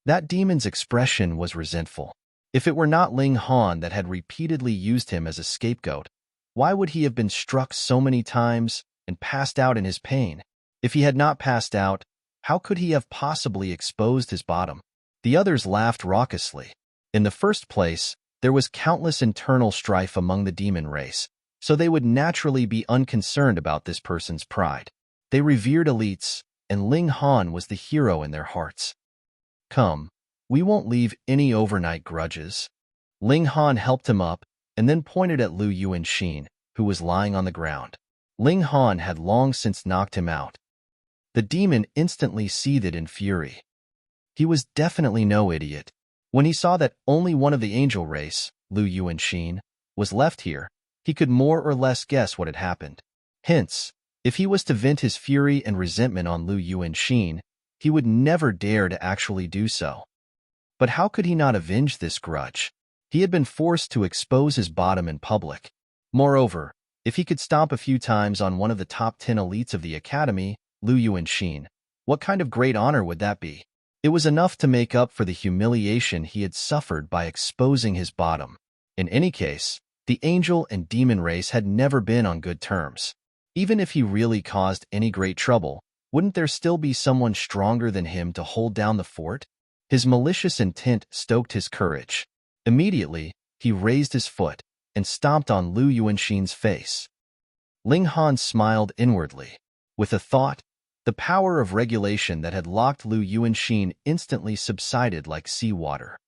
That demon's expression was resentful. If it were not Ling Han that had repeatedly used him as a scapegoat, why would he have been struck so many times and passed out in his pain? If he had not passed out, how could he have possibly exposed his bottom? The others laughed raucously. In the first place, there was countless internal strife among the demon race, so they would naturally be unconcerned about this person's pride. They revered elites, and Ling Han was the hero in their hearts. Come, we won't leave any overnight grudges. Ling Han helped him up, and then pointed at Lu Yuanxin, who was lying on the ground. Ling Han had long since knocked him out. The demon instantly seethed in fury. He was definitely no idiot. When he saw that only one of the angel race, Lu Yuanxin, was left here, he could more or less guess what had happened. Hence, if he was to vent his fury and resentment on Lu Yuanxin, he would never dare to actually do so. But how could he not avenge this grudge? He had been forced to expose his bottom in public. Moreover, if he could stomp a few times on one of the top 10 elites of the academy, Lu Yuanxin, what kind of great honor would that be? It was enough to make up for the humiliation he had suffered by exposing his bottom. In any case, the angel and demon race had never been on good terms. Even if he really caused any great trouble, wouldn't there still be someone stronger than him to hold down the fort? His malicious intent stoked his courage. Immediately, he raised his foot and stomped on Lu Yuanxin's face. Ling Han smiled inwardly. With a thought, the power of regulation that had locked Lu Yuanxin instantly subsided like seawater.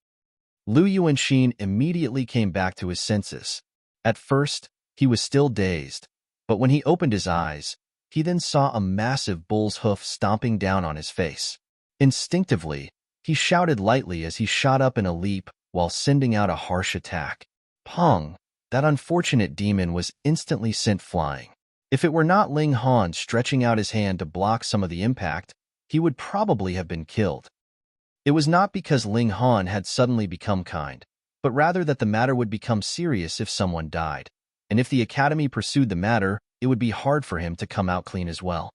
Lu Yuanxin immediately came back to his senses. At first, he was still dazed, but when he opened his eyes, he then saw a massive bull's hoof stomping down on his face. Instinctively, he shouted lightly as he shot up in a leap while sending out a harsh attack. Pong! That unfortunate demon was instantly sent flying. If it were not Ling Han stretching out his hand to block some of the impact, he would probably have been killed. It was not because Ling Han had suddenly become kind, but rather that the matter would become serious if someone died, and if the Academy pursued the matter, it would be hard for him to come out clean as well.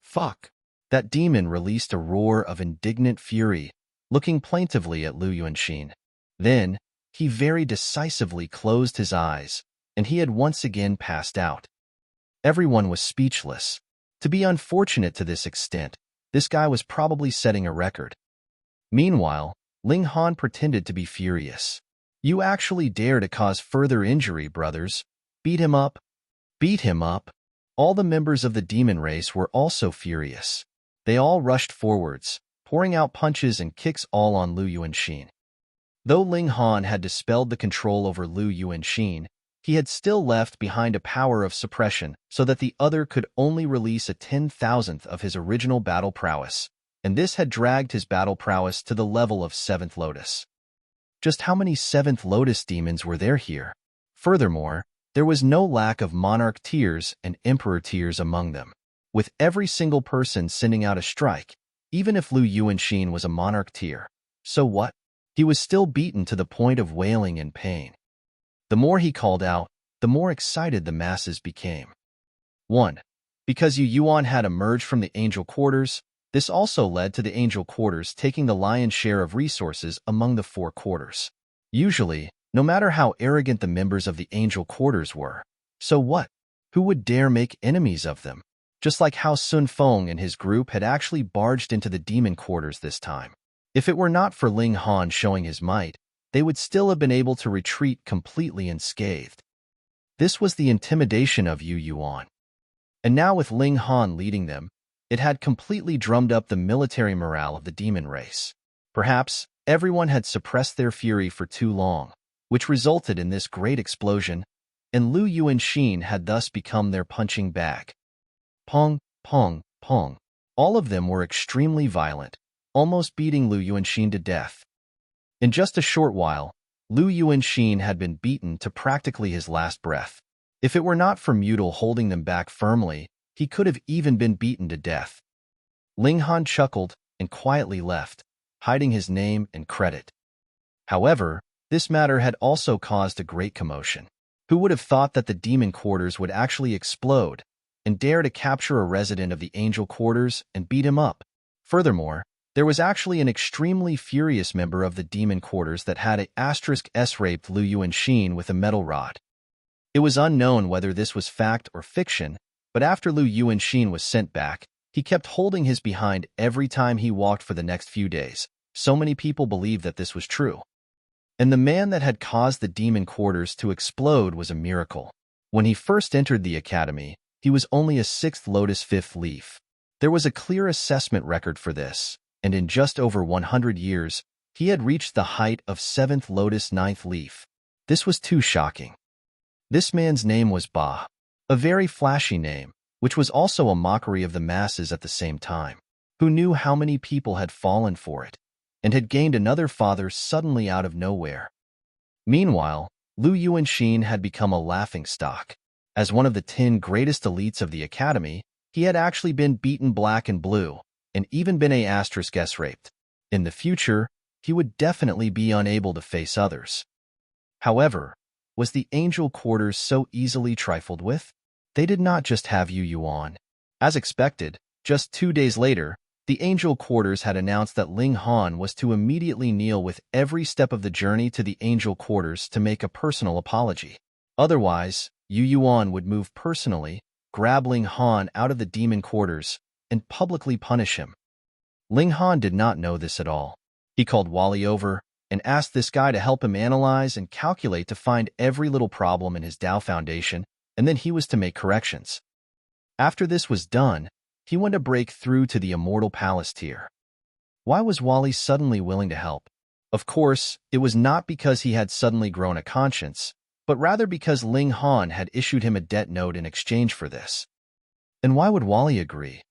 Fuck! That demon released a roar of indignant fury, looking plaintively at Lu Yuanxin. Then, he very decisively closed his eyes, and he had once again passed out. Everyone was speechless. To be unfortunate to this extent, this guy was probably setting a record. Meanwhile, Ling Han pretended to be furious. You actually dare to cause further injury, brothers. Beat him up. Beat him up. All the members of the demon race were also furious. They all rushed forwards, pouring out punches and kicks all on Lu Yuanxin. Though Ling Han had dispelled the control over Lu Yuanxin, he had still left behind a power of suppression so that the other could only release a 10,000th of his original battle prowess, and this had dragged his battle prowess to the level of 7th Lotus. Just how many 7th Lotus demons were there here? Furthermore, there was no lack of monarch tiers and emperor tiers among them, with every single person sending out a strike, even if Lu Yuanxin was a monarch tier. So what? He was still beaten to the point of wailing in pain. The more he called out, the more excited the masses became. 1. Because Yu Yuan had emerged from the angel quarters, this also led to the angel quarters taking the lion's share of resources among the 4 quarters. Usually, no matter how arrogant the members of the angel quarters were, so what? Who would dare make enemies of them? Just like how Sun Feng and his group had actually barged into the demon quarters this time. If it were not for Ling Han showing his might, they would still have been able to retreat completely unscathed. This was the intimidation of Yu Yuan. And now with Ling Han leading them, it had completely drummed up the military morale of the demon race. Perhaps everyone had suppressed their fury for too long, which resulted in this great explosion, and Lu Yuanxin had thus become their punching bag. Pong, pong, pong. All of them were extremely violent, almost beating Lu Yuanxin to death. In just a short while, Lu Yuanxin had been beaten to practically his last breath. If it were not for Mutal holding them back firmly, he could have even been beaten to death. Ling Han chuckled and quietly left, hiding his name and credit. However, this matter had also caused a great commotion. Who would have thought that the demon quarters would actually explode and dare to capture a resident of the angel quarters and beat him up? Furthermore, there was actually an extremely furious member of the demon quarters that had a *S-raped Lu Yuanxin with a metal rod. It was unknown whether this was fact or fiction, but after Lu Yuanxin was sent back, he kept holding his behind every time he walked for the next few days. So many people believed that this was true. And the man that had caused the demon quarters to explode was a miracle. When he first entered the academy, he was only a 6th Lotus 5th Leaf. There was a clear assessment record for this, and in just over 100 years, he had reached the height of 7th Lotus 9th Leaf. This was too shocking. This man's name was Ba. A very flashy name, which was also a mockery of the masses at the same time. Who knew how many people had fallen for it, and had gained another father suddenly out of nowhere? Meanwhile, Lu Yuanxin had become a laughingstock. As one of the 10 greatest elites of the academy, he had actually been beaten black and blue, and even been *s raped. In the future, he would definitely be unable to face others. However, was the angel quarters so easily trifled with? They did not just have Yu Yuan. As expected, just 2 days later, the angel quarters had announced that Ling Han was to immediately kneel with every step of the journey to the angel quarters to make a personal apology. Otherwise, Yu Yuan would move personally, grab Ling Han out of the demon quarters, and publicly punish him. Ling Han did not know this at all. He called Wally over and asked this guy to help him analyze and calculate to find every little problem in his Tao foundation, and then he was to make corrections. After this was done, he went to break through to the immortal palace tier. Why was Wally suddenly willing to help? Of course, it was not because he had suddenly grown a conscience, but rather because Ling Han had issued him a debt note in exchange for this. And why would Wally agree?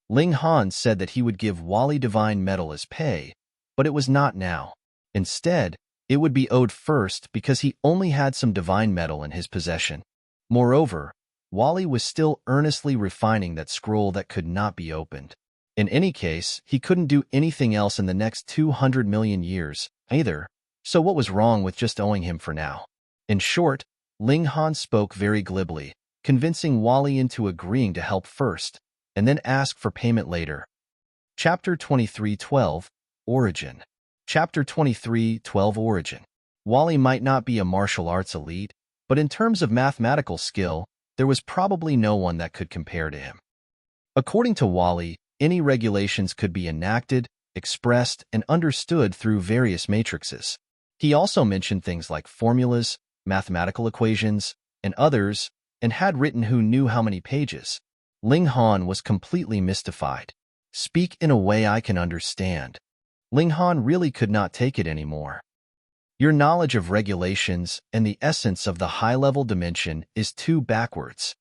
Ling Han said that he would give Wally divine metal as pay, but it was not now. Instead, it would be owed first because he only had some divine metal in his possession. Moreover, Wally was still earnestly refining that scroll that could not be opened. In any case, he couldn't do anything else in the next 200 million years, either, so what was wrong with just owing him for now? In short, Ling Han spoke very glibly, convincing Wally into agreeing to help first, and then ask for payment later. Chapter 23:12, Origin. Chapter 23:12, Origin. Wally might not be a martial arts elite, but in terms of mathematical skill, there was probably no one that could compare to him. According to Wally, any regulations could be enacted, expressed, and understood through various matrices. He also mentioned things like formulas, mathematical equations, and others, and had written who knew how many pages. Ling Han was completely mystified. Speak in a way I can understand. Ling Han really could not take it anymore. Your knowledge of regulations and the essence of the high-level dimension is too backwards.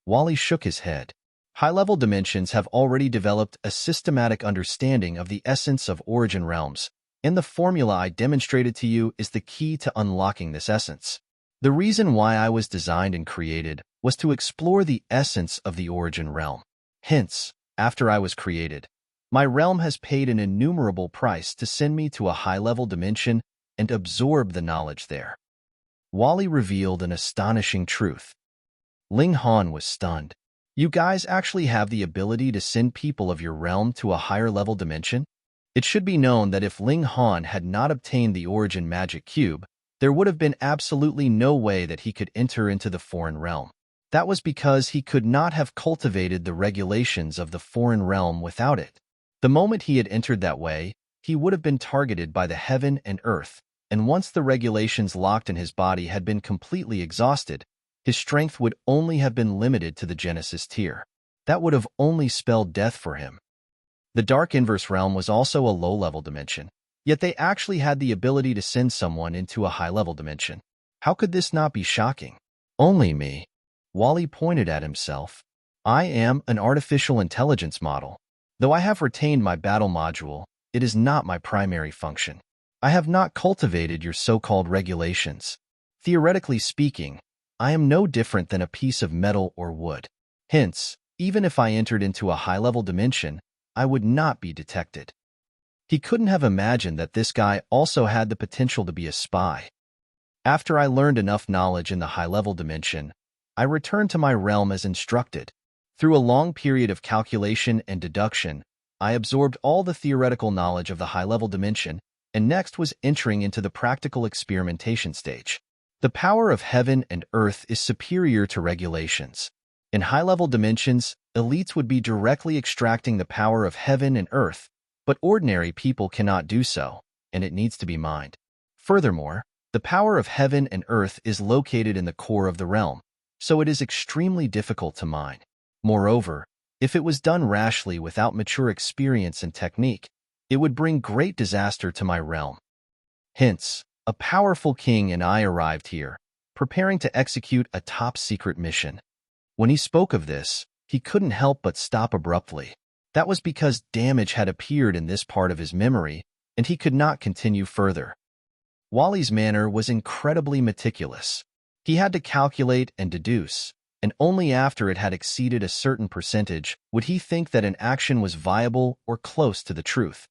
Wally shook his head. High-level dimensions have already developed a systematic understanding of the essence of origin realms, and the formula I demonstrated to you is the key to unlocking this essence. The reason why I was designed and created was to explore the essence of the origin realm. Hence, after I was created, my realm has paid an innumerable price to send me to a high-level dimension and absorb the knowledge there. Wally revealed an astonishing truth. Ling Han was stunned. You guys actually have the ability to send people of your realm to a higher-level dimension? It should be known that if Ling Han had not obtained the origin magic cube, there would have been absolutely no way that he could enter into the foreign realm. That was because he could not have cultivated the regulations of the foreign realm without it. The moment he had entered that way, he would have been targeted by the heaven and earth, and once the regulations locked in his body had been completely exhausted, his strength would only have been limited to the Genesis tier. That would have only spelled death for him. The Dark Inverse realm was also a low-level dimension, yet they actually had the ability to send someone into a high-level dimension. How could this not be shocking? Only me. Wally pointed at himself. I am an artificial intelligence model. Though I have retained my battle module, it is not my primary function. I have not cultivated your so-called regulations. Theoretically speaking, I am no different than a piece of metal or wood. Hence, even if I entered into a high-level dimension, I would not be detected. He couldn't have imagined that this guy also had the potential to be a spy. After I learned enough knowledge in the high-level dimension, I returned to my realm as instructed. Through a long period of calculation and deduction, I absorbed all the theoretical knowledge of the high-level dimension, and next was entering into the practical experimentation stage. The power of heaven and earth is superior to regulations. In high-level dimensions, elites would be directly extracting the power of heaven and earth, but ordinary people cannot do so, and it needs to be mined. Furthermore, the power of heaven and earth is located in the core of the realm, so it is extremely difficult to mine. Moreover, if it was done rashly without mature experience and technique, it would bring great disaster to my realm. Hence, a powerful king and I arrived here, preparing to execute a top-secret mission. When he spoke of this, he couldn't help but stop abruptly. That was because damage had appeared in this part of his memory, and he could not continue further. Wally's manner was incredibly meticulous. He had to calculate and deduce, and only after it had exceeded a certain percentage would he think that an action was viable or close to the truth.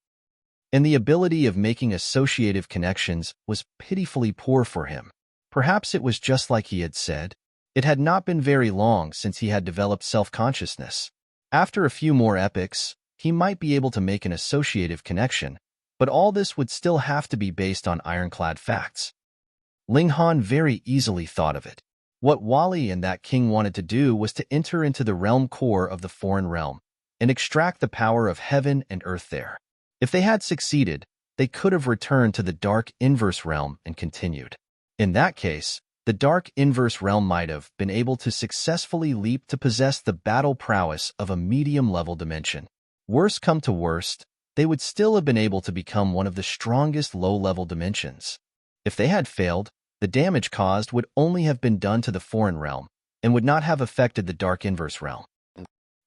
And the ability of making associative connections was pitifully poor for him. Perhaps it was just like he had said. It had not been very long since he had developed self-consciousness. After a few more epochs, he might be able to make an associative connection, but all this would still have to be based on ironclad facts. Ling Han very easily thought of it. What Wally and that king wanted to do was to enter into the realm core of the foreign realm and extract the power of heaven and earth there. If they had succeeded, they could have returned to the dark inverse realm and continued. In that case, the dark inverse realm might have been able to successfully leap to possess the battle prowess of a medium-level dimension. Worst come to worst, they would still have been able to become one of the strongest low-level dimensions. If they had failed, the damage caused would only have been done to the foreign realm and would not have affected the dark inverse realm.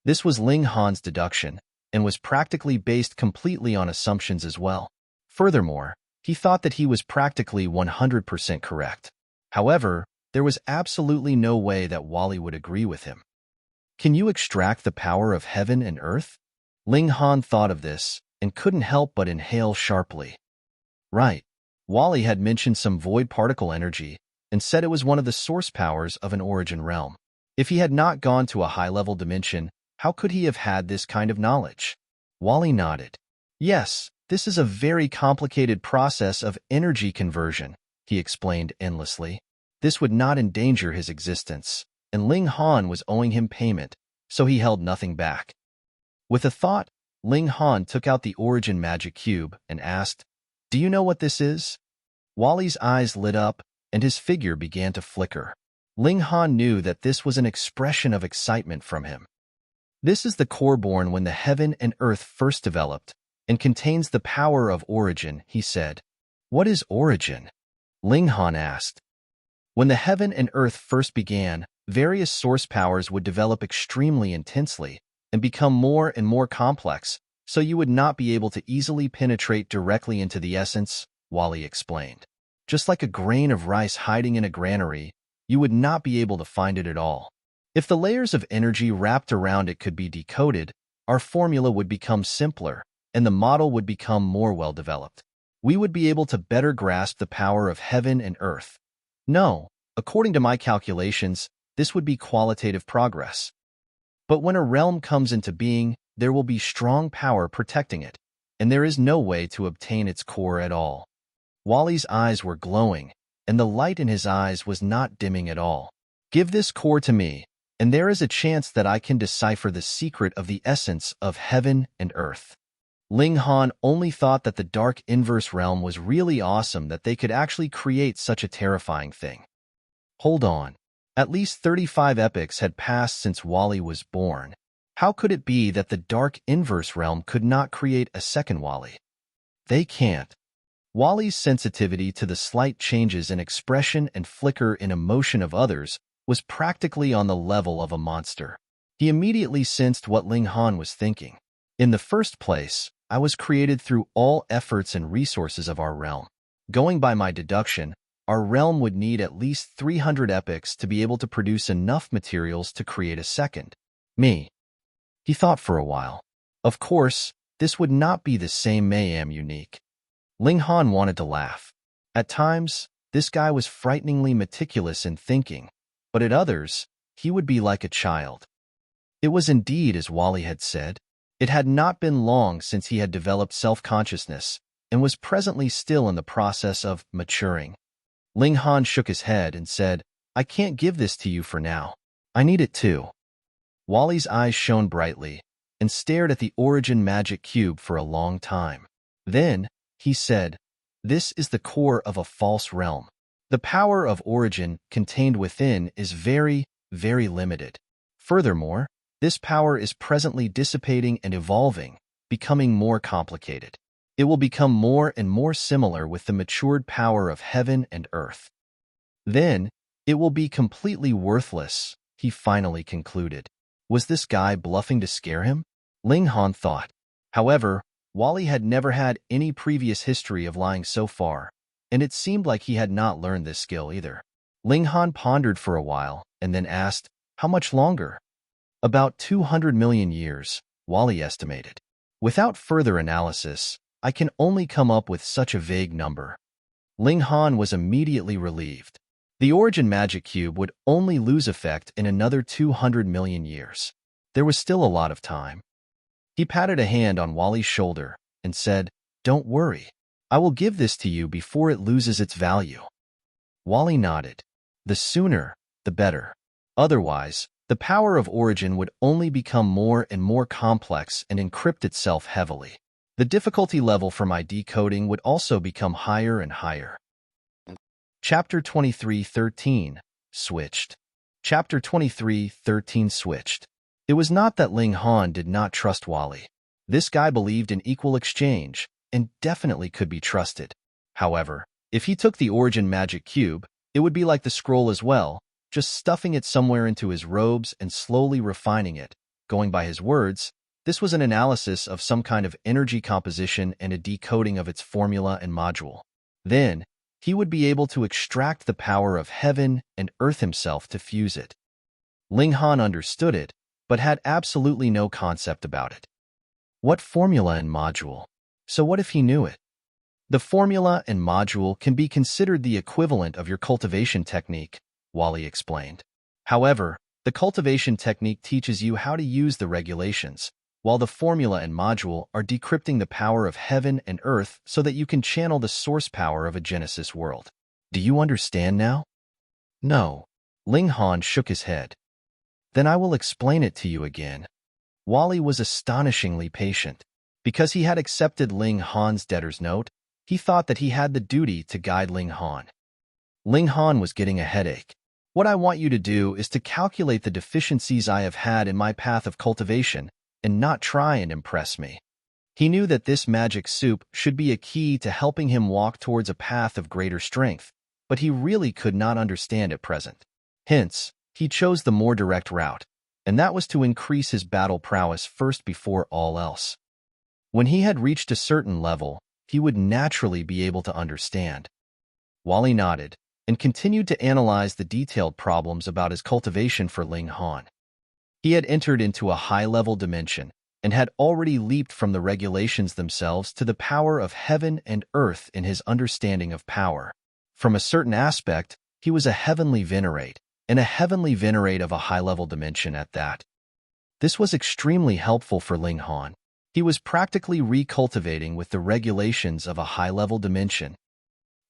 This was Ling Han's deduction and was practically based completely on assumptions as well. Furthermore, he thought that he was practically 100% correct. However, there was absolutely no way that Wally would agree with him. Can you extract the power of heaven and earth? Ling Han thought of this and couldn't help but inhale sharply. Right. Wally had mentioned some void particle energy and said it was one of the source powers of an origin realm. If he had not gone to a high-level dimension, how could he have had this kind of knowledge? Wally nodded. Yes, this is a very complicated process of energy conversion, he explained endlessly. This would not endanger his existence, and Ling Han was owing him payment, so he held nothing back. With a thought, Ling Han took out the origin magic cube and asked, "Do you know what this is?" Wally's eyes lit up, and his figure began to flicker. Ling Han knew that this was an expression of excitement from him. This is the core born when the heaven and earth first developed, and contains the power of origin, he said. What is origin? Ling Han asked. When the heaven and earth first began, various source powers would develop extremely intensely and become more and more complex, so you would not be able to easily penetrate directly into the essence, Wally explained. Just like a grain of rice hiding in a granary, you would not be able to find it at all. If the layers of energy wrapped around it could be decoded, our formula would become simpler, and the model would become more well-developed. We would be able to better grasp the power of heaven and earth. No, according to my calculations, this would be qualitative progress. But when a realm comes into being, there will be strong power protecting it, and there is no way to obtain its core at all. Wally's eyes were glowing, and the light in his eyes was not dimming at all. Give this core to me, and there is a chance that I can decipher the secret of the essence of heaven and earth. Ling Han only thought that the dark inverse realm was really awesome that they could actually create such a terrifying thing. Hold on. At least 35 epochs had passed since Wally was born. How could it be that the dark inverse realm could not create a second Wally? They can't. Wally's sensitivity to the slight changes in expression and flicker in emotion of others was practically on the level of a monster. He immediately sensed what Ling Han was thinking. In the first place, I was created through all efforts and resources of our realm. Going by my deduction, our realm would need at least 300 epochs to be able to produce enough materials to create a second. Me. He thought for a while. Of course, this would not be the same mayhem unique. Ling Han wanted to laugh. At times, this guy was frighteningly meticulous in thinking, but at others, he would be like a child. It was indeed as Wally had said. It had not been long since he had developed self-consciousness and was presently still in the process of maturing. Ling Han shook his head and said, I can't give this to you for now. I need it too. Wally's eyes shone brightly and stared at the origin magic cube for a long time. Then, he said, this is the core of a false realm. The power of origin contained within is very, very limited. Furthermore, this power is presently dissipating and evolving, becoming more complicated. It will become more and more similar with the matured power of heaven and earth. Then, it will be completely worthless, he he finally concluded. Was this guy bluffing to scare him? Ling Han thought. However, Wally had never had any previous history of lying so far, and it seemed like he had not learned this skill either. Ling Han pondered for a while and then asked, "How much longer?" "About 200 million years," Wally estimated. "Without further analysis, I can only come up with such a vague number." Ling Han was immediately relieved. The origin magic cube would only lose effect in another 200 million years. There was still a lot of time. He patted a hand on Wally's shoulder and said, "Don't worry. I will give this to you before it loses its value." Wally nodded. The sooner, the better. Otherwise, the power of origin would only become more and more complex and encrypt itself heavily. The difficulty level for my decoding would also become higher and higher. Chapter 23:13 Switched. Chapter 23:13 Switched. It was not that Ling Han did not trust Wally. This guy believed in equal exchange and definitely could be trusted. However, if he took the origin magic cube, it would be like the scroll as well, just stuffing it somewhere into his robes and slowly refining it. Going by his words, this was an analysis of some kind of energy composition and a decoding of its formula and module. Then, he would be able to extract the power of heaven and earth himself to fuse it. Ling Han understood it, but had absolutely no concept about it. What formula and module? So what if he knew it? The formula and module can be considered the equivalent of your cultivation technique, Wally explained. However, the cultivation technique teaches you how to use the regulations, while the formula and module are decrypting the power of heaven and earth so that you can channel the source power of a Genesis world. Do you understand now? No. Ling Han shook his head. Then I will explain it to you again. Wally was astonishingly patient. Because he had accepted Ling Han's debtor's note, he thought that he had the duty to guide Ling Han. Ling Han was getting a headache. What I want you to do is to calculate the deficiencies I have had in my path of cultivation and not try and impress me. He knew that this magic soup should be a key to helping him walk towards a path of greater strength, but he really could not understand at present. Hence, he chose the more direct route, and that was to increase his battle prowess first before all else. When he had reached a certain level, he would naturally be able to understand. Wally nodded and continued to analyze the detailed problems about his cultivation for Ling Han. He had entered into a high-level dimension and had already leaped from the regulations themselves to the power of heaven and earth in his understanding of power. From a certain aspect, he was a heavenly venerate, and a heavenly venerate of a high-level dimension at that. This was extremely helpful for Ling Han. He was practically recultivating with the regulations of a high-level dimension.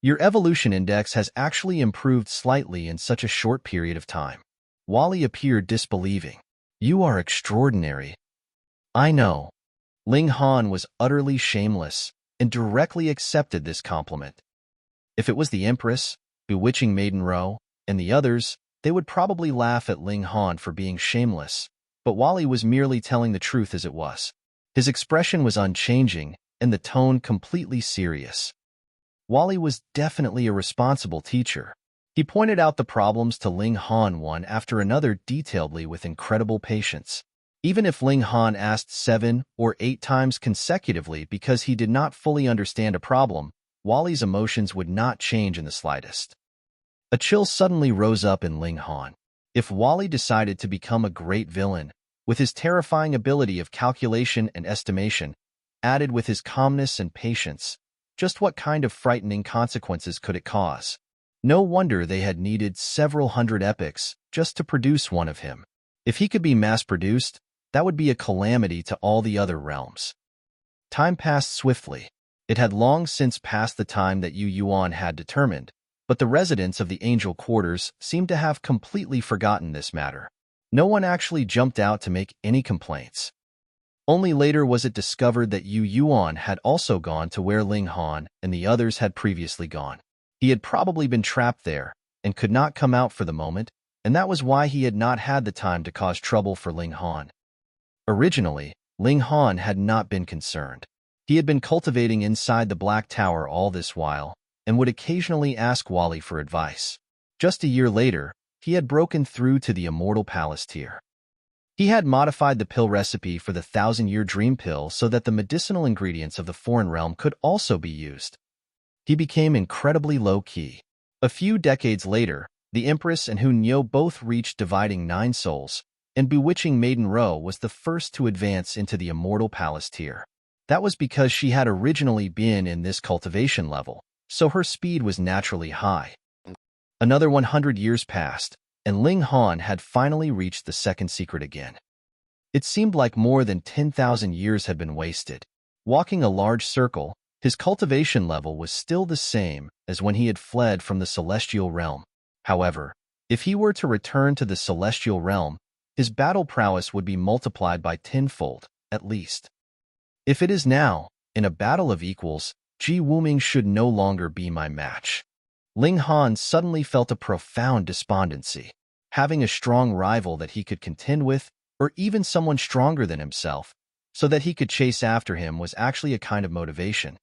Your evolution index has actually improved slightly in such a short period of time. Wally appeared disbelieving. You are extraordinary. I know. Ling Han was utterly shameless and directly accepted this compliment. If it was the Empress, Bewitching Maiden Row, and the others, they would probably laugh at Ling Han for being shameless, but Wally was merely telling the truth as it was. His expression was unchanging and the tone completely serious. Wally was definitely a responsible teacher. He pointed out the problems to Ling Han one after another detailedly with incredible patience. Even if Ling Han asked 7 or 8 times consecutively because he did not fully understand a problem, Wally's emotions would not change in the slightest. A chill suddenly rose up in Ling Han. If Wally decided to become a great villain, with his terrifying ability of calculation and estimation, added with his calmness and patience, just what kind of frightening consequences could it cause? No wonder they had needed several hundred epochs just to produce one of him. If he could be mass-produced, that would be a calamity to all the other realms. Time passed swiftly. It had long since passed the time that Yu Yuan had determined, but the residents of the angel quarters seemed to have completely forgotten this matter. No one actually jumped out to make any complaints. Only later was it discovered that Yu Yuan had also gone to where Ling Han and the others had previously gone. He had probably been trapped there and could not come out for the moment, and that was why he had not had the time to cause trouble for Ling Han. Originally, Ling Han had not been concerned. He had been cultivating inside the Black Tower all this while and would occasionally ask Wally for advice. Just a year later, he had broken through to the immortal palace tier. He had modified the pill recipe for the 1,000-year dream pill so that the medicinal ingredients of the foreign realm could also be used. He became incredibly low-key. A few decades later, the Empress and Hunyo both reached dividing 9 souls, and bewitching Maiden Ro was the first to advance into the immortal palace tier. That was because she had originally been in this cultivation level, so her speed was naturally high. Another 100 years passed, and Ling Han had finally reached the second secret again. It seemed like more than 10,000 years had been wasted. Walking a large circle, his cultivation level was still the same as when he had fled from the celestial realm. However, if he were to return to the celestial realm, his battle prowess would be multiplied by tenfold, at least. If it is now, in a battle of equals, Ji Wuming should no longer be my match. Ling Han suddenly felt a profound despondency. Having a strong rival that he could contend with, or even someone stronger than himself, so that he could chase after him was actually a kind of motivation.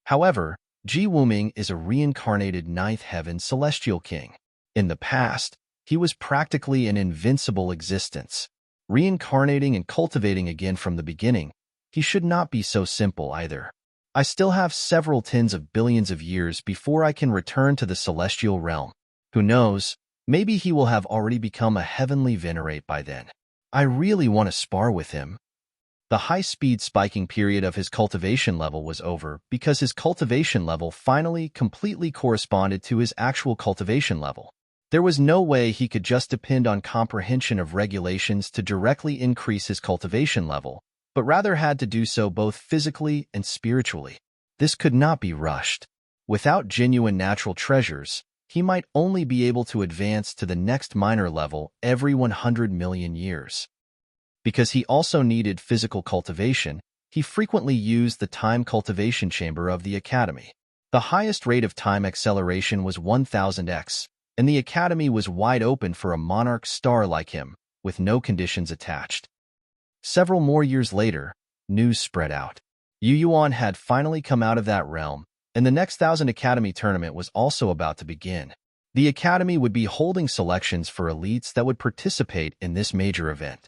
However, Ji Wuming is a reincarnated ninth heaven celestial king. In the past, he was practically an invincible existence. Reincarnating and cultivating again from the beginning, he should not be so simple either. I still have several tens of billions of years before I can return to the celestial realm. Who knows, maybe he will have already become a heavenly venerate by then. I really want to spar with him. The high-speed spiking period of his cultivation level was over because his cultivation level finally completely corresponded to his actual cultivation level. There was no way he could just depend on comprehension of regulations to directly increase his cultivation level, but rather had to do so both physically and spiritually. This could not be rushed. Without genuine natural treasures, he might only be able to advance to the next minor level every 100 million years. Because he also needed physical cultivation, he frequently used the time cultivation chamber of the Academy. The highest rate of time acceleration was 1000x, and the Academy was wide open for a monarch star like him, with no conditions attached. Several more years later, news spread out. Yu Yuan had finally come out of that realm, and the next 1000 Academy tournament was also about to begin. The Academy would be holding selections for elites that would participate in this major event.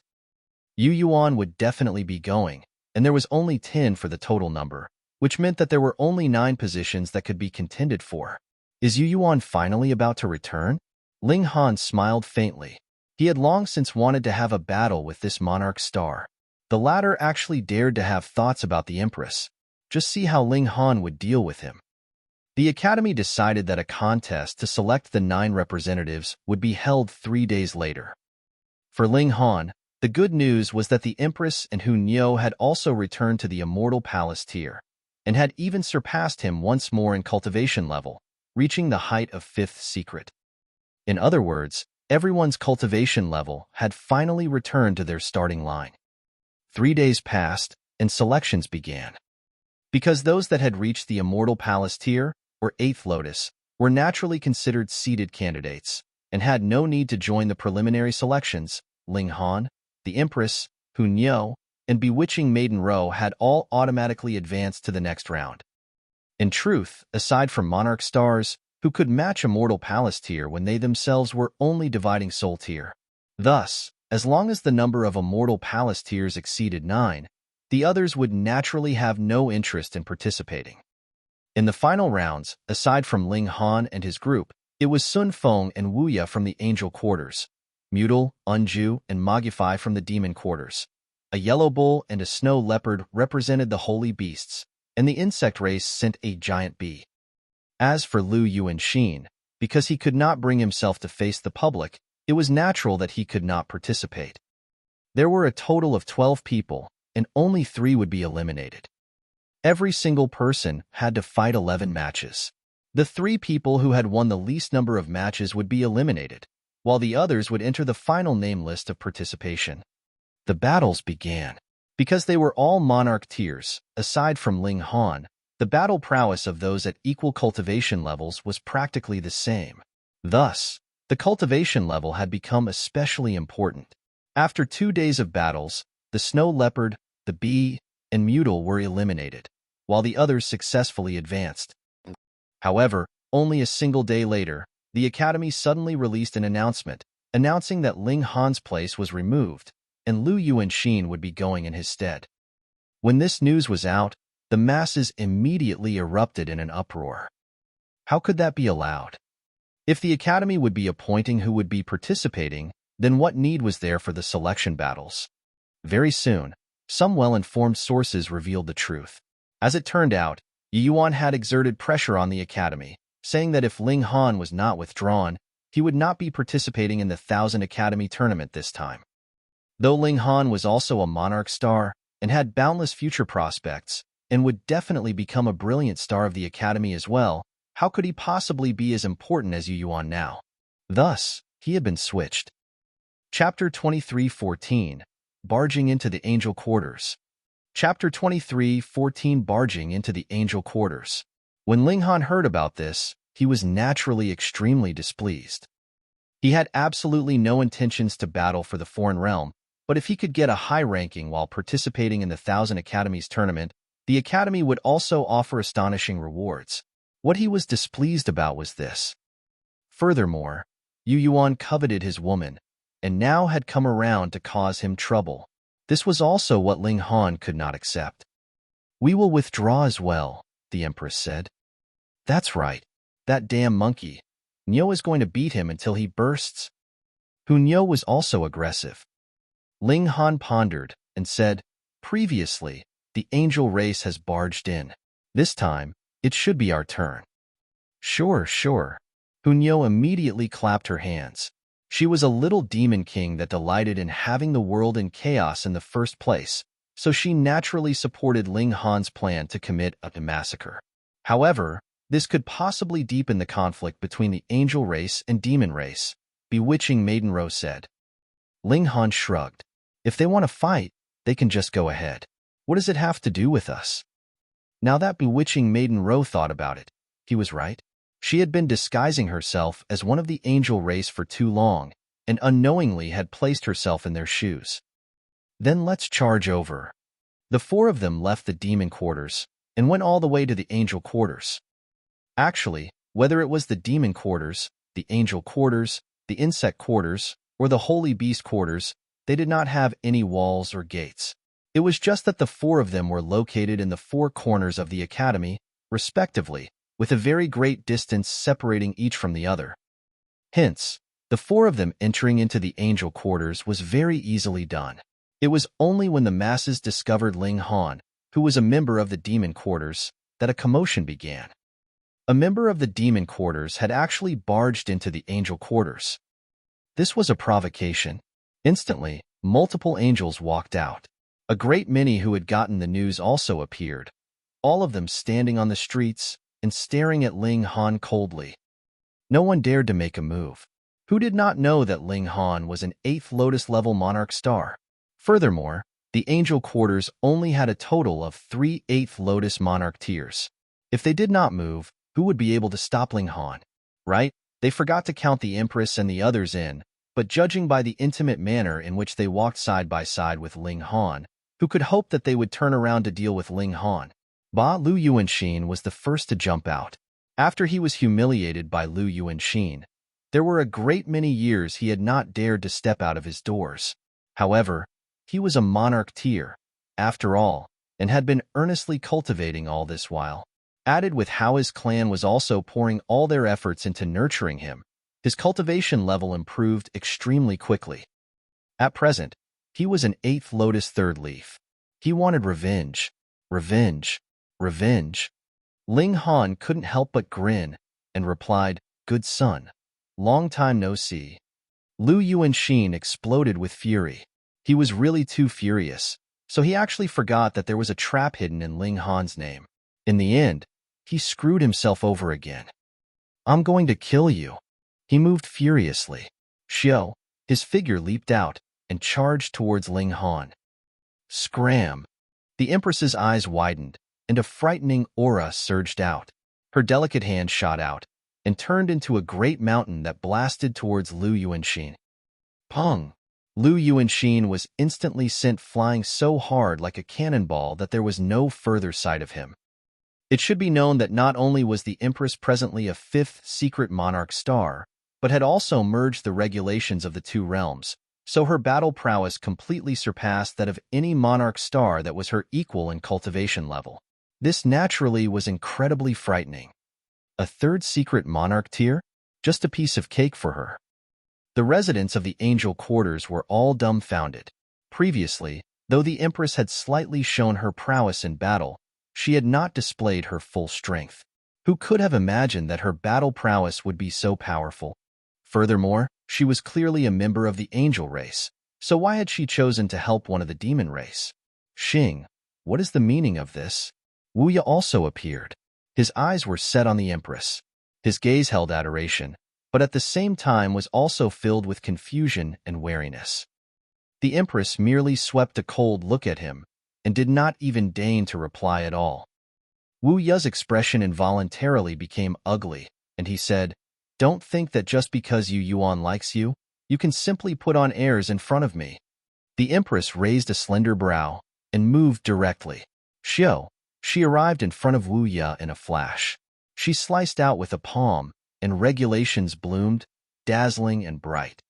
Yu Yuan would definitely be going, and there was only 10 for the total number, which meant that there were only 9 positions that could be contended for. Is Yu Yuan finally about to return? Ling Han smiled faintly. He had long since wanted to have a battle with this monarch star. The latter actually dared to have thoughts about the Empress. Just see how Ling Han would deal with him. The Academy decided that a contest to select the 9 representatives would be held 3 days later. For Ling Han, the good news was that the Empress and Hunyo had also returned to the immortal palace tier, and had even surpassed him once more in cultivation level, reaching the height of 5th secret. In other words, everyone's cultivation level had finally returned to their starting line. 3 days passed, and selections began. Because those that had reached the immortal palace tier, or 8th lotus, were naturally considered seeded candidates, and had no need to join the preliminary selections, Ling Han, the Empress, Hunyo, and bewitching Maiden Ro had all automatically advanced to the next round. In truth, aside from monarch stars, who could match immortal palace tier when they themselves were only dividing soul tier. Thus, as long as the number of immortal palace tiers exceeded 9, the others would naturally have no interest in participating. In the final rounds, aside from Ling Han and his group, it was Sun Feng and Wuya from the angel quarters, Mutal, Unju, and Magify from the demon quarters. A yellow bull and a snow leopard represented the holy beasts, and the insect race sent a giant bee. As for Lu Yuanxin, because he could not bring himself to face the public, it was natural that he could not participate. There were a total of 12 people, and only 3 would be eliminated. Every single person had to fight 11 matches. The 3 people who had won the least number of matches would be eliminated, while the others would enter the final name list of participation. The battles began. Because they were all monarch tiers, aside from Ling Han, the battle prowess of those at equal cultivation levels was practically the same. Thus, the cultivation level had become especially important. After 2 days of battles, the snow leopard, the bee, and Mutal were eliminated, while the others successfully advanced. However, only a single day later, the Academy suddenly released an announcement, announcing that Ling Han's place was removed, and Lu Yuanxin would be going in his stead. When this news was out, the masses immediately erupted in an uproar. How could that be allowed? If the Academy would be appointing who would be participating, then what need was there for the selection battles? Very soon, some well-informed sources revealed the truth. As it turned out, Yuan had exerted pressure on the Academy, saying that if Ling Han was not withdrawn, he would not be participating in the 1000 Academy tournament this time. Though Ling Han was also a monarch star and had boundless future prospects, and would definitely become a brilliant star of the Academy as well, how could he possibly be as important as Yuan now? Thus, he had been switched. Chapter 23:14 Barging into the Angel Quarters. Chapter 23:14 Barging into the Angel Quarters. When Ling Han heard about this, he was naturally extremely displeased. He had absolutely no intentions to battle for the foreign realm, but if he could get a high ranking while participating in the 1000 Academies tournament, the Academy would also offer astonishing rewards. What he was displeased about was this. Furthermore, Yuan coveted his woman, and now had come around to cause him trouble. This was also what Ling Han could not accept. "We will withdraw as well," the Empress said. "That's right. That damn monkey. Niu is going to beat him until he bursts." Niu was also aggressive. Ling Han pondered and said, "Previously, the angel race has barged in. This time, it should be our turn." "Sure, sure." Niu immediately clapped her hands. She was a little demon king that delighted in having the world in chaos in the first place, so she naturally supported Ling Han's plan to commit a massacre. However, this could possibly deepen the conflict between the angel race and demon race, Bewitching Maiden Rose said. Ling Han shrugged. "If they want to fight, they can just go ahead. What does it have to do with us?" Now that Bewitching Maiden Rose thought about it, he was right. She had been disguising herself as one of the angel race for too long, and unknowingly had placed herself in their shoes. "Then let's charge over." The four of them left the demon quarters and went all the way to the angel quarters. Actually, whether it was the demon quarters, the angel quarters, the insect quarters, or the holy beast quarters, they did not have any walls or gates. It was just that the four of them were located in the four corners of the Academy, respectively, with a very great distance separating each from the other. Hence, the four of them entering into the angel quarters was very easily done. It was only when the masses discovered Ling Han, who was a member of the demon quarters, that a commotion began. A member of the demon quarters had actually barged into the angel quarters. This was a provocation. Instantly, multiple angels walked out. A great many who had gotten the news also appeared, all of them standing on the streets and staring at Ling Han coldly. No one dared to make a move. Who did not know that Ling Han was an 8th Lotus-level monarch star? Furthermore, the angel quarters only had a total of 3 8th Lotus monarch tiers. If they did not move, who would be able to stop Ling Han? Right? They forgot to count the Empress and the others in, but judging by the intimate manner in which they walked side by side with Ling Han, who could hope that they would turn around to deal with Ling Han? Lu Yuanxin was the first to jump out. After he was humiliated by Lu Yuanxin, there were a great many years he had not dared to step out of his doors. However, he was a monarch tier, after all, and had been earnestly cultivating all this while. Added with how his clan was also pouring all their efforts into nurturing him, his cultivation level improved extremely quickly. At present, he was an 8th Lotus third leaf. He wanted revenge. Revenge. Revenge. Ling Han couldn't help but grin and replied, "Good son. Long time no see." Lu Yuanxin exploded with fury. He was really too furious, so he actually forgot that there was a trap hidden in Ling Han's name. In the end, he screwed himself over again. "I'm going to kill you." He moved furiously. Xiao, his figure leaped out and charged towards Ling Han. Scram! The Empress's eyes widened, and a frightening aura surged out. Her delicate hand shot out and turned into a great mountain that blasted towards Lu Yuanxin. Pong! Lu Yuanxin was instantly sent flying so hard like a cannonball that there was no further sight of him. It should be known that not only was the Empress presently a fifth secret monarch star, but had also merged the regulations of the two realms, so her battle prowess completely surpassed that of any monarch star that was her equal in cultivation level. This naturally was incredibly frightening. A third secret monarch tier? Just a piece of cake for her. The residents of the angel quarters were all dumbfounded. Previously, though the Empress had slightly shown her prowess in battle, she had not displayed her full strength. Who could have imagined that her battle prowess would be so powerful? Furthermore, she was clearly a member of the angel race, so why had she chosen to help one of the demon race? Xing, what is the meaning of this? Wuya also appeared. His eyes were set on the Empress. His gaze held adoration, but at the same time was also filled with confusion and wariness. The Empress merely swept a cold look at him and did not even deign to reply at all. Wu Ya's expression involuntarily became ugly, and he said, "Don't think that just because Yu Yuan likes you, you can simply put on airs in front of me." The Empress raised a slender brow and moved directly. Xiao, she arrived in front of Wu Ya in a flash. She sliced out with a palm, and regulations bloomed, dazzling and bright.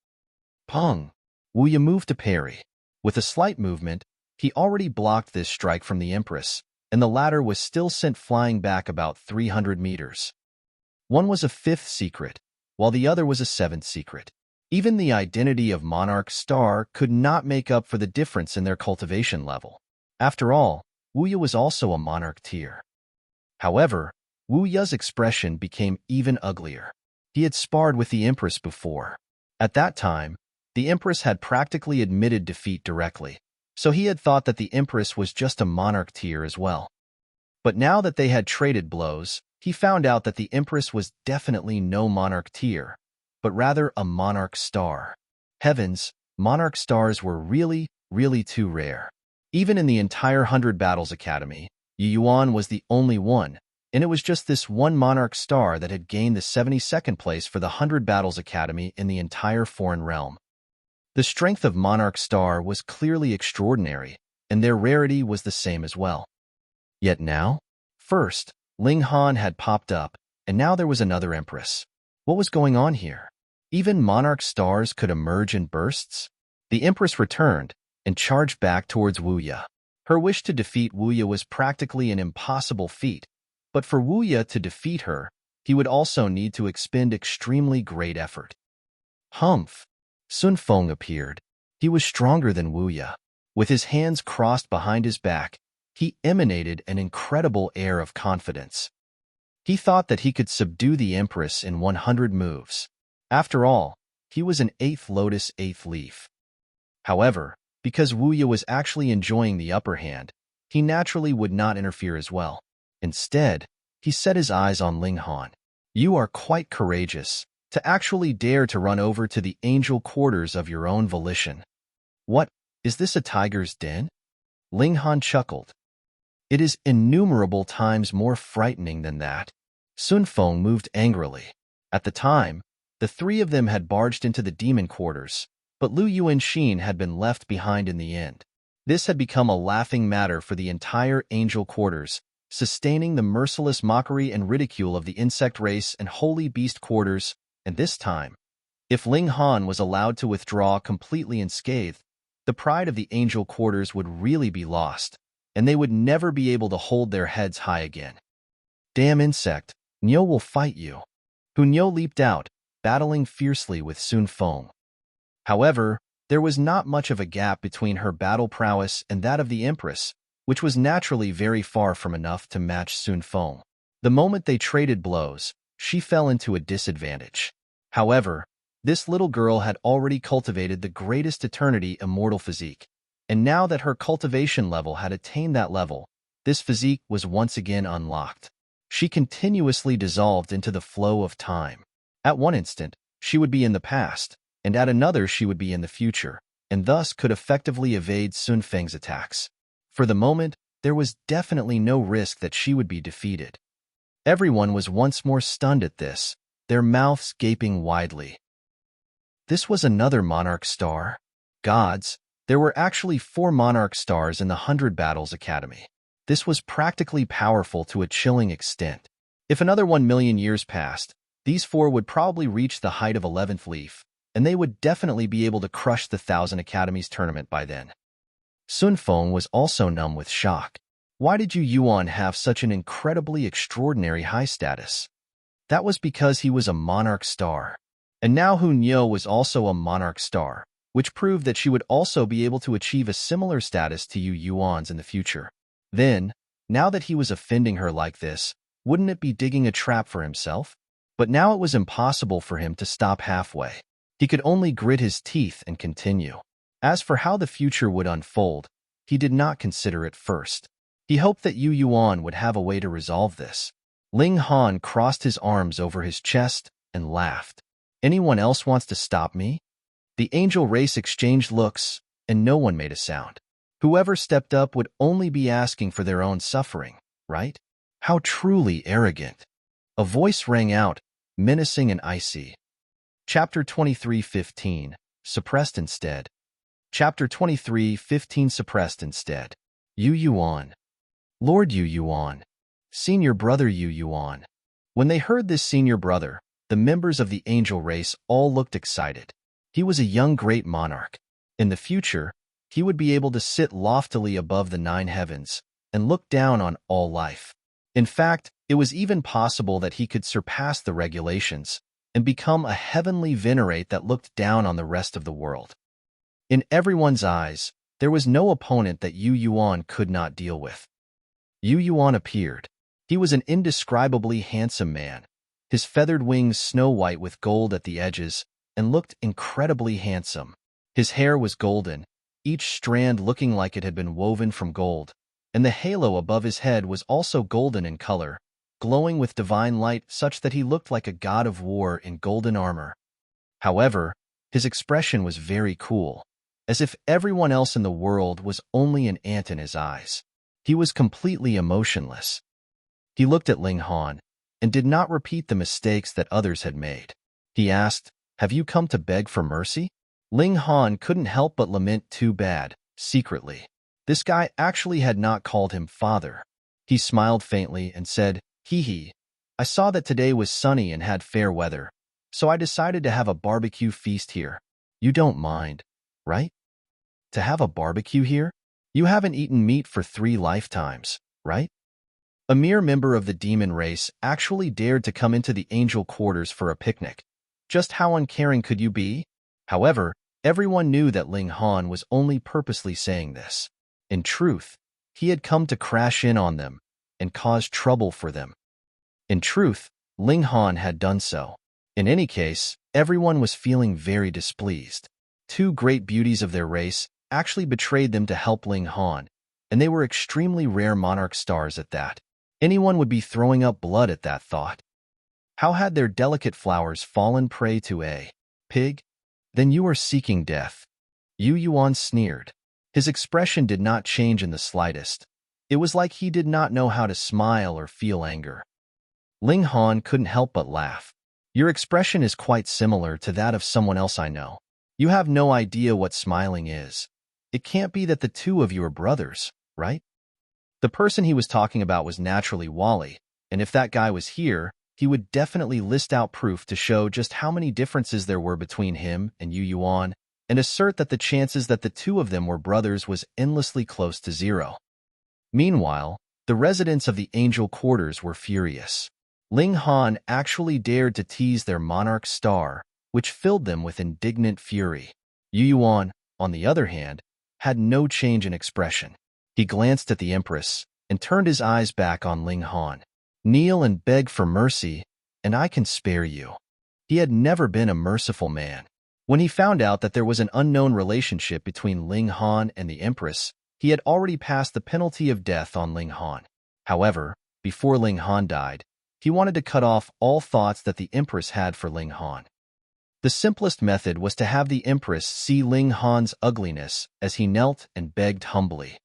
Pong! Wu Ya moved to parry. With a slight movement, he already blocked this strike from the Empress, and the latter was still sent flying back about 300 meters. One was a fifth secret, while the other was a seventh secret. Even the identity of Monarch Star could not make up for the difference in their cultivation level. After all, Wu Ya was also a Monarch tier. However, Wu Ya's expression became even uglier. He had sparred with the Empress before. At that time, the Empress had practically admitted defeat directly, so he had thought that the Empress was just a Monarch tier as well. But now that they had traded blows, he found out that the Empress was definitely no Monarch tier, but rather a Monarch star. Heavens, Monarch stars were really, really too rare. Even in the entire 100 Battles Academy, Yu Yuan was the only one, and it was just this one Monarch star that had gained the 72nd place for the 100 Battles Academy in the entire foreign realm. The strength of Monarch Star was clearly extraordinary, and their rarity was the same as well. Yet now? First, Ling Han had popped up, and now there was another Empress. What was going on here? Even Monarch Stars could emerge in bursts? The Empress returned and charged back towards Wu Ya. Her wish to defeat Wu Ya was practically an impossible feat, but for Wu Ya to defeat her, he would also need to expend extremely great effort. Humph! Sun Feng appeared. He was stronger than Wu Ya. With his hands crossed behind his back, he emanated an incredible air of confidence. He thought that he could subdue the Empress in 100 moves. After all, he was an 8th Lotus 8th Leaf. However, because Wu Ya was actually enjoying the upper hand, he naturally would not interfere as well. Instead, he set his eyes on Ling Han. "You are quite courageous, to actually dare to run over to the angel quarters of your own volition. What, is this a tiger's den?" Ling Han chuckled. "It is innumerable times more frightening than that." Sun Feng moved angrily. At the time, the three of them had barged into the demon quarters, but Lu Yuanxin had been left behind in the end. This had become a laughing matter for the entire angel quarters, sustaining the merciless mockery and ridicule of the insect race and holy beast quarters, and this time, if Ling Han was allowed to withdraw completely unscathed, the pride of the angel quarters would really be lost, and they would never be able to hold their heads high again. "Damn insect, Niu will fight you." Hu Niu leaped out, battling fiercely with Sun Feng. However, there was not much of a gap between her battle prowess and that of the Empress, which was naturally very far from enough to match Sun Feng. The moment they traded blows, she fell into a disadvantage. However, this little girl had already cultivated the greatest eternity immortal physique, and now that her cultivation level had attained that level, this physique was once again unlocked. She continuously dissolved into the flow of time. At one instant, she would be in the past, and at another she would be in the future, and thus could effectively evade Sun Feng's attacks. For the moment, there was definitely no risk that she would be defeated. Everyone was once more stunned at this, their mouths gaping widely. This was another Monarch Star? Gods, there were actually 4 Monarch Stars in the 100 Battles Academy. This was practically powerful to a chilling extent. If another 1,000,000 years passed, these four would probably reach the height of 11th leaf, and they would definitely be able to crush the Thousand Academies tournament by then. Sun Feng was also numb with shock. Why did Yu Yuan have such an incredibly extraordinary high status? That was because he was a monarch star. And now Hun Yo was also a monarch star, which proved that she would also be able to achieve a similar status to Yu Yuan's in the future. Then, now that he was offending her like this, wouldn't it be digging a trap for himself? But now it was impossible for him to stop halfway. He could only grit his teeth and continue. As for how the future would unfold, he did not consider it first. He hoped that Yu Yuan would have a way to resolve this. Ling Han crossed his arms over his chest and laughed. Anyone else wants to stop me? The angel race exchanged looks, and no one made a sound. Whoever stepped up would only be asking for their own suffering, right? How truly arrogant. A voice rang out, menacing and icy. Chapter 23:15, suppressed instead. Chapter 23:15 suppressed instead. Yu Yuan. Lord Yu Yuan. Senior brother Yu Yuan. When they heard this senior brother, the members of the angel race all looked excited. He was a young great monarch. In the future, he would be able to sit loftily above the 9 heavens and look down on all life. In fact, it was even possible that he could surpass the regulations and become a heavenly venerate that looked down on the rest of the world. In everyone's eyes, there was no opponent that Yu Yuan could not deal with. Yu Yuan appeared. He was an indescribably handsome man, his feathered wings snow-white with gold at the edges, and looked incredibly handsome. His hair was golden, each strand looking like it had been woven from gold, and the halo above his head was also golden in color, glowing with divine light such that he looked like a god of war in golden armor. However, his expression was very cool, as if everyone else in the world was only an ant in his eyes. He was completely emotionless. He looked at Ling Han and did not repeat the mistakes that others had made. He asked, "Have you come to beg for mercy?" Ling Han couldn't help but lament too bad, secretly. This guy actually had not called him father. He smiled faintly and said, "Hee hee, I saw that today was sunny and had fair weather, so I decided to have a barbecue feast here. You don't mind, right? To have a barbecue here? You haven't eaten meat for 3 lifetimes, right?" A mere member of the demon race actually dared to come into the angel quarters for a picnic. Just how uncaring could you be? However, everyone knew that Ling Han was only purposely saying this. In truth, he had come to crash in on them and cause trouble for them. In truth, Ling Han had done so. In any case, everyone was feeling very displeased. 2 great beauties of their race actually betrayed them to help Ling Han, and they were extremely rare monarch stars at that. Anyone would be throwing up blood at that thought. How had their delicate flowers fallen prey to a pig? Then you are seeking death. Yu Yuan sneered. His expression did not change in the slightest. It was like he did not know how to smile or feel anger. Ling Han couldn't help but laugh. Your expression is quite similar to that of someone else I know. You have no idea what smiling is. It can't be that the 2 of you are brothers, right? The person he was talking about was naturally Wally, and if that guy was here, he would definitely list out proof to show just how many differences there were between him and Yu Yuan, and assert that the chances that the 2 of them were brothers was endlessly close to 0. Meanwhile, the residents of the angel quarters were furious. Ling Han actually dared to tease their monarch star, which filled them with indignant fury. Yu Yuan, on the other hand, had no change in expression. He glanced at the Empress and turned his eyes back on Ling Han. Kneel and beg for mercy, and I can spare you. He had never been a merciful man. When he found out that there was an unknown relationship between Ling Han and the Empress, he had already passed the penalty of death on Ling Han. However, before Ling Han died, he wanted to cut off all thoughts that the Empress had for Ling Han. The simplest method was to have the Empress see Ling Han's ugliness as he knelt and begged humbly.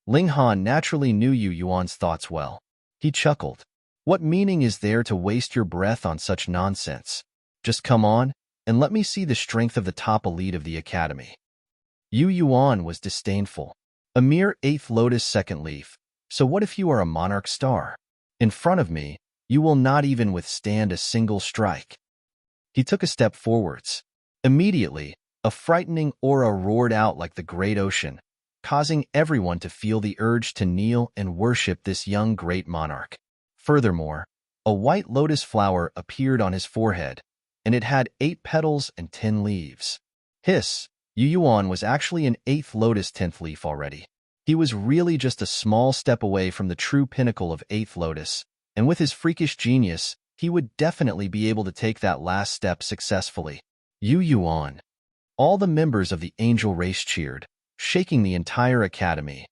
Ling Han naturally knew Yu Yuan's thoughts well. He chuckled. What meaning is there to waste your breath on such nonsense? Just come on, and let me see the strength of the top elite of the academy. Yu Yuan was disdainful. A mere 8th lotus second leaf, So what if you are a monarch star? In front of me, you will not even withstand a single strike. He took a step forwards. Immediately, a frightening aura roared out like the great ocean, causing everyone to feel the urge to kneel and worship this young great monarch. Furthermore, a white lotus flower appeared on his forehead, and it had 8 petals and 10 leaves. Hiss, Yu Yuan was actually an 8th lotus 10th leaf already. He was really just a small step away from the true pinnacle of 8th lotus, and with his freakish genius, he would definitely be able to take that last step successfully. Yu Yuan. All the members of the angel race cheered, shaking the entire academy.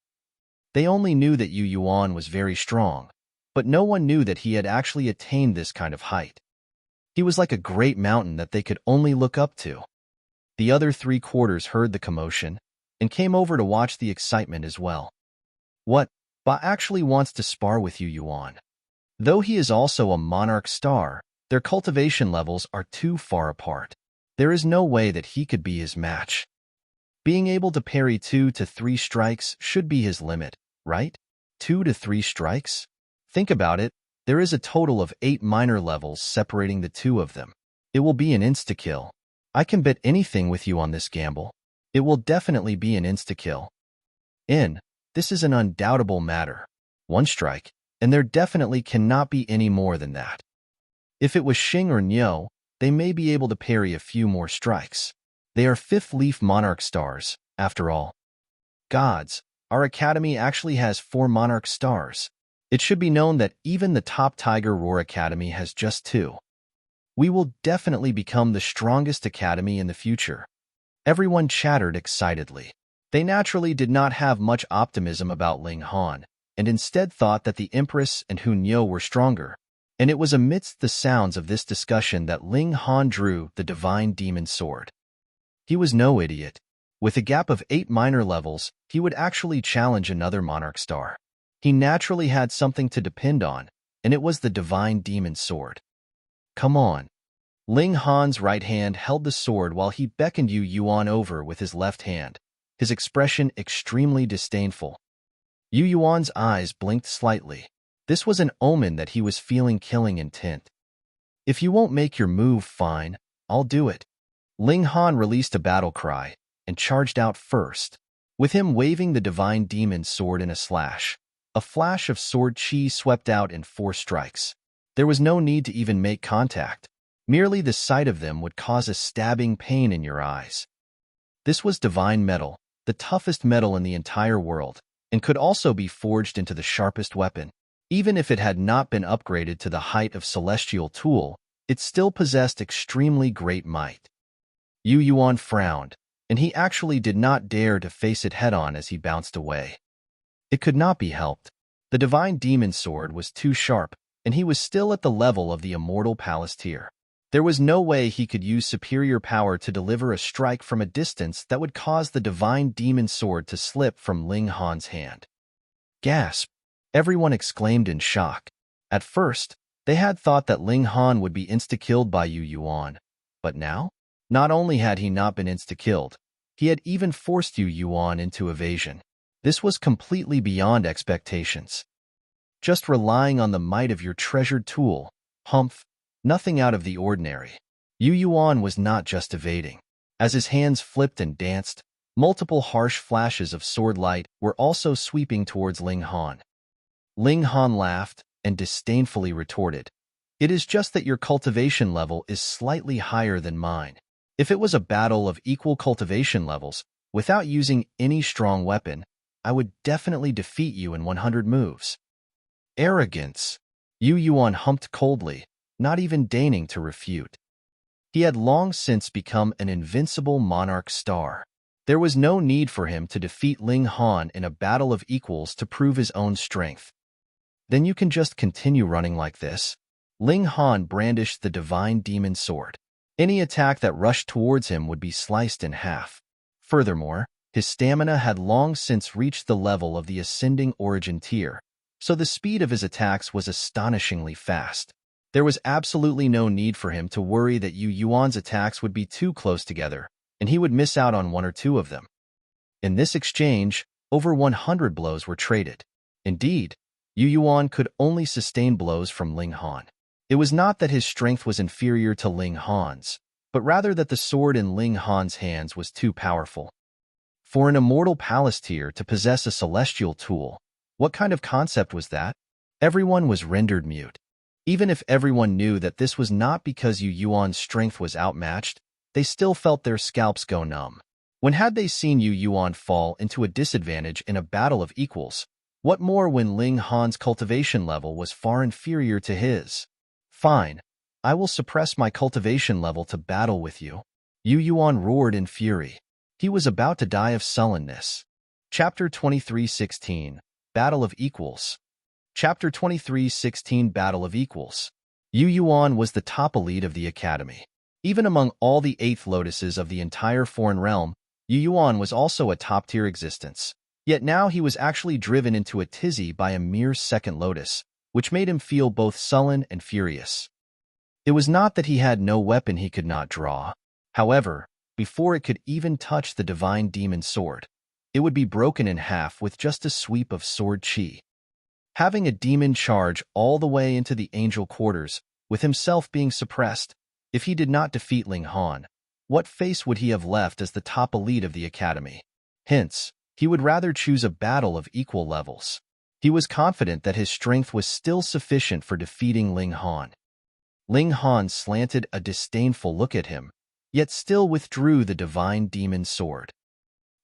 They only knew that Yu Yuan was very strong, but no one knew that he had actually attained this kind of height. He was like a great mountain that they could only look up to. The other 3/4 heard the commotion and came over to watch the excitement as well. What? Ba actually wants to spar with Yu Yuan. Though he is also a monarch star, their cultivation levels are too far apart. There is no way that he could be his match. Being able to parry 2 to 3 strikes should be his limit, right? 2 to 3 strikes? Think about it, there is a total of 8 minor levels separating the two of them. It will be an insta-kill. I can bet anything with you on this gamble. It will definitely be an insta-kill. This is an undoubtable matter. 1 strike, and there definitely cannot be any more than that. If it was Xing or Niu, they may be able to parry a few more strikes. They are 5th leaf monarch stars, after all. Gods, our academy actually has 4 monarch stars. It should be known that even the top Tiger Roar Academy has just 2. We will definitely become the strongest academy in the future. Everyone chattered excitedly. They naturally did not have much optimism about Ling Han, and instead thought that the Empress and Hu Niu were stronger. And it was amidst the sounds of this discussion that Ling Han drew the divine demon sword. He was no idiot. With a gap of 8 minor levels, he would actually challenge another monarch star. He naturally had something to depend on, and it was the divine demon sword. Come on. Ling Han's right hand held the sword while he beckoned Yu Yuan over with his left hand, his expression extremely disdainful. Yu Yuan's eyes blinked slightly. This was an omen that he was feeling killing intent. If you won't make your move, fine, I'll do it. Ling Han released a battle cry and charged out first, with him waving the divine demon sword in a slash. A flash of sword chi swept out in 4 strikes. There was no need to even make contact. Merely the sight of them would cause a stabbing pain in your eyes. This was divine metal, the toughest metal in the entire world, and could also be forged into the sharpest weapon. Even if it had not been upgraded to the height of celestial tool, it still possessed extremely great might. Yu Yuan frowned, and he actually did not dare to face it head-on as he bounced away. It could not be helped. The divine demon sword was too sharp, and he was still at the level of the immortal Palantir. There was no way he could use superior power to deliver a strike from a distance that would cause the divine demon sword to slip from Ling Han's hand. Gasp! Everyone exclaimed in shock. At first, they had thought that Ling Han would be insta-killed by Yu Yuan, but now? Not only had he not been insta-killed, he had even forced Yu Yuan into evasion. This was completely beyond expectations. Just relying on the might of your treasured tool, humph, nothing out of the ordinary. Yu Yuan was not just evading. As his hands flipped and danced, multiple harsh flashes of sword light were also sweeping towards Ling Han. Ling Han laughed and disdainfully retorted, "It is just that your cultivation level is slightly higher than mine. If it was a battle of equal cultivation levels, without using any strong weapon, I would definitely defeat you in 100 moves." Arrogance. Yu Yuan humped coldly, not even deigning to refute. He had long since become an invincible monarch star. There was no need for him to defeat Ling Han in a battle of equals to prove his own strength. Then you can just continue running like this. Ling Han brandished the divine demon sword. Any attack that rushed towards him would be sliced in half. Furthermore, his stamina had long since reached the level of the ascending origin tier, so the speed of his attacks was astonishingly fast. There was absolutely no need for him to worry that Yu Yuan's attacks would be too close together, and he would miss out on 1 or 2 of them. In this exchange, over 100 blows were traded. Indeed, Yu Yuan could only sustain blows from Ling Han. It was not that his strength was inferior to Ling Han's, but rather that the sword in Ling Han's hands was too powerful. For an immortal Palasteer to possess a celestial tool, what kind of concept was that? Everyone was rendered mute. Even if everyone knew that this was not because Yu Yuan's strength was outmatched, they still felt their scalps go numb. When had they seen Yu Yuan fall into a disadvantage in a battle of equals? What more when Ling Han's cultivation level was far inferior to his? Fine, I will suppress my cultivation level to battle with you. Yu Yuan roared in fury. He was about to die of sullenness. Chapter 23:16 Battle of Equals. Chapter 23:16 Battle of Equals. Yu Yuan was the top elite of the academy. Even among all the 8th lotuses of the entire foreign realm, Yu Yuan was also a top-tier existence. Yet now he was actually driven into a tizzy by a mere second lotus, which made him feel both sullen and furious. It was not that he had no weapon he could not draw. However, before it could even touch the divine demon sword, it would be broken in half with just a sweep of sword chi. Having a demon charge all the way into the angel quarters, with himself being suppressed, if he did not defeat Ling Han, what face would he have left as the top elite of the academy? Hence, he would rather choose a battle of equal levels. He was confident that his strength was still sufficient for defeating Ling Han. Ling Han slanted a disdainful look at him, yet still withdrew the divine demon sword.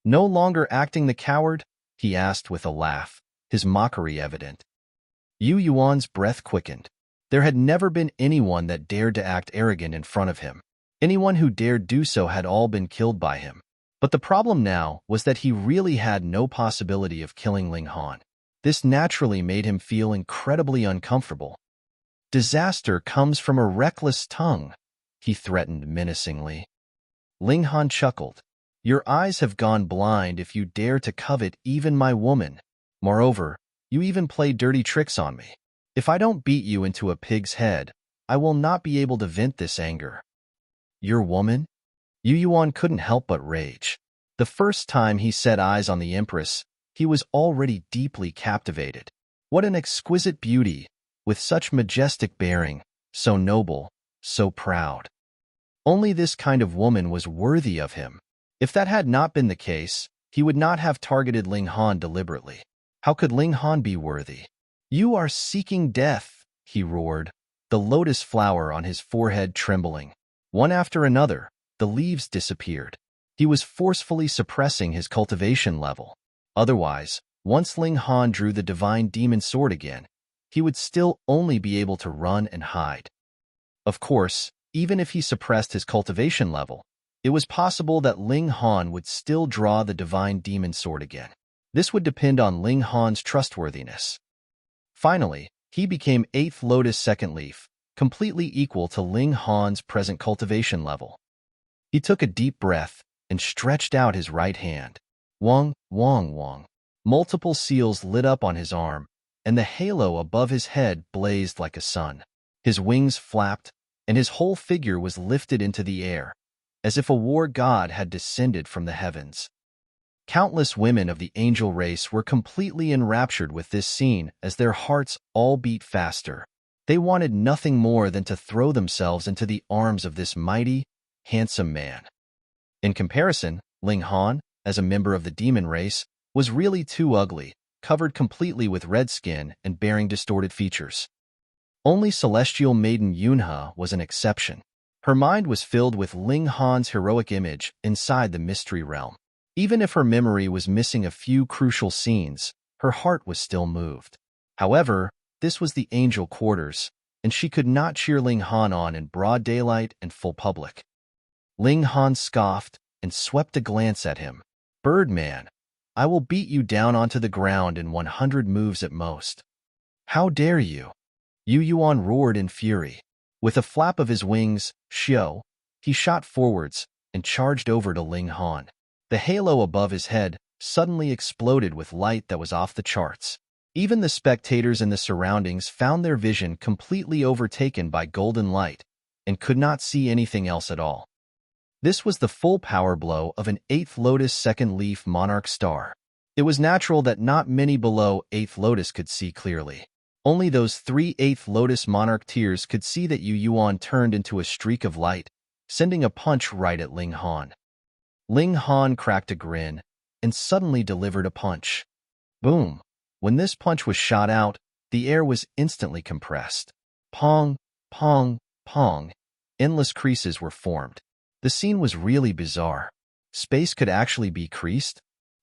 No longer acting the coward? He asked with a laugh, his mockery evident. Yu Yuan's breath quickened. There had never been anyone that dared to act arrogant in front of him. Anyone who dared do so had all been killed by him. But the problem now was that he really had no possibility of killing Ling Han. This naturally made him feel incredibly uncomfortable. Disaster comes from a reckless tongue, he threatened menacingly. Ling Han chuckled. Your eyes have gone blind if you dare to covet even my woman. Moreover, you even play dirty tricks on me. If I don't beat you into a pig's head, I will not be able to vent this anger. Your woman? Yu Yuan couldn't help but rage. The first time he set eyes on the Empress, he was already deeply captivated. What an exquisite beauty, with such majestic bearing, so noble, so proud. Only this kind of woman was worthy of him. If that had not been the case, he would not have targeted Ling Han deliberately. How could Ling Han be worthy? You are seeking death, he roared, the lotus flower on his forehead trembling. One after another, the leaves disappeared. He was forcefully suppressing his cultivation level. Otherwise, once Ling Han drew the divine demon sword again, he would still only be able to run and hide. Of course, even if he suppressed his cultivation level, it was possible that Ling Han would still draw the divine demon sword again. This would depend on Ling Han's trustworthiness. Finally, he became 8th Lotus Second Leaf, completely equal to Ling Han's present cultivation level. He took a deep breath and stretched out his right hand. Wong, wong, wong. Multiple seals lit up on his arm, and the halo above his head blazed like a sun. His wings flapped, and his whole figure was lifted into the air, as if a war god had descended from the heavens. Countless women of the angel race were completely enraptured with this scene as their hearts all beat faster. They wanted nothing more than to throw themselves into the arms of this mighty, handsome man. In comparison, Ling Han, as a member of the demon race, was really too ugly, covered completely with red skin and bearing distorted features. Only celestial maiden Yunhe was an exception. Her mind was filled with Ling Han's heroic image inside the mystery realm. Even if her memory was missing a few crucial scenes, her heart was still moved. However, this was the angel quarters, and she could not cheer Ling Han on in broad daylight and full public. Ling Han scoffed and swept a glance at him. Birdman, I will beat you down onto the ground in 100 moves at most. How dare you? Yu Yuan roared in fury. With a flap of his wings, Xiao, he shot forwards and charged over to Ling Han. The halo above his head suddenly exploded with light that was off the charts. Even the spectators in the surroundings found their vision completely overtaken by golden light and could not see anything else at all. This was the full power blow of an 8th Lotus Second Leaf Monarch star. It was natural that not many below 8th Lotus could see clearly. Only those 3 8th Lotus monarch tiers could see that Yu Yuan turned into a streak of light, sending a punch right at Ling Han. Ling Han cracked a grin and suddenly delivered a punch. Boom! When this punch was shot out, the air was instantly compressed. Pong, pong, pong. Endless creases were formed. The scene was really bizarre. Space could actually be creased?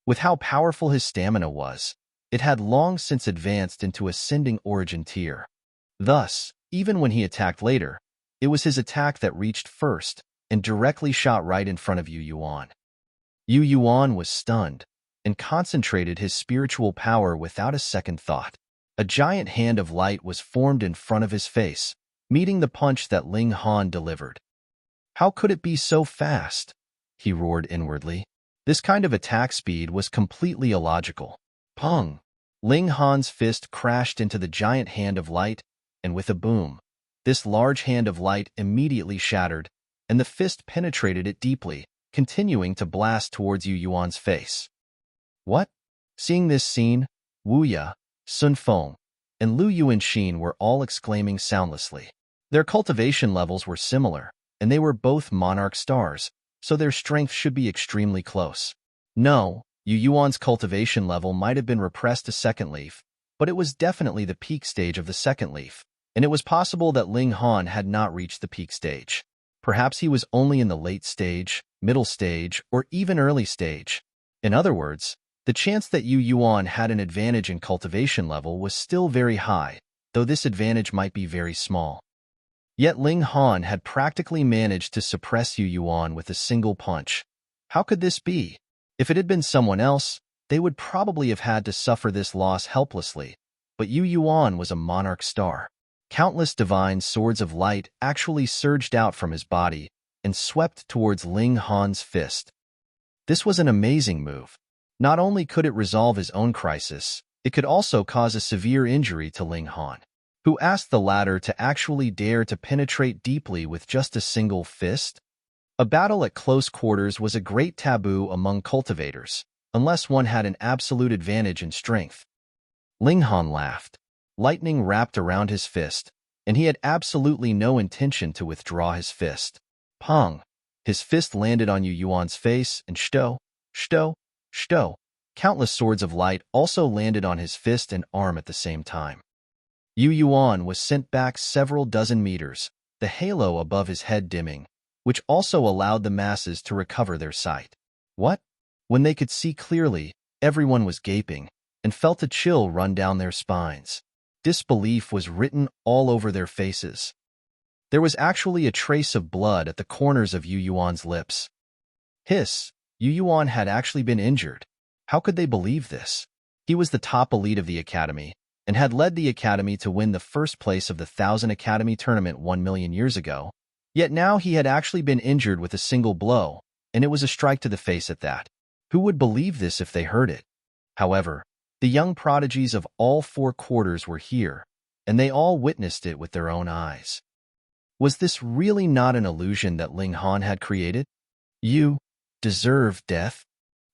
With how powerful his stamina was, it had long since advanced into ascending origin tier. Thus, even when he attacked later, it was his attack that reached first and directly shot right in front of Yu Yuan. Yu Yuan was stunned and concentrated his spiritual power without a second thought. A giant hand of light was formed in front of his face, meeting the punch that Ling Han delivered. How could it be so fast? He roared inwardly. This kind of attack speed was completely illogical. Pong! Ling Han's fist crashed into the giant hand of light, and with a boom, this large hand of light immediately shattered, and the fist penetrated it deeply, continuing to blast towards Yu Yuan's face. What? Seeing this scene, Wu Ya, Sun Feng, and Lu Yuanxin were all exclaiming soundlessly. Their cultivation levels were similar, and they were both monarch stars, so their strength should be extremely close. No, Yu Yuan's cultivation level might have been repressed to second leaf, but it was definitely the peak stage of the second leaf, and it was possible that Ling Han had not reached the peak stage. Perhaps he was only in the late stage, middle stage, or even early stage. In other words, the chance that Yu Yuan had an advantage in cultivation level was still very high, though this advantage might be very small. Yet Ling Han had practically managed to suppress Yu Yuan with a single punch. How could this be? If it had been someone else, they would probably have had to suffer this loss helplessly, but Yu Yuan was a monarch star. Countless divine swords of light actually surged out from his body and swept towards Ling Han's fist. This was an amazing move. Not only could it resolve his own crisis, it could also cause a severe injury to Ling Han, who asked the latter to actually dare to penetrate deeply with just a single fist. A battle at close quarters was a great taboo among cultivators, unless one had an absolute advantage in strength. Ling Han laughed. Lightning wrapped around his fist, and he had absolutely no intention to withdraw his fist. Pong! His fist landed on Yu Yuan's face, and shto, countless swords of light also landed on his fist and arm at the same time. Yu Yuan was sent back several dozen meters, the halo above his head dimming, which also allowed the masses to recover their sight. What? When they could see clearly, everyone was gaping and felt a chill run down their spines. Disbelief was written all over their faces. There was actually a trace of blood at the corners of Yu Yuan's lips. Hiss! Yu Yuan had actually been injured. How could they believe this? He was the top elite of the academy, and had led the academy to win the first place of the 1000 Academy tournament 1 million years ago. Yet now he had actually been injured with a single blow, and it was a strike to the face at that. Who would believe this if they heard it? However, the young prodigies of all 4 quarters were here, and they all witnessed it with their own eyes. Was this really not an illusion that Ling Han had created? You deserve death?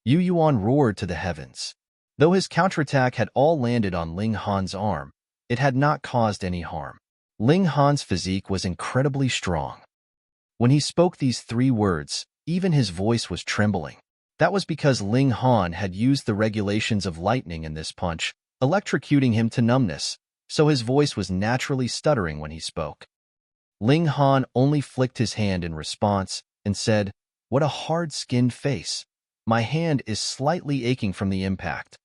Yu Yuan roared to the heavens. Though his counterattack had all landed on Ling Han's arm, it had not caused any harm. Ling Han's physique was incredibly strong. When he spoke these 3 words, even his voice was trembling. That was because Ling Han had used the regulations of lightning in this punch, electrocuting him to numbness, so his voice was naturally stuttering when he spoke. Ling Han only flicked his hand in response and said, "What a hard-skinned face. My hand is slightly aching from the impact."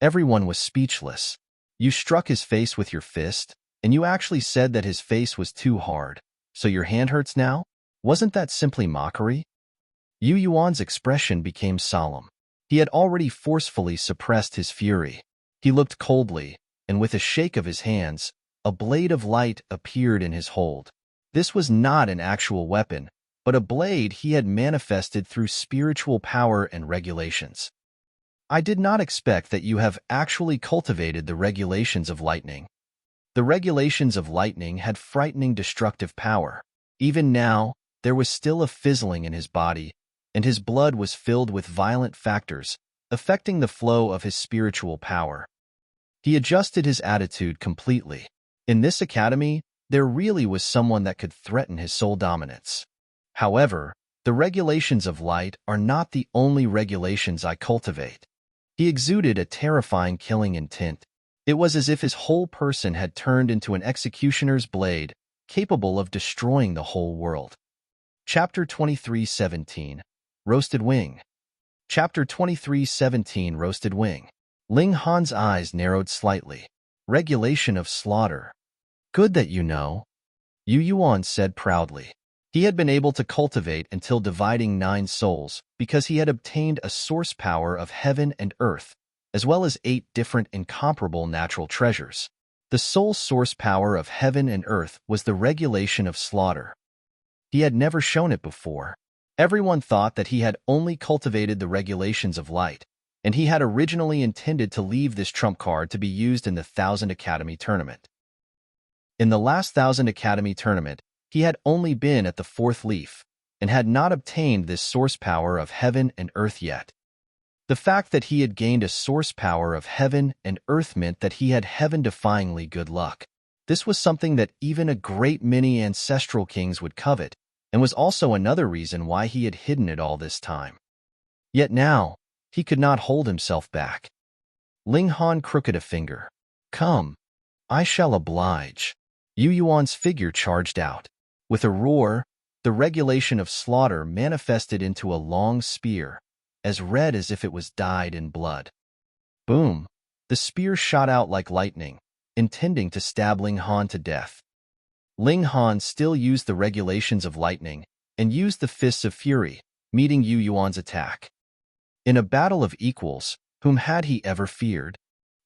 Everyone was speechless. You struck his face with your fist, and you actually said that his face was too hard, so your hand hurts now? Wasn't that simply mockery? Yu Yuan's expression became solemn. He had already forcefully suppressed his fury. He looked coldly, and with a shake of his hands, a blade of light appeared in his hold. This was not an actual weapon, but a blade he had manifested through spiritual power and regulations. I did not expect that you have actually cultivated the regulations of lightning. The regulations of lightning had frightening destructive power. Even now, there was still a fizzling in his body, and his blood was filled with violent factors, affecting the flow of his spiritual power. He adjusted his attitude completely. In this academy, there really was someone that could threaten his soul dominance. However, the regulations of light are not the only regulations I cultivate. He exuded a terrifying killing intent. It was as if his whole person had turned into an executioner's blade, capable of destroying the whole world. Chapter 23:17 Roasted Wing. Chapter 23:17 Roasted Wing. Ling Han's eyes narrowed slightly. Regulation of slaughter. Good that you know, Yu Yuan said proudly. He had been able to cultivate until dividing 9 souls because he had obtained a source power of heaven and earth, as well as 8 different incomparable natural treasures. The soul source power of heaven and earth was the regulation of slaughter. He had never shown it before. Everyone thought that he had only cultivated the regulations of light, and he had originally intended to leave this trump card to be used in the 1000 Academy tournament. In the last 1000 Academy tournament, he had only been at the 4th leaf, and had not obtained this source power of heaven and earth yet. The fact that he had gained a source power of heaven and earth meant that he had heaven-defyingly good luck. This was something that even a great many ancestral kings would covet, and was also another reason why he had hidden it all this time. Yet now, he could not hold himself back. Ling Han crooked a finger. Come, I shall oblige. Yu Yuan's figure charged out. With a roar, the regulation of slaughter manifested into a long spear, as red as if it was dyed in blood. Boom! The spear shot out like lightning, intending to stab Ling Han to death. Ling Han still used the regulations of lightning and used the fists of fury, meeting Yu Yuan's attack. In a battle of equals, whom had he ever feared?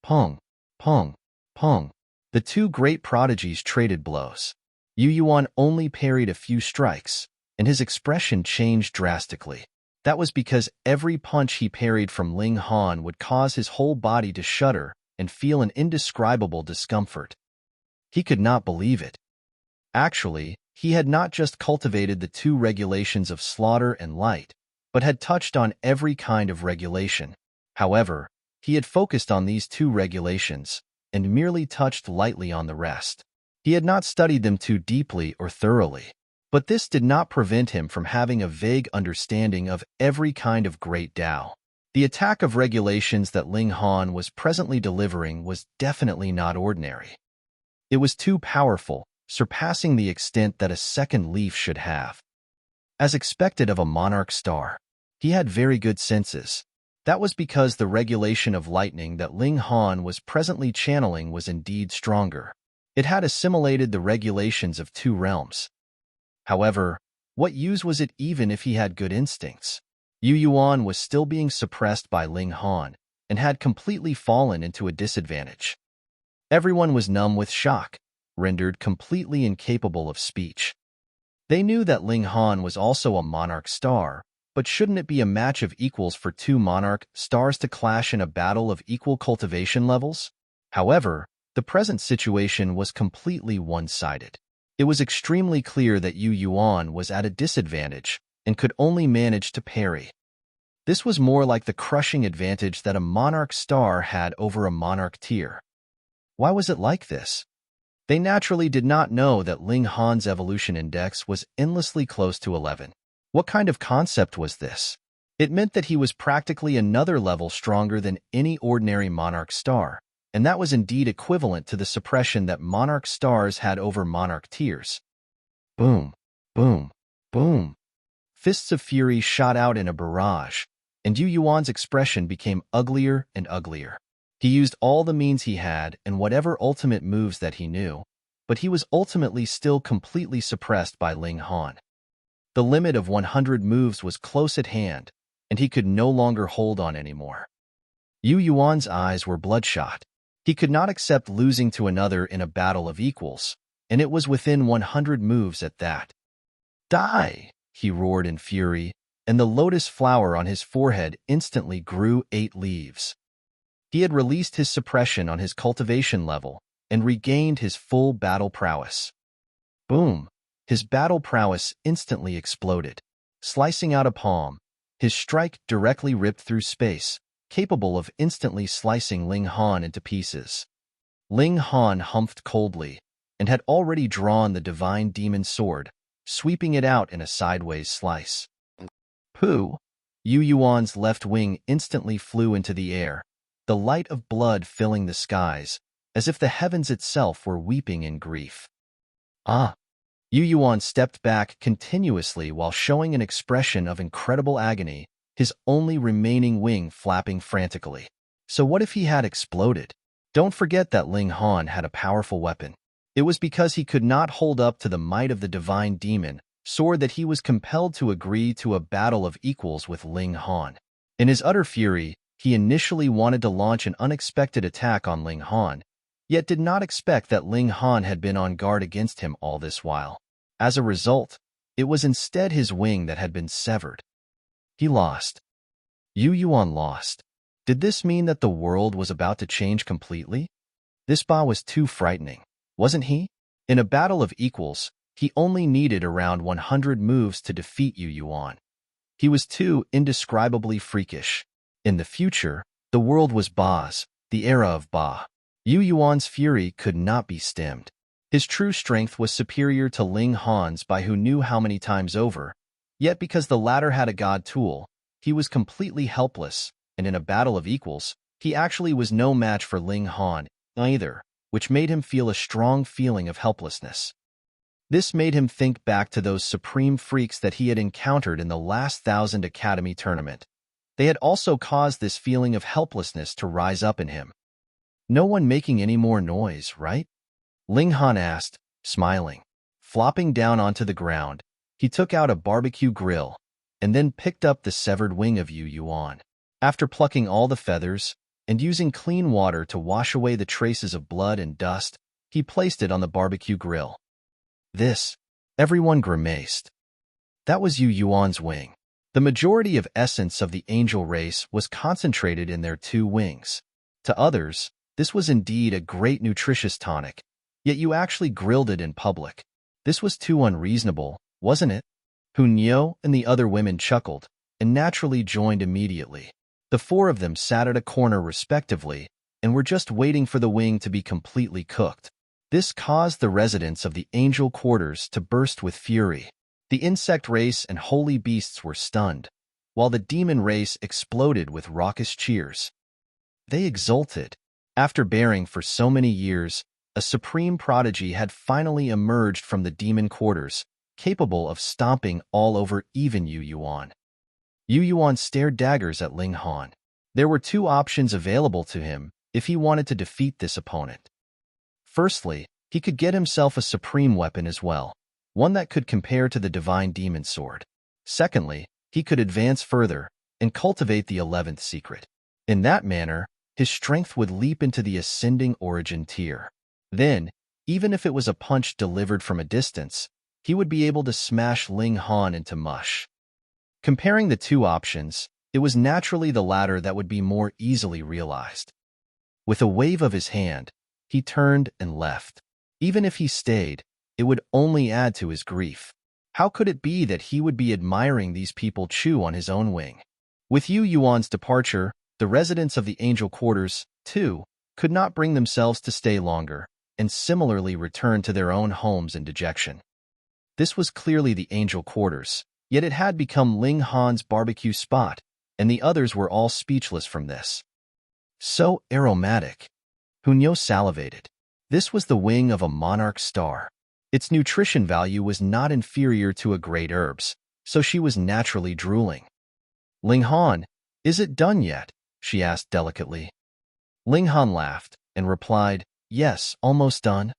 Pong, pong, pong. The 2 great prodigies traded blows. Yu Yuan only parried a few strikes, and his expression changed drastically. That was because every punch he parried from Ling Han would cause his whole body to shudder and feel an indescribable discomfort. He could not believe it. Actually, he had not just cultivated the 2 regulations of slaughter and light, but had touched on every kind of regulation. However, he had focused on these 2 regulations, and merely touched lightly on the rest. He had not studied them too deeply or thoroughly, but this did not prevent him from having a vague understanding of every kind of great Tao. The attack of regulations that Ling Han was presently delivering was definitely not ordinary. It was too powerful, surpassing the extent that a 2nd leaf should have. As expected of a monarch star, he had very good senses. That was because the regulation of lightning that Ling Han was presently channeling was indeed stronger. It had assimilated the regulations of 2 realms. However, what use was it even if he had good instincts? Yu Yuan was still being suppressed by Ling Han, and had completely fallen into a disadvantage. Everyone was numb with shock, rendered completely incapable of speech. They knew that Ling Han was also a monarch star, but shouldn't it be a match of equals for 2 monarch stars to clash in a battle of equal cultivation levels? However, the present situation was completely one-sided. It was extremely clear that Yu Yuan was at a disadvantage and could only manage to parry. This was more like the crushing advantage that a monarch star had over a monarch tier. Why was it like this? They naturally did not know that Ling Han's evolution index was endlessly close to 11. What kind of concept was this? It meant that he was practically another level stronger than any ordinary monarch star, and that was indeed equivalent to the suppression that monarch stars had over monarch tiers. Boom, boom, boom. Fists of fury shot out in a barrage, and Yu Yuan's expression became uglier and uglier. He used all the means he had and whatever ultimate moves that he knew, but he was ultimately still completely suppressed by Ling Han. The limit of 100 moves was close at hand, and he could no longer hold on anymore. Yu Yuan's eyes were bloodshot. He could not accept losing to another in a battle of equals, and it was within 100 moves at that. Die! He roared in fury, and the lotus flower on his forehead instantly grew 8 leaves. He had released his suppression on his cultivation level and regained his full battle prowess. Boom! His battle prowess instantly exploded. Slicing out a palm, his strike directly ripped through space, capable of instantly slicing Ling Han into pieces. Ling Han humphed coldly and had already drawn the divine demon sword, sweeping it out in a sideways slice. Pooh! Yu Yuan's left wing instantly flew into the air, the light of blood filling the skies, as if the heavens itself were weeping in grief. Ah! Yu Yuan stepped back continuously while showing an expression of incredible agony, his only remaining wing flapping frantically. So what if he had exploded? Don't forget that Ling Han had a powerful weapon. It was because he could not hold up to the might of the divine demon sword that he was compelled to agree to a battle of equals with Ling Han. In his utter fury, he initially wanted to launch an unexpected attack on Ling Han, yet did not expect that Ling Han had been on guard against him all this while. As a result, it was instead his wing that had been severed. He lost. Yu Yuan lost. Did this mean that the world was about to change completely? This Ba was too frightening, wasn't he? In a battle of equals, he only needed around 100 moves to defeat Yu Yuan. He was too indescribably freakish. In the future, the world was Ba's, the era of Ba. Yu Yuan's fury could not be stemmed. His true strength was superior to Ling Han's by who knew how many times over, yet because the latter had a god tool, he was completely helpless, and in a battle of equals, he actually was no match for Ling Han either, which made him feel a strong feeling of helplessness. This made him think back to those supreme freaks that he had encountered in the last 1000 Academy tournament. They had also caused this feeling of helplessness to rise up in him. No one making any more noise, right? Ling Han asked, smiling. Flopping down onto the ground, he took out a barbecue grill and then picked up the severed wing of Yu Yuan. After plucking all the feathers and using clean water to wash away the traces of blood and dust, he placed it on the barbecue grill. Everyone grimaced. That was Yu Yuan's wing. The majority of essence of the angel race was concentrated in their 2 wings. To others, this was indeed a great nutritious tonic, yet you actually grilled it in public. This was too unreasonable, wasn't it? Hunyo and the other women chuckled, and naturally joined immediately. The 4 of them sat at a corner respectively, and were just waiting for the wing to be completely cooked. This caused the residents of the angel quarters to burst with fury. The insect race and holy beasts were stunned, while the demon race exploded with raucous cheers. They exulted. After bearing for so many years, a supreme prodigy had finally emerged from the demon quarters, capable of stomping all over even Yu Yuan. Yu Yuan stared daggers at Ling Han. There were 2 options available to him if he wanted to defeat this opponent. Firstly, he could get himself a supreme weapon as well, one that could compare to the divine demon sword. Secondly, he could advance further and cultivate the 11th secret. In that manner, his strength would leap into the ascending origin tier. Then, even if it was a punch delivered from a distance, he would be able to smash Ling Han into mush. Comparing the 2 options, it was naturally the latter that would be more easily realized. With a wave of his hand, he turned and left. Even if he stayed, it would only add to his grief. How could it be that he would be admiring these people chew on his own wing? With Yu Yuan's departure, the residents of the angel quarters, too, could not bring themselves to stay longer, and similarly returned to their own homes in dejection. This was clearly the angel quarters, yet it had become Ling Han's barbecue spot, and the others were all speechless from this. So aromatic. Hunyo salivated. This was the wing of a monarch star. Its nutrition value was not inferior to a great herb's, so she was naturally drooling. Ling Han, is it done yet? She asked delicately. Ling Han laughed and replied, yes, almost done.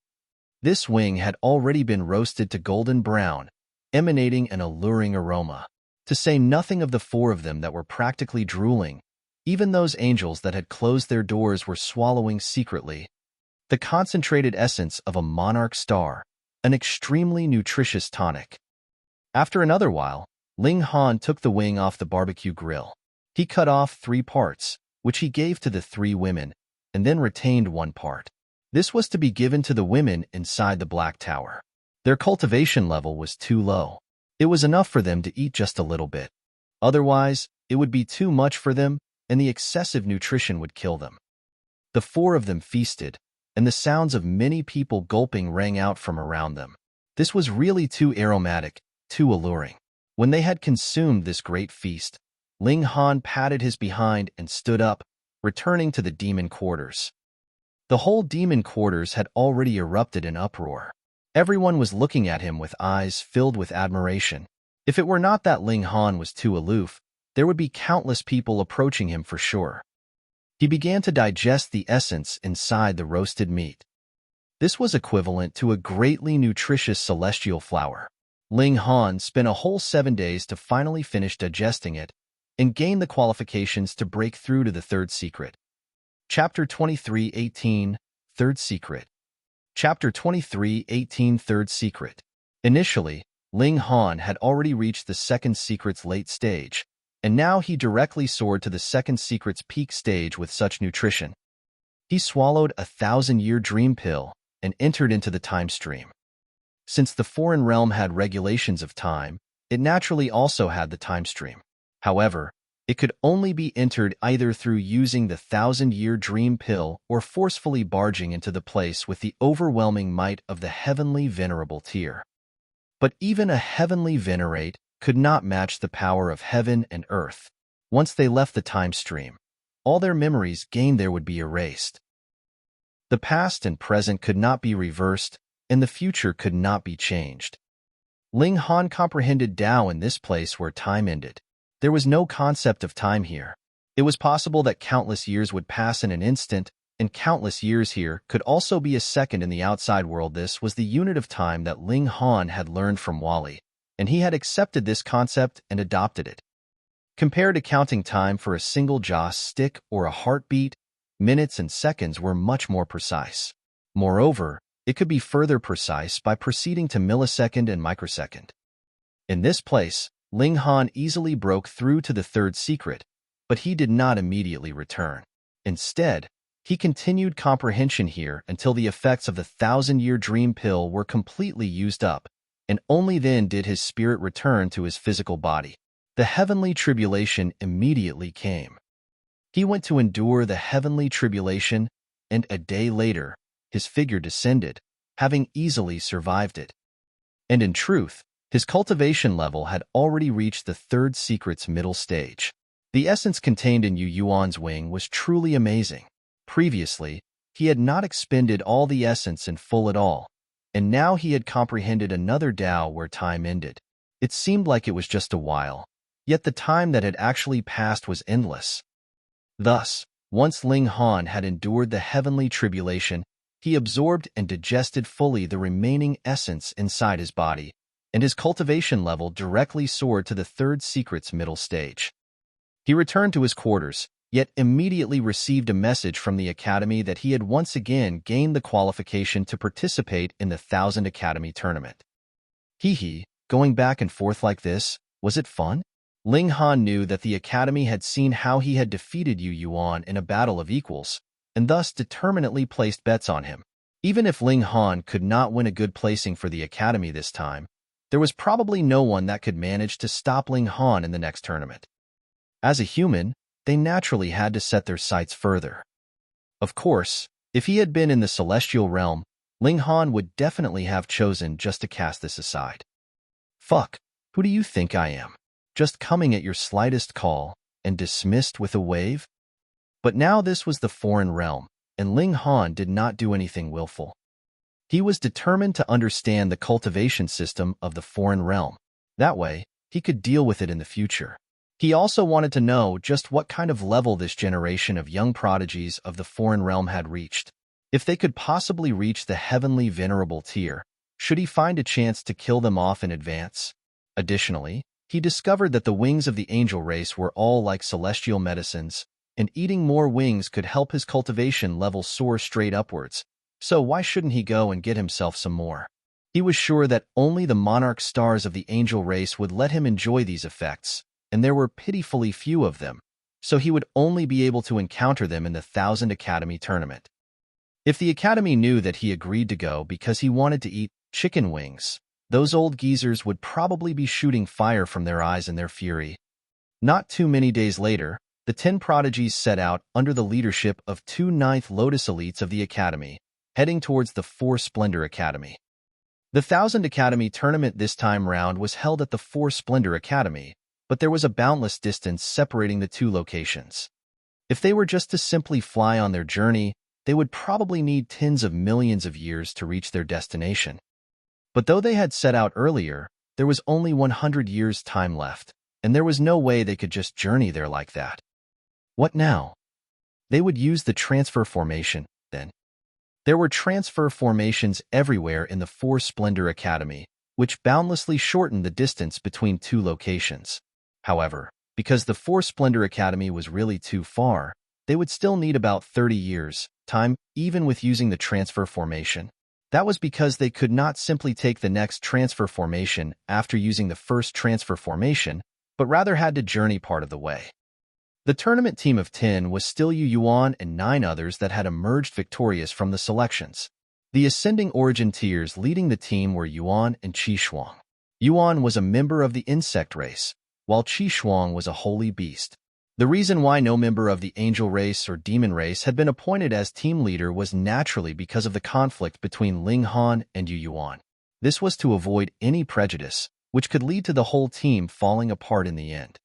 This wing had already been roasted to golden brown, emanating an alluring aroma. To say nothing of the 4 of them that were practically drooling, even those angels that had closed their doors were swallowing secretly. The concentrated essence of a monarch star, an extremely nutritious tonic. After another while, Ling Han took the wing off the barbecue grill. He cut off 3 parts, which he gave to the 3 women, and then retained 1 part. This was to be given to the women inside the Black Tower. Their cultivation level was too low. It was enough for them to eat just a little bit. Otherwise, it would be too much for them, and the excessive nutrition would kill them. The four of them feasted, and the sounds of many people gulping rang out from around them. This was really too aromatic, too alluring. When they had consumed this great feast, Ling Han patted his behind and stood up, returning to the demon quarters. The whole demon quarters had already erupted in uproar. Everyone was looking at him with eyes filled with admiration. If it were not that Ling Han was too aloof, there would be countless people approaching him for sure. He began to digest the essence inside the roasted meat. This was equivalent to a greatly nutritious celestial flower. Ling Han spent a whole 7 days to finally finish digesting it and gain the qualifications to break through to the third secret. Chapter 23:18 Third Secret. Chapter 23:18 Third Secret. Initially, Ling Han had already reached the second secret's late stage, and now he directly soared to the second secret's peak stage with such nutrition. He swallowed a 1,000-year dream pill and entered into the time stream. Since the foreign realm had regulations of time, it naturally also had the time stream. However, it could only be entered either through using the 1,000-year dream pill or forcefully barging into the place with the overwhelming might of the heavenly venerable tier. But even a heavenly venerate could not match the power of heaven and earth. Once they left the time stream, all their memories gained there would be erased. The past and present could not be reversed, and the future could not be changed. Ling Han comprehended Tao in this place where time ended. There was no concept of time here. It was possible that countless years would pass in an instant, and countless years here could also be a second in the outside world. This was the unit of time that Ling Han had learned from Wally, and he had accepted this concept and adopted it. Compared to counting time for a single joss stick or a heartbeat, minutes and seconds were much more precise. Moreover, it could be further precise by proceeding to millisecond and microsecond. In this place, Ling Han easily broke through to the third secret, but he did not immediately return. Instead, he continued comprehension here until the effects of the 1,000-year dream pill were completely used up, and only then did his spirit return to his physical body. The heavenly tribulation immediately came. He went to endure the heavenly tribulation, and a day later, his figure descended, having easily survived it. And in truth, his cultivation level had already reached the third secret's middle stage. The essence contained in Yu Yuan's wing was truly amazing. Previously, he had not expended all the essence in full at all, and now he had comprehended another Tao where time ended. It seemed like it was just a while, yet the time that had actually passed was endless. Thus, once Ling Han had endured the heavenly tribulation, he absorbed and digested fully the remaining essence inside his body, and his cultivation level directly soared to the third secret's middle stage. He returned to his quarters, yet immediately received a message from the Academy that he had once again gained the qualification to participate in the 1,000 Academy tournament. Going back and forth like this, was it fun? Ling Han knew that the Academy had seen how he had defeated Yu Yuan in a battle of equals, and thus determinedly placed bets on him. Even if Ling Han could not win a good placing for the Academy this time, there was probably no one that could manage to stop Ling Han in the next tournament. As a human, they naturally had to set their sights further. Of course, if he had been in the celestial realm, Ling Han would definitely have chosen just to cast this aside. Fuck, who do you think I am? Just coming at your slightest call and dismissed with a wave? But now this was the foreign realm, and Ling Han did not do anything willful. He was determined to understand the cultivation system of the foreign realm. That way, he could deal with it in the future. He also wanted to know just what kind of level this generation of young prodigies of the foreign realm had reached. If they could possibly reach the heavenly venerable tier, should he find a chance to kill them off in advance? Additionally, he discovered that the wings of the angel race were all like celestial medicines, and eating more wings could help his cultivation level soar straight upwards. So why shouldn't he go and get himself some more? He was sure that only the monarch stars of the angel race would let him enjoy these effects, and there were pitifully few of them, so he would only be able to encounter them in the 1,000 Academy tournament. If the Academy knew that he agreed to go because he wanted to eat chicken wings, those old geezers would probably be shooting fire from their eyes in their fury. Not too many days later, the 10 prodigies set out under the leadership of 2 ninth Lotus elites of the Academy, heading towards the 4 Splendor Academy. The 1000 Academy tournament this time round was held at the 4 Splendor Academy, but there was a boundless distance separating the 2 locations. If they were just to simply fly on their journey, they would probably need tens of millions of years to reach their destination. But though they had set out earlier, there was only 100 years' time left, and there was no way they could just journey there like that. What now? They would use the transfer formation, then. There were transfer formations everywhere in the 4 Splendor Academy, which boundlessly shortened the distance between 2 locations. However, because the 4 Splendor Academy was really too far, they would still need about 30 years' time, even with using the transfer formation. That was because they could not simply take the next transfer formation after using the first transfer formation, but rather had to journey part of the way. The tournament team of 10 was still Yu Yuan and 9 others that had emerged victorious from the selections. The ascending origin tiers leading the team were Yuan and Qi Shuang. Yuan was a member of the insect race, while Qi Shuang was a holy beast. The reason why no member of the angel race or demon race had been appointed as team leader was naturally because of the conflict between Ling Han and Yu Yuan. This was to avoid any prejudice, which could lead to the whole team falling apart in the end.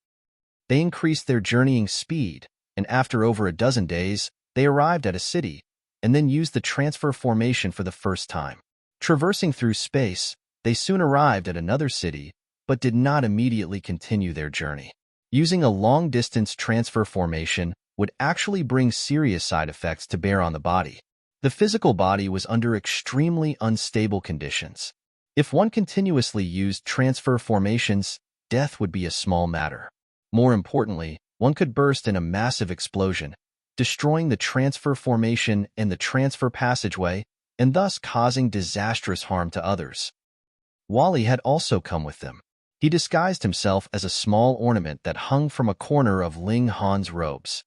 They increased their journeying speed, and after over a dozen days, they arrived at a city, and then used the transfer formation for the first time. Traversing through space, they soon arrived at another city, but did not immediately continue their journey. Using a long-distance transfer formation would actually bring serious side effects to bear on the body. The physical body was under extremely unstable conditions. If one continuously used transfer formations, death would be a small matter. More importantly, one could burst in a massive explosion, destroying the transfer formation and the transfer passageway, and thus causing disastrous harm to others. Wally had also come with them. He disguised himself as a small ornament that hung from a corner of Ling Han's robes.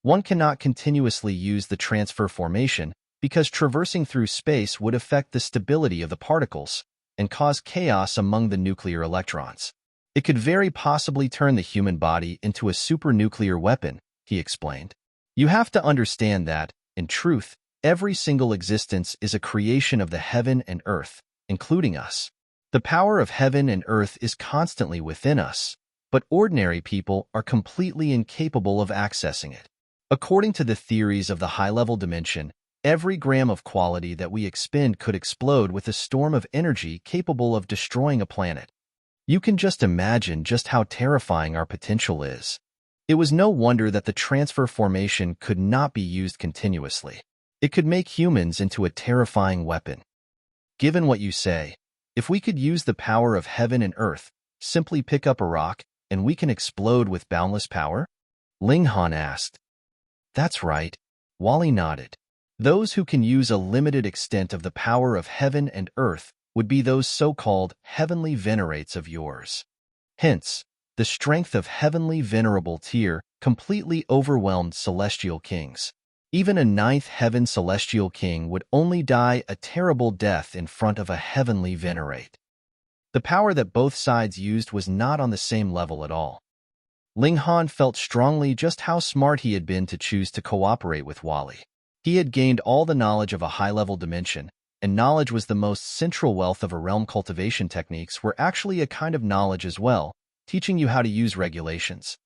One cannot continuously use the transfer formation because traversing through space would affect the stability of the particles and cause chaos among the nuclear electrons. It could very possibly turn the human body into a supernuclear weapon, he explained. You have to understand that, in truth, every single existence is a creation of the heaven and earth, including us. The power of heaven and earth is constantly within us, but ordinary people are completely incapable of accessing it. According to the theories of the high-level dimension, every gram of quality that we expend could explode with a storm of energy capable of destroying a planet. You can just imagine just how terrifying our potential is. It was no wonder that the transfer formation could not be used continuously. It could make humans into a terrifying weapon. Given what you say, if we could use the power of heaven and earth, simply pick up a rock, and we can explode with boundless power? Ling Han asked. That's right. Wally nodded. Those who can use a limited extent of the power of heaven and earth would be those so-called heavenly venerates of yours. Hence, the strength of heavenly venerable tier completely overwhelmed celestial kings. Even a 9th heaven celestial king would only die a terrible death in front of a heavenly venerate. The power that both sides used was not on the same level at all. Ling Han felt strongly just how smart he had been to choose to cooperate with Wally. He had gained all the knowledge of a high-level dimension, and knowledge was the most central wealth of a realm. Cultivation techniques were actually a kind of knowledge as well, teaching you how to use regulations.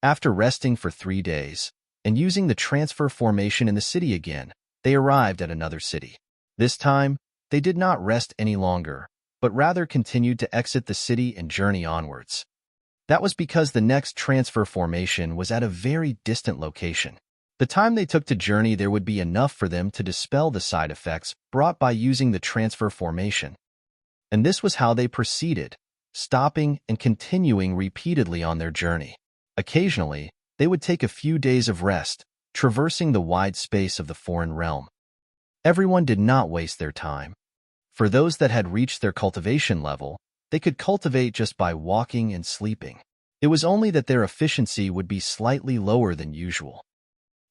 After resting for 3 days, and using the transfer formation in the city again, they arrived at another city. This time, they did not rest any longer, but rather continued to exit the city and journey onwards. That was because the next transfer formation was at a very distant location. The time they took to journey there would be enough for them to dispel the side effects brought by using the transfer formation. And this was how they proceeded, stopping and continuing repeatedly on their journey. Occasionally, they would take a few days of rest, traversing the wide space of the foreign realm. Everyone did not waste their time. For those that had reached their cultivation level, they could cultivate just by walking and sleeping. It was only that their efficiency would be slightly lower than usual.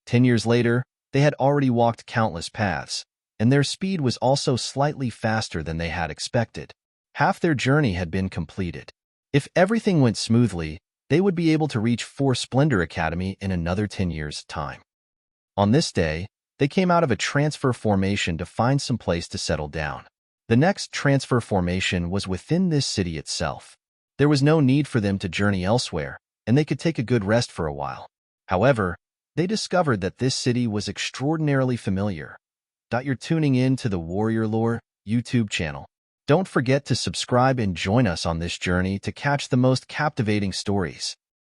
10 years later, they had already walked countless paths, and their speed was also slightly faster than they had expected. Half their journey had been completed. If everything went smoothly, they would be able to reach 4 Splendor Academy in another 10 years' time. On this day, they came out of a transfer formation to find some place to settle down. The next transfer formation was within this city itself. There was no need for them to journey elsewhere, and they could take a good rest for a while. However, they discovered that this city was extraordinarily familiar. You're tuning in to the Warrior Lore YouTube channel. Don't forget to subscribe and join us on this journey to catch the most captivating stories.